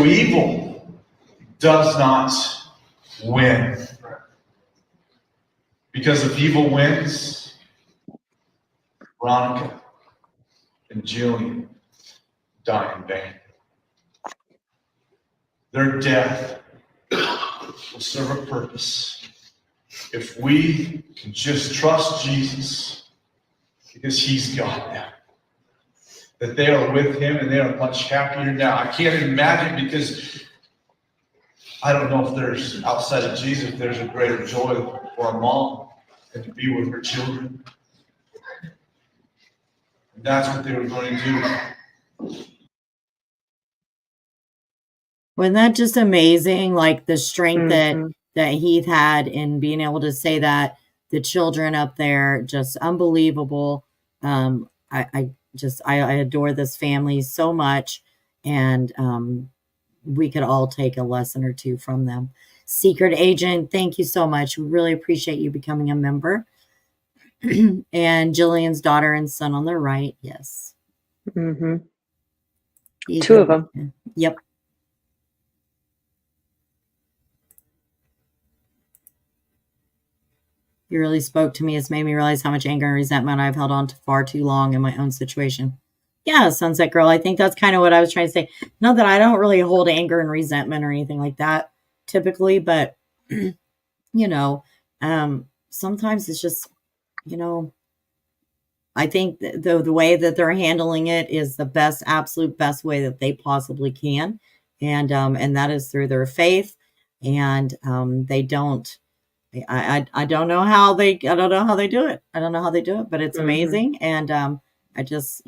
evil does not win. Because if evil wins, Veronica and Jilian die in vain. Their death will serve a purpose. If we can just trust Jesus, because he's got them, that they are with him and they are much happier now. I can't imagine, because I don't know if there's, outside of Jesus, if there's a greater joy for a mom than to be with her children. And that's what they were going to do. Wasn't that just amazing? Like the strength Mhm. that Heath had in being able to say that. The children up there, just unbelievable. I adore this family so much, and we could all take a lesson or two from them. Secret Agent, thank you so much. We really appreciate you becoming a member. And Jillian's daughter and son on the right, yes. Mhm. Heath Two of them. Yep. You really spoke to me. It's made me realize how much anger and resentment I've held on to far too long in my own situation. Yeah, Sunset Girl. I think that's kind of what I was trying to say. Not that I don't really hold anger and resentment or anything like that typically, but sometimes it's just, I think the way that they're handling it is the best, absolute best way that they possibly can. And that is through their faith. And they don't, I don't know how they do it. I don't know how they do it, but it's amazing. And I just,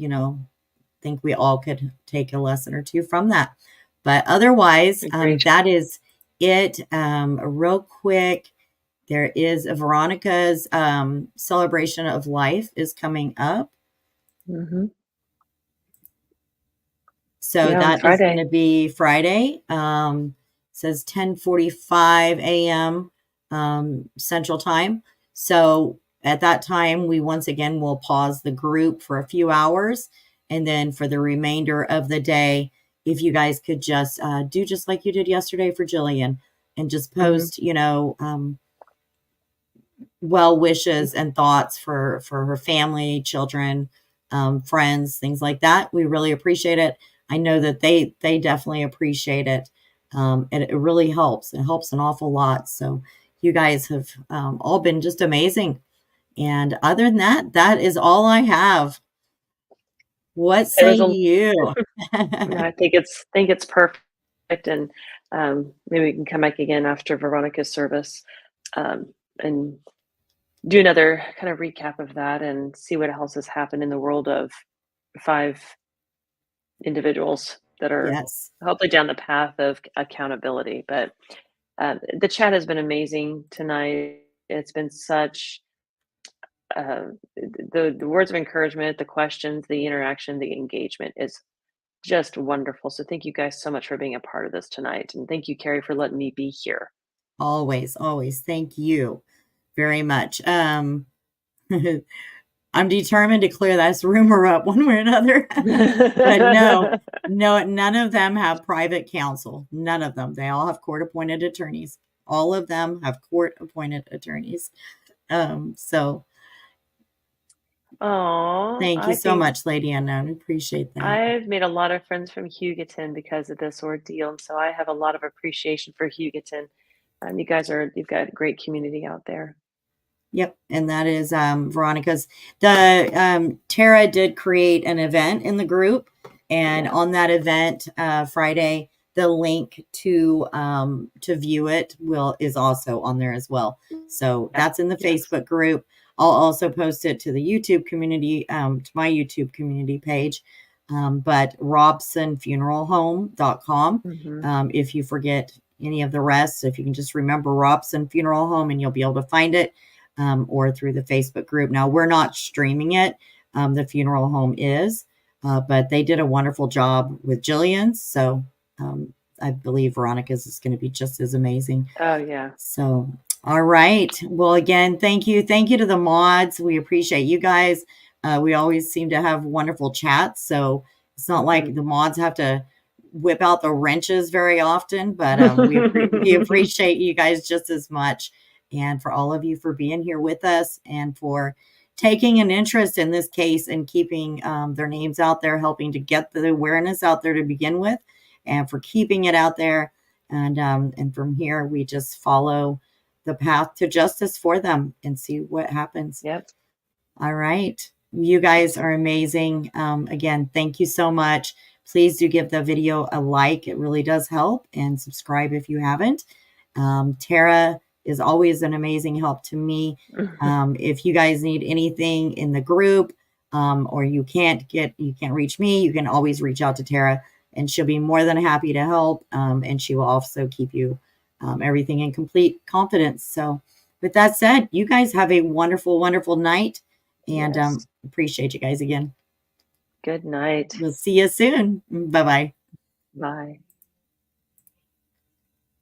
think we all could take a lesson or two from that. But otherwise, that is it. Real quick, there is Veronica's celebration of life is coming up. So that is going to be Friday. Says 10:45 a.m. Central Time. So at that time, we once again will pause the group for a few hours. And then for the remainder of the day, if you guys could just do just like you did yesterday for Jilian and just post, well wishes and thoughts for her family, children, friends, things like that. We really appreciate it. I know that they definitely appreciate it. And it really helps. It helps an awful lot. So you guys have all been just amazing. And other than that, that is all I have. What say you? I think it's perfect. And maybe we can come back again after Veronica's service and do another kind of recap of that and see what else has happened in the world of 5 individuals that are hopefully down the path of accountability. But the chat has been amazing tonight. It's been such the words of encouragement, the questions, the interaction, the engagement is just wonderful. So thank you guys so much for being a part of this tonight. And thank you, Carrie, for letting me be here. Always. Thank you very much. I'm determined to clear this rumor up one way or another. But no, none of them have private counsel. None of them. They all have court-appointed attorneys. All of them have court-appointed attorneys. So thank you so much, Lady Unknown. Appreciate that. I've made a lot of friends from Hugoton because of this ordeal. And so I have a lot of appreciation for Hugoton. You've got a great community out there. Yep. And that is Veronica's. Tara did create an event in the group. And on that event, Friday, the link to view it is also on there as well. So that's in the Facebook group. I'll also post it to the YouTube community, to my YouTube community page. But robsonfuneralhome.com. If you forget any of the rest, if you can just remember Robson Funeral Home and you'll be able to find it, or through the Facebook group. Now, we're not streaming it. The funeral home is, but they did a wonderful job with Jilian's. So I believe Veronica's is going to be just as amazing. Oh, yeah. So, all right. Well, again, thank you. Thank you to the mods. We appreciate you guys. We always seem to have wonderful chats. So it's not like the mods have to whip out the wrenches very often, but we appreciate you guys just as much. And for all of you for being here with us and for taking an interest in this case and keeping their names out there, helping to get the awareness out there to begin with, and for keeping it out there And from here, we just follow the path to justice for them and see what happens. Yep. All right. You guys are amazing. Again, thank you so much. Please do give the video a like. It really does help. And subscribe if you haven't. Tara is always an amazing help to me. If you guys need anything in the group, or you can't reach me, you can always reach out to Tara, and she'll be more than happy to help. And she will also keep you everything in complete confidence. So with that said, you guys have a wonderful, wonderful night. And Yes. appreciate you guys again. Good night. We'll see you soon. Bye-bye. Bye.